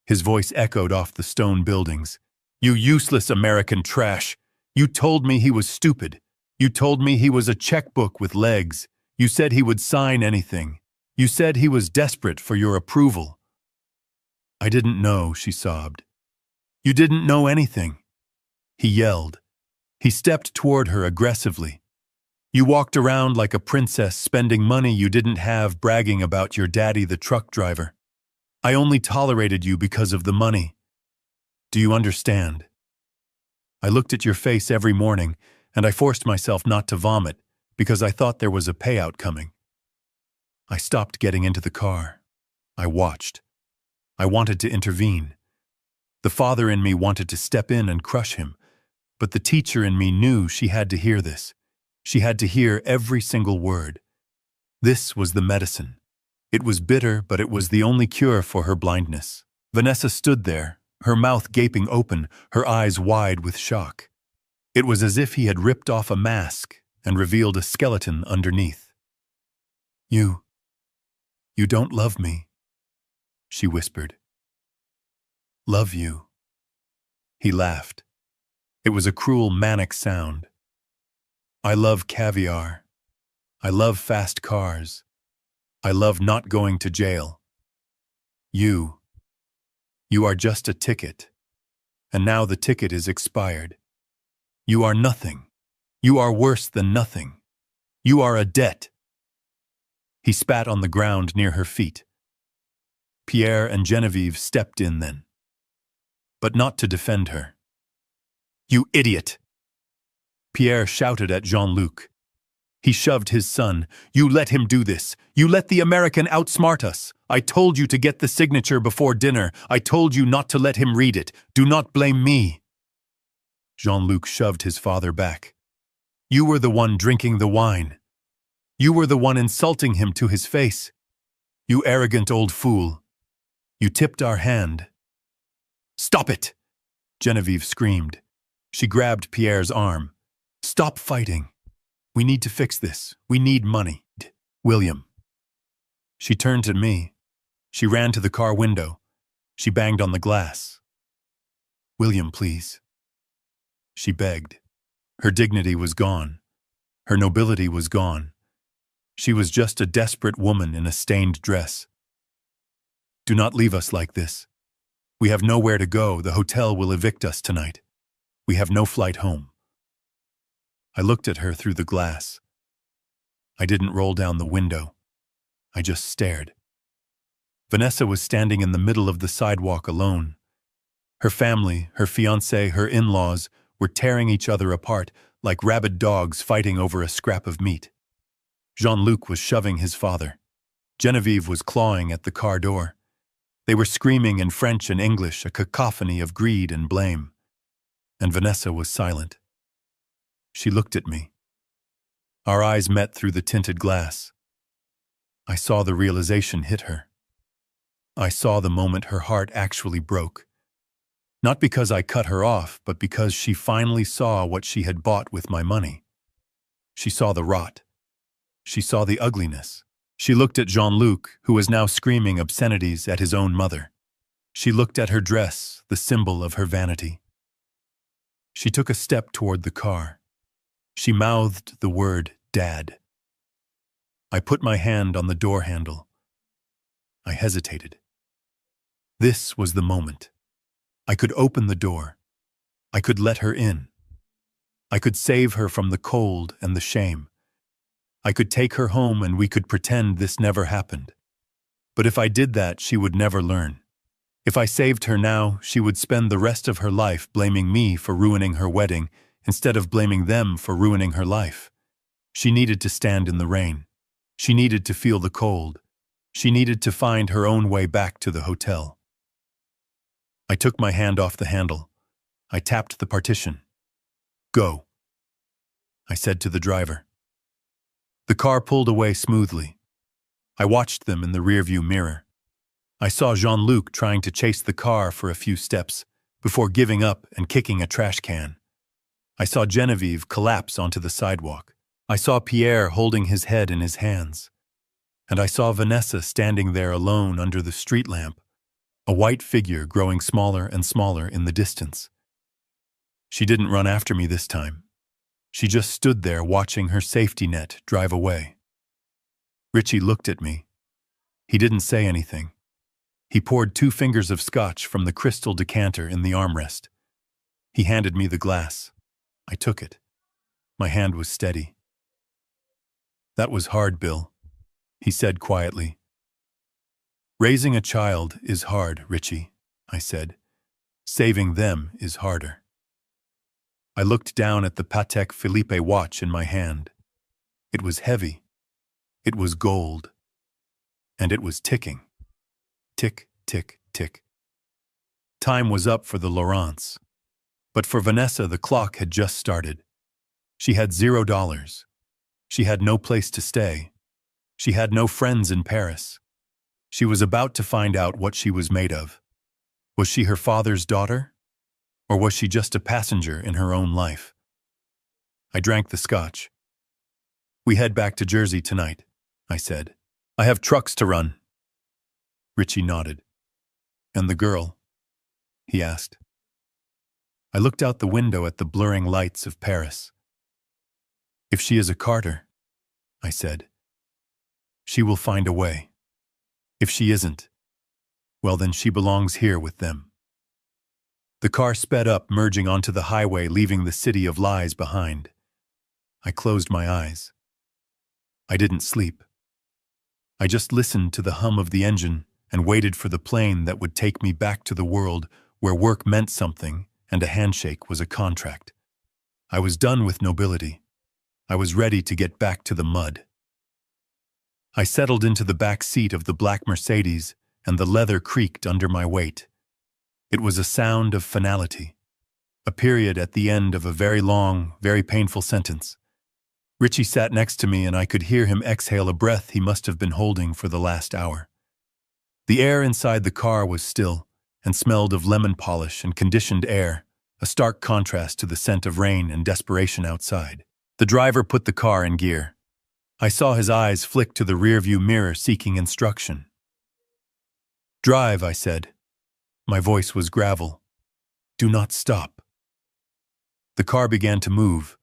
His voice echoed off the stone buildings. "You useless American trash! You told me he was stupid. You told me he was a checkbook with legs. You said he would sign anything. You said he was desperate for your approval." "I didn't know," she sobbed. "You didn't know anything." He yelled. He stepped toward her aggressively. "You walked around like a princess, spending money you didn't have, bragging about your daddy, the truck driver. I only tolerated you because of the money. Do you understand?" I looked at your face every morning, and I forced myself not to vomit because I thought there was a payout coming. I stopped getting into the car. I watched. I wanted to intervene. The father in me wanted to step in and crush him, but the teacher in me knew she had to hear this. She had to hear every single word. This was the medicine. It was bitter, but it was the only cure for her blindness. Vanessa stood there, her mouth gaping open, her eyes wide with shock. It was as if he had ripped off a mask and revealed a skeleton underneath. You don't love me," she whispered. "Love you." He laughed. It was a cruel, manic sound. "I love caviar. I love fast cars. I love not going to jail. You are just a ticket, and now the ticket is expired. You are nothing. You are worse than nothing. You are a debt." He spat on the ground near her feet. Pierre and Genevieve stepped in then, but not to defend her. "You idiot!" Pierre shouted at Jean-Luc. He shoved his son. "You let him do this. You let the American outsmart us. I told you to get the signature before dinner. I told you not to let him read it. Do not blame me." Jean-Luc shoved his father back. "You were the one drinking the wine. You were the one insulting him to his face. You arrogant old fool. You tipped our hand." "Stop it!" Genevieve screamed. She grabbed Pierre's arm. "Stop fighting. We need to fix this. We need money. William." She turned to me. She ran to the car window. She banged on the glass. "William, please." She begged. Her dignity was gone. Her nobility was gone. She was just a desperate woman in a stained dress. "Do not leave us like this. We have nowhere to go. The hotel will evict us tonight. We have no flight home." I looked at her through the glass. I didn't roll down the window. I just stared. Vanessa was standing in the middle of the sidewalk alone. Her family, her fiancé, her in-laws were tearing each other apart like rabid dogs fighting over a scrap of meat. Jean-Luc was shoving his father. Genevieve was clawing at the car door. They were screaming in French and English, a cacophony of greed and blame. And Vanessa was silent. She looked at me. Our eyes met through the tinted glass. I saw the realization hit her. I saw the moment her heart actually broke. Not because I cut her off, but because she finally saw what she had bought with my money. She saw the rot. She saw the ugliness. She looked at Jean-Luc, who was now screaming obscenities at his own mother. She looked at her dress, the symbol of her vanity. She took a step toward the car. She mouthed the word, "Dad." I put my hand on the door handle. I hesitated. This was the moment. I could open the door. I could let her in. I could save her from the cold and the shame. I could take her home and we could pretend this never happened. But if I did that, she would never learn. If I saved her now, she would spend the rest of her life blaming me for ruining her wedding instead of blaming them for ruining her life. She needed to stand in the rain. She needed to feel the cold. She needed to find her own way back to the hotel. I took my hand off the handle. I tapped the partition. "Go," I said to the driver. The car pulled away smoothly. I watched them in the rearview mirror. I saw Jean-Luc trying to chase the car for a few steps before giving up and kicking a trash can. I saw Genevieve collapse onto the sidewalk. I saw Pierre holding his head in his hands. And I saw Vanessa standing there alone under the street lamp, a white figure growing smaller and smaller in the distance. She didn't run after me this time. She just stood there watching her safety net drive away. Richie looked at me. He didn't say anything. He poured 2 fingers of scotch from the crystal decanter in the armrest. He handed me the glass. I took it. My hand was steady. "That was hard, Bill," he said quietly. "Raising a child is hard, Richie," I said. "Saving them is harder." I looked down at the Patek Philippe watch in my hand. It was heavy. It was gold. And it was ticking. Tick, tick, tick. Time was up for the Laurents. But for Vanessa, the clock had just started. She had $0. She had no place to stay. She had no friends in Paris. She was about to find out what she was made of. Was she her father's daughter? Or was she just a passenger in her own life? I drank the scotch. We head back to Jersey tonight, I said. I have trucks to run. Richie nodded. And the girl? He asked. I looked out the window at the blurring lights of Paris. If she is a Carter, I said, she will find a way. If she isn't, well then she belongs here with them. The car sped up, merging onto the highway, leaving the city of lies behind. I closed my eyes. I didn't sleep. I just listened to the hum of the engine and waited for the plane that would take me back to the world where work meant something and a handshake was a contract. I was done with nobility. I was ready to get back to the mud. I settled into the back seat of the black Mercedes, and the leather creaked under my weight. It was a sound of finality, a period at the end of a very long, very painful sentence. Richie sat next to me, and I could hear him exhale a breath he must have been holding for the last hour. The air inside the car was still and smelled of lemon polish and conditioned air, a stark contrast to the scent of rain and desperation outside. The driver put the car in gear. I saw his eyes flick to the rearview mirror, seeking instruction. Drive, I said. My voice was gravel. Do not stop. The car began to move,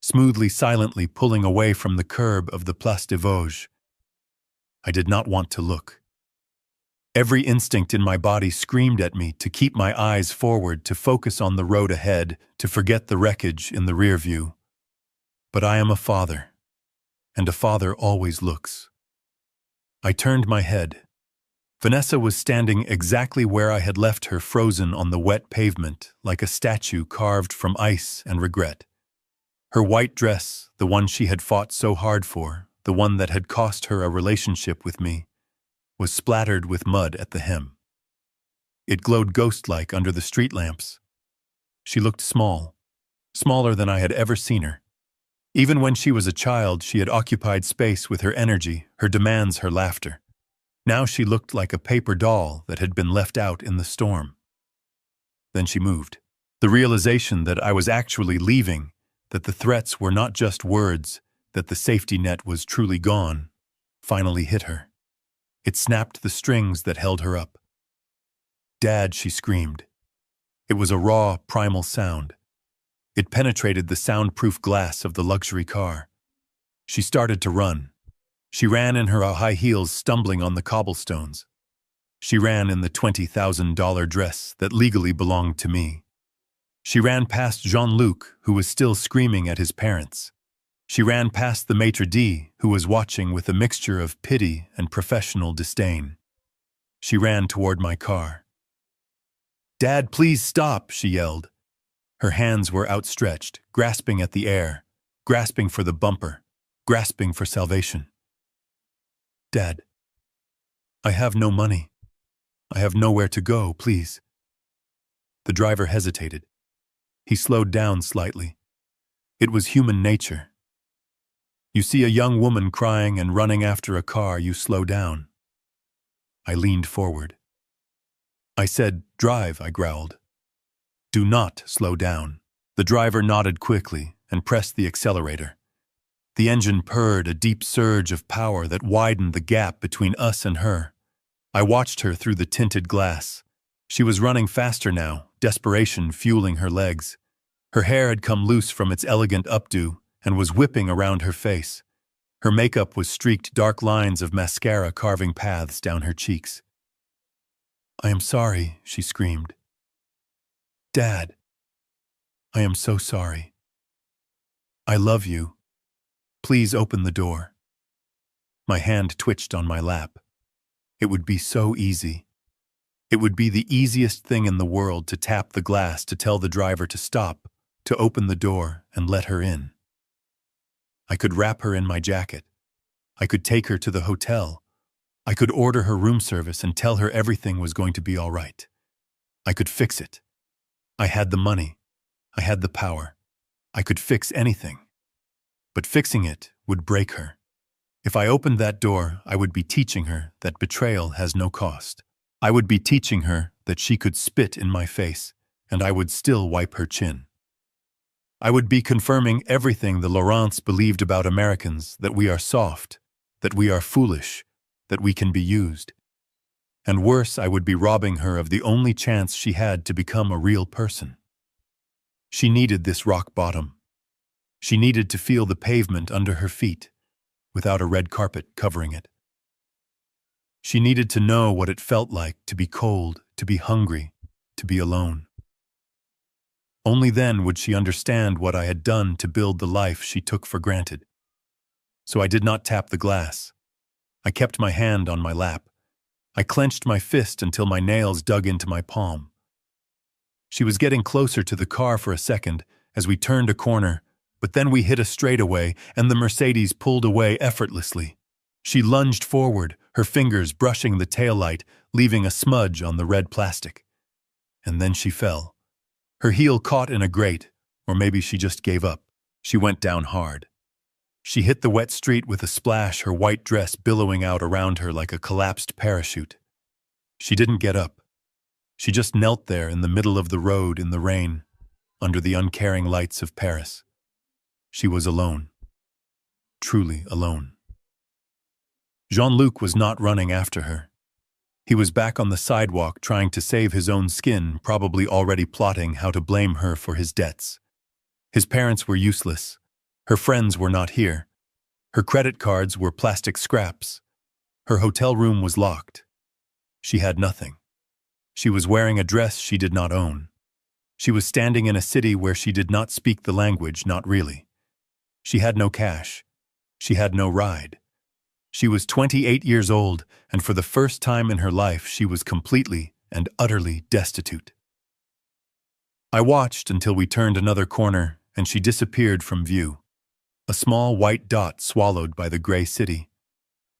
smoothly, silently, pulling away from the curb of the Place des Vosges. I did not want to look. Every instinct in my body screamed at me to keep my eyes forward, to focus on the road ahead, to forget the wreckage in the rear view. But I am a father, and a father always looks. I turned my head. Vanessa was standing exactly where I had left her, frozen on the wet pavement, like a statue carved from ice and regret. Her white dress, the one she had fought so hard for, the one that had cost her a relationship with me, was splattered with mud at the hem. It glowed ghost-like under the street lamps. She looked small, smaller than I had ever seen her. Even when she was a child, she had occupied space with her energy, her demands, her laughter. Now she looked like a paper doll that had been left out in the storm. Then she moved. The realization that I was actually leaving, that the threats were not just words, that the safety net was truly gone, finally hit her. It snapped the strings that held her up. Dad, she screamed. It was a raw, primal sound. It penetrated the soundproof glass of the luxury car. She started to run. She ran in her high heels, stumbling on the cobblestones. She ran in the $20,000 dress that legally belonged to me. She ran past Jean-Luc, who was still screaming at his parents. She ran past the maitre d', who was watching with a mixture of pity and professional disdain. She ran toward my car. "Dad, please stop," she yelled. Her hands were outstretched, grasping at the air, grasping for the bumper, grasping for salvation. "Dad, I have no money. I have nowhere to go, please." The driver hesitated. He slowed down slightly. It was human nature. You see a young woman crying and running after a car, you slow down. I leaned forward. I said, "Drive," I growled. "Do not slow down." The driver nodded quickly and pressed the accelerator. The engine purred, a deep surge of power that widened the gap between us and her. I watched her through the tinted glass. She was running faster now, desperation fueling her legs. Her hair had come loose from its elegant updo and was whipping around her face. Her makeup was streaked, dark lines of mascara carving paths down her cheeks. "I am sorry," she screamed. "Dad, I am so sorry. I love you. Please open the door." My hand twitched on my lap. It would be so easy. It would be the easiest thing in the world to tap the glass, to tell the driver to stop, to open the door and let her in. I could wrap her in my jacket. I could take her to the hotel. I could order her room service and tell her everything was going to be all right. I could fix it. I had the money. I had the power. I could fix anything. But fixing it would break her. If I opened that door, I would be teaching her that betrayal has no cost. I would be teaching her that she could spit in my face, and I would still wipe her chin. I would be confirming everything the Laurents believed about Americans, that we are soft, that we are foolish, that we can be used. And worse, I would be robbing her of the only chance she had to become a real person. She needed this rock bottom. She needed to feel the pavement under her feet, without a red carpet covering it. She needed to know what it felt like to be cold, to be hungry, to be alone. Only then would she understand what I had done to build the life she took for granted. So I did not tap the glass. I kept my hand on my lap. I clenched my fist until my nails dug into my palm. She was getting closer to the car for a second as we turned a corner, but then we hit a straightaway and the Mercedes pulled away effortlessly. She lunged forward, her fingers brushing the taillight, leaving a smudge on the red plastic. And then she fell. Her heel caught in a grate, or maybe she just gave up. She went down hard. She hit the wet street with a splash, her white dress billowing out around her like a collapsed parachute. She didn't get up. She just knelt there in the middle of the road in the rain, under the uncaring lights of Paris. She was alone. Truly alone. Jean-Luc was not running after her. He was back on the sidewalk trying to save his own skin, probably already plotting how to blame her for his debts. His parents were useless. Her friends were not here. Her credit cards were plastic scraps. Her hotel room was locked. She had nothing. She was wearing a dress she did not own. She was standing in a city where she did not speak the language, not really. She had no cash. She had no ride. She was 28 years old, and for the first time in her life, she was completely and utterly destitute. I watched until we turned another corner, and she disappeared from view. A small white dot swallowed by the gray city.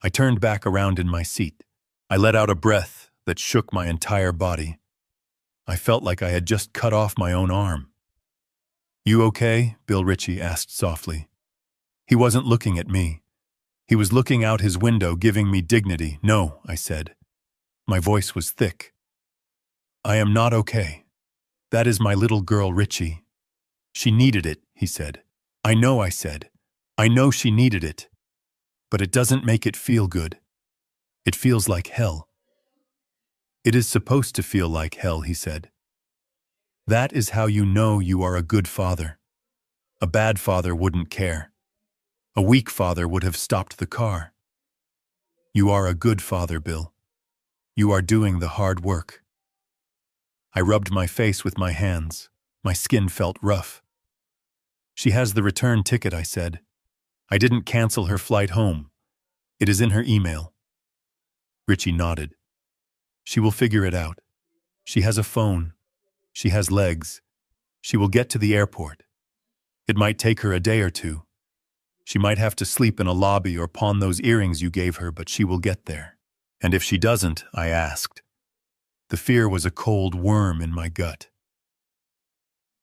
I turned back around in my seat. I let out a breath that shook my entire body. I felt like I had just cut off my own arm. "You okay?" Bill Ritchie asked softly. He wasn't looking at me. He was looking out his window, giving me dignity. "No," I said. My voice was thick. "I am not okay. That is my little girl, Ritchie. She needed it," he said. "I know," I said. "I know she needed it. But it doesn't make it feel good. It feels like hell." "It is supposed to feel like hell," he said. "That is how you know you are a good father. A bad father wouldn't care. A weak father would have stopped the car. You are a good father, Bill. You are doing the hard work." I rubbed my face with my hands. My skin felt rough. "She has the return ticket," I said. "I didn't cancel her flight home. It is in her email." Ritchie nodded. "She will figure it out. She has a phone. She has legs. She will get to the airport. It might take her a day or two. She might have to sleep in a lobby or pawn those earrings you gave her, but she will get there." "And if she doesn't?" I asked. The fear was a cold worm in my gut.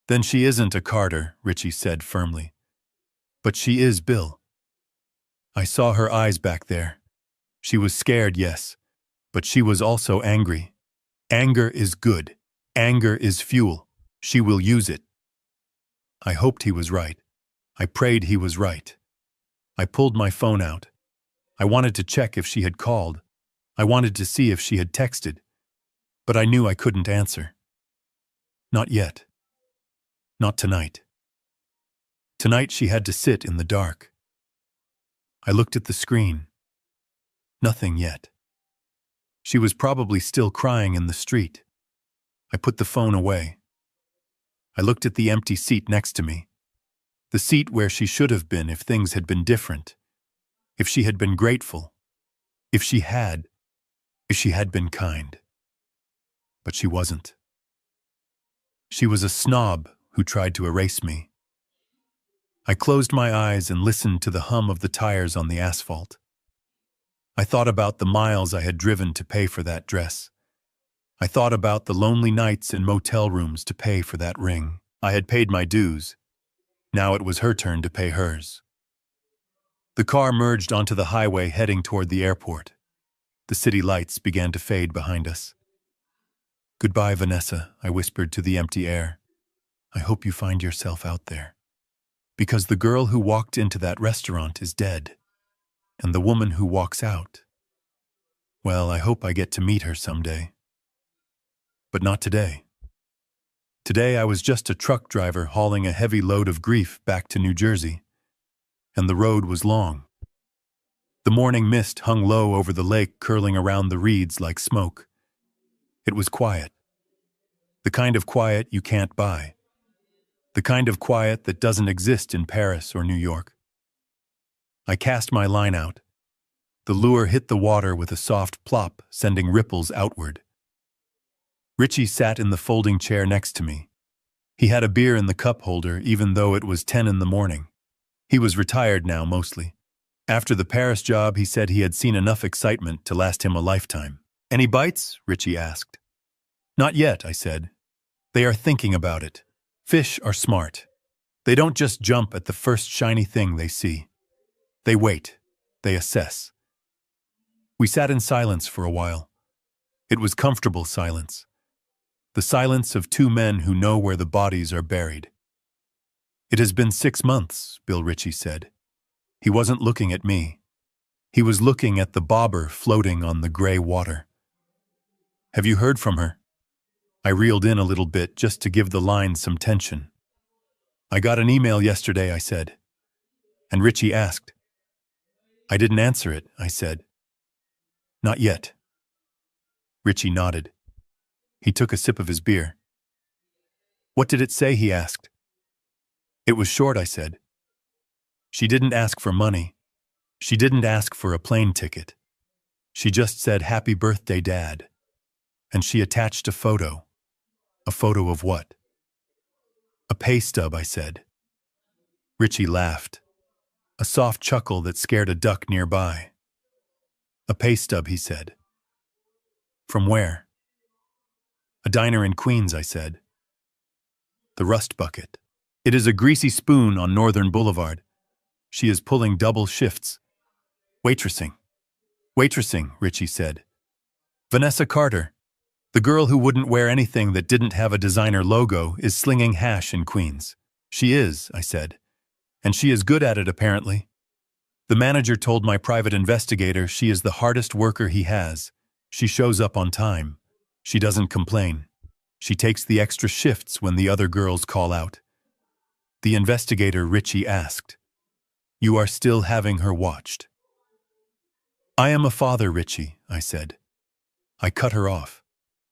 "Then she isn't a Carter," Ritchie said firmly. "But she is Bill." I saw her eyes back there. She was scared, yes, but she was also angry. Anger is good. Anger is fuel. She will use it. I hoped he was right. I prayed he was right. I pulled my phone out. I wanted to check if she had called. I wanted to see if she had texted. But I knew I couldn't answer. Not yet. Not tonight. Tonight she had to sit in the dark. I looked at the screen. Nothing yet. She was probably still crying in the street. I put the phone away. I looked at the empty seat next to me. The seat where she should have been if things had been different. If she had been grateful. If she had been kind. But she wasn't. She was a snob who tried to erase me. I closed my eyes and listened to the hum of the tires on the asphalt. I thought about the miles I had driven to pay for that dress. I thought about the lonely nights in motel rooms to pay for that ring. I had paid my dues. Now it was her turn to pay hers. The car merged onto the highway heading toward the airport. The city lights began to fade behind us. "Goodbye, Vanessa," I whispered to the empty air. "I hope you find yourself out there. Because the girl who walked into that restaurant is dead. And the woman who walks out, well, I hope I get to meet her someday. But not today. Today I was just a truck driver hauling a heavy load of grief back to New Jersey. And the road was long. The morning mist hung low over the lake, curling around the reeds like smoke. It was quiet. The kind of quiet you can't buy. The kind of quiet that doesn't exist in Paris or New York. I cast my line out. The lure hit the water with a soft plop, sending ripples outward. Richie sat in the folding chair next to me. He had a beer in the cup holder, even though it was 10 in the morning. He was retired now, mostly. After the Paris job, he said he had seen enough excitement to last him a lifetime. "Any bites?" Richie asked. "Not yet," I said. "They are thinking about it. Fish are smart. They don't just jump at the first shiny thing they see. They wait. They assess." We sat in silence for a while. It was comfortable silence. The silence of two men who know where the bodies are buried. "It has been 6 months," Bill Ritchie said. He wasn't looking at me. He was looking at the bobber floating on the gray water. "Have you heard from her?" I reeled in a little bit just to give the line some tension. "I got an email yesterday," I said. And Richie asked. "I didn't answer it," I said. "Not yet." Richie nodded. He took a sip of his beer. "What did it say?" he asked. "It was short," I said. "She didn't ask for money. She didn't ask for a plane ticket. She just said, 'Happy birthday, Dad.' And she attached a photo. A photo of what?" "A pay stub," I said. Richie laughed. A soft chuckle that scared a duck nearby. "A pay stub," he said. "From where?" "A diner in Queens," I said. "The Rust Bucket. It is a greasy spoon on Northern Boulevard. She is pulling double shifts. Waitressing." "Waitressing," Richie said. "Vanessa Carter, the girl who wouldn't wear anything that didn't have a designer logo, is slinging hash in Queens." "She is," I said. "And she is good at it, apparently. The manager told my private investigator she is the hardest worker he has. She shows up on time. She doesn't complain. She takes the extra shifts when the other girls call out." The investigator, Richie asked, "You are still having her watched?" "I am a father, Richie," I said. I cut her off.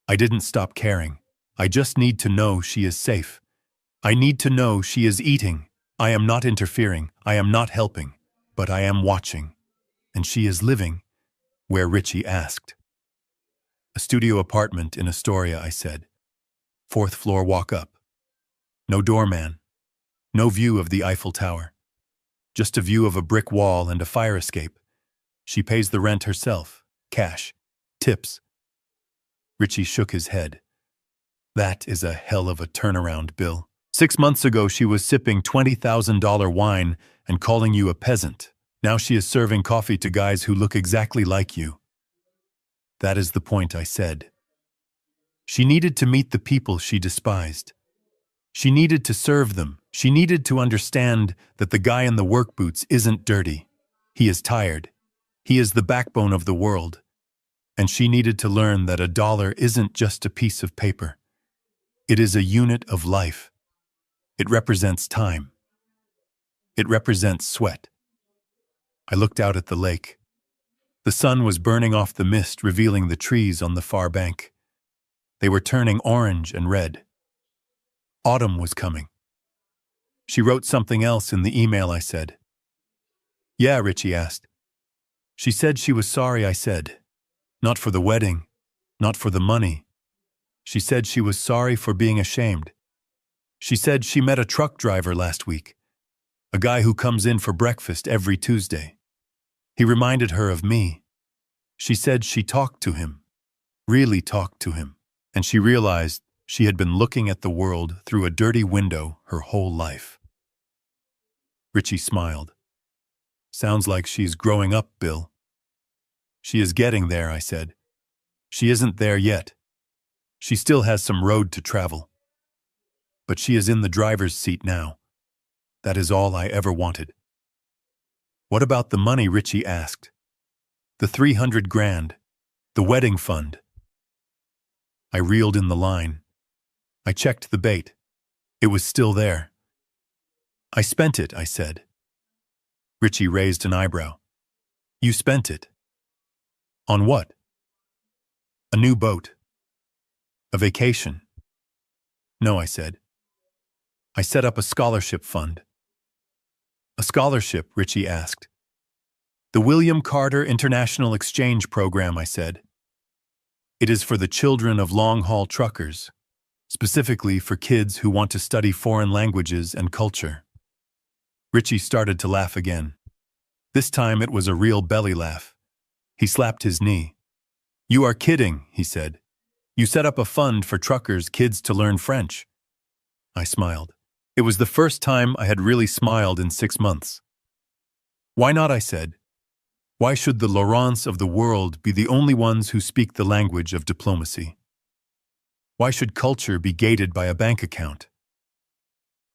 I didn't stop caring. I just need to know she is safe. I need to know she is eating. I am not interfering. I am not helping. But I am watching. And she is living where, Richie asked. "A studio apartment in Astoria," I said. "4th floor walk up. No doorman. No view of the Eiffel Tower. Just a view of a brick wall and a fire escape. She pays the rent herself. Cash. Tips." Richie shook his head. "That is a hell of a turnaround, Bill. 6 months ago she was sipping $20,000 wine and calling you a peasant. Now she is serving coffee to guys who look exactly like you." "That is the point," I said. She needed to meet the people she despised. She needed to serve them. She needed to understand that the guy in the work boots isn't dirty. He is tired. He is the backbone of the world. And she needed to learn that a dollar isn't just a piece of paper. It is a unit of life. It represents time. It represents sweat. I looked out at the lake. The sun was burning off the mist, revealing the trees on the far bank. They were turning orange and red. Autumn was coming. "She wrote something else in the email," I said. "Yeah," Richie asked. "She said she was sorry," I said. "Not for the wedding, not for the money. She said she was sorry for being ashamed. She said she met a truck driver last week, a guy who comes in for breakfast every Tuesday. He reminded her of me. She said she talked to him, really talked to him, and she realized she had been looking at the world through a dirty window her whole life. Richie smiled. Sounds like she's growing up, Bill. She is getting there, I said. She isn't there yet. She still has some road to travel. But she is in the driver's seat now. That is all I ever wanted. What about the money? Richie asked. The 300 grand, the wedding fund. I reeled in the line. I checked the bait. It was still there. I spent it, I said. Richie raised an eyebrow. You spent it? On what? A new boat. A vacation. No, I said. I set up a scholarship fund. A scholarship? Richie asked. The William Carter International Exchange Program, I said. It is for the children of long-haul truckers, specifically for kids who want to study foreign languages and culture. Richie started to laugh again. This time it was a real belly laugh. He slapped his knee. You are kidding, he said. You set up a fund for truckers' kids to learn French. I smiled. It was the first time I had really smiled in 6 months. Why not, I said. Why should the Laurents of the world be the only ones who speak the language of diplomacy? Why should culture be gated by a bank account?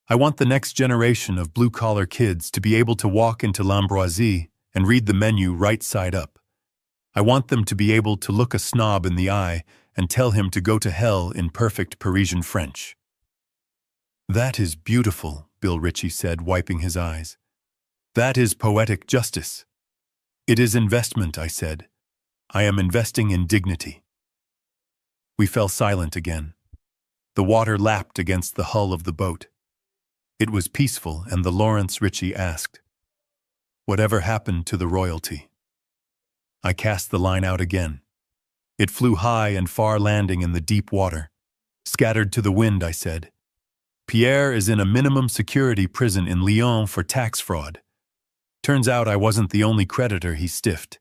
I want the next generation of blue-collar kids to be able to walk into L'Ambroisie and read the menu right side up. I want them to be able to look a snob in the eye and tell him to go to hell in perfect Parisian French. That is beautiful, Bill Richie said, wiping his eyes. That is poetic justice. It is investment, I said. I am investing in dignity. We fell silent again. The water lapped against the hull of the boat. It was peaceful, and the Lawrence Richie asked, Whatever happened to the royalty? I cast the line out again. It flew high and far, landing in the deep water. Scattered to the wind, I said. Pierre is in a minimum security prison in Lyon for tax fraud. Turns out I wasn't the only creditor he stiffed.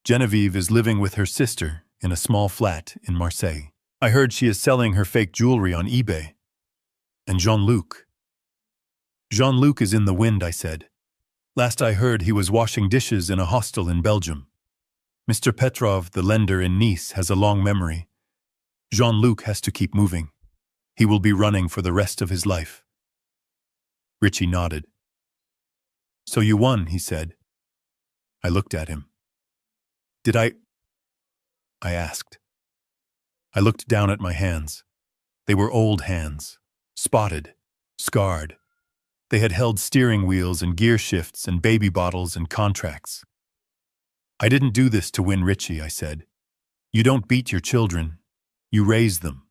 Genevieve is living with her sister in a small flat in Marseille. I heard she is selling her fake jewelry on eBay. And Jean-Luc. Jean-Luc is in the wind, I said. Last I heard, he was washing dishes in a hostel in Belgium. Mr. Petrov, the lender in Nice, has a long memory. Jean-Luc has to keep moving. He will be running for the rest of his life. Richie nodded. So you won, he said. I looked at him. Did I asked. I looked down at my hands. They were old hands, spotted, scarred. They had held steering wheels and gear shifts and baby bottles and contracts. I didn't do this to win Richie, I said. You don't beat your children. You raise them.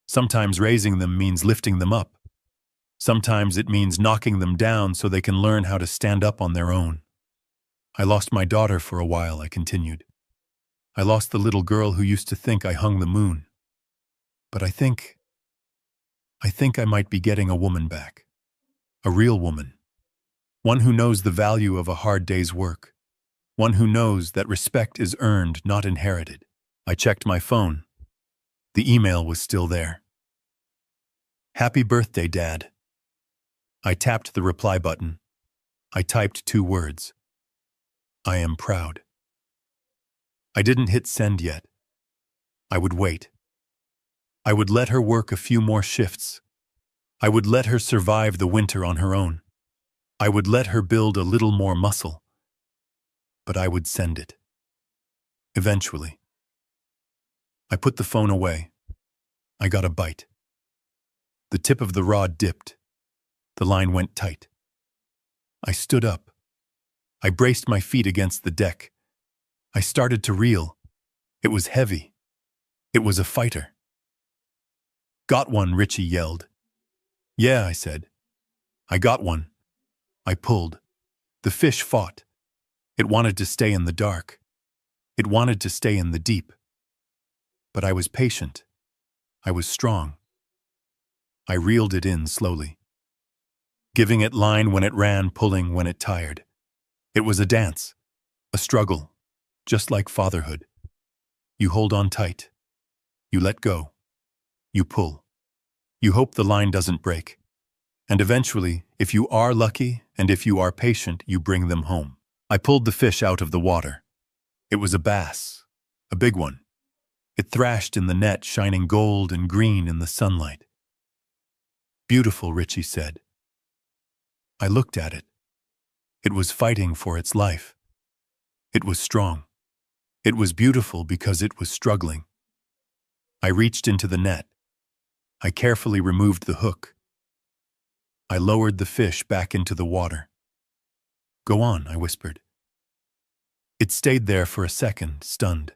Sometimes raising them means lifting them up. Sometimes it means knocking them down so they can learn how to stand up on their own. I lost my daughter for a while, I continued. I lost the little girl who used to think I hung the moon. But I think I might be getting a woman back. A real woman. One who knows the value of a hard day's work. One who knows that respect is earned, not inherited. I checked my phone. The email was still there. Happy birthday, Dad. I tapped the reply button. I typed 2 words. I am proud. I didn't hit send yet. I would wait. I would let her work a few more shifts. I would let her survive the winter on her own. I would let her build a little more muscle. But I would send it. Eventually. I put the phone away. I got a bite. The tip of the rod dipped. The line went tight. I stood up. I braced my feet against the deck. I started to reel. It was heavy. It was a fighter. Got one, Richie yelled. Yeah, I said. I got one. I pulled. The fish fought. It wanted to stay in the dark. It wanted to stay in the deep. But I was patient. I was strong. I reeled it in slowly, giving it line when it ran, pulling when it tired. It was a dance, a struggle, just like fatherhood. You hold on tight. You let go. You pull. You hope the line doesn't break. And eventually, if you are lucky and if you are patient, you bring them home. I pulled the fish out of the water. It was a bass, a big one. It thrashed in the net, shining gold and green in the sunlight. Beautiful, Richie said. I looked at it. It was fighting for its life. It was strong. It was beautiful because it was struggling. I reached into the net. I carefully removed the hook. I lowered the fish back into the water. Go on, I whispered. It stayed there for a second, stunned.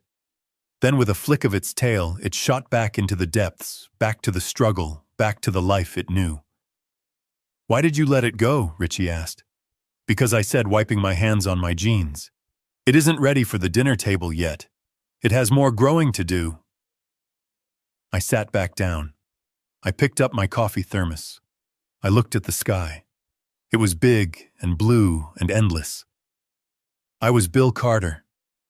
Then with a flick of its tail, it shot back into the depths, back to the struggle, back to the life it knew. Why did you let it go? Richie asked. Because I said, wiping my hands on my jeans. It isn't ready for the dinner table yet. It has more growing to do. I sat back down. I picked up my coffee thermos. I looked at the sky. It was big and blue and endless. I was Bill Carter.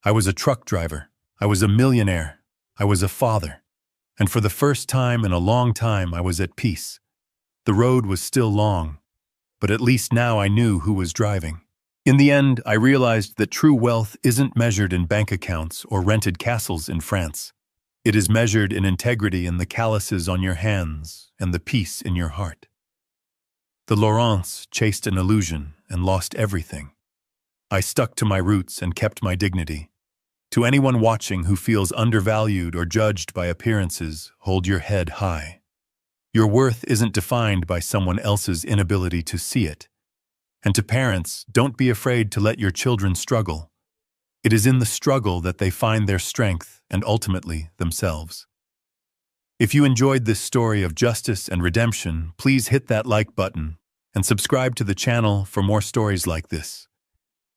I was a truck driver. I was a millionaire. I was a father. And for the first time in a long time, I was at peace. The road was still long, but at least now I knew who was driving. In the end, I realized that true wealth isn't measured in bank accounts or rented castles in France. It is measured in integrity in the calluses on your hands and the peace in your heart. The Laurents chased an illusion and lost everything. I stuck to my roots and kept my dignity. To anyone watching who feels undervalued or judged by appearances, hold your head high. Your worth isn't defined by someone else's inability to see it. And to parents, don't be afraid to let your children struggle. It is in the struggle that they find their strength and ultimately themselves. If you enjoyed this story of justice and redemption, please hit that like button and subscribe to the channel for more stories like this.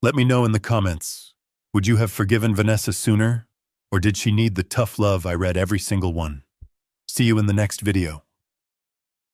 Let me know in the comments, would you have forgiven Vanessa sooner, or did she need the tough love I read every single one? See you in the next video.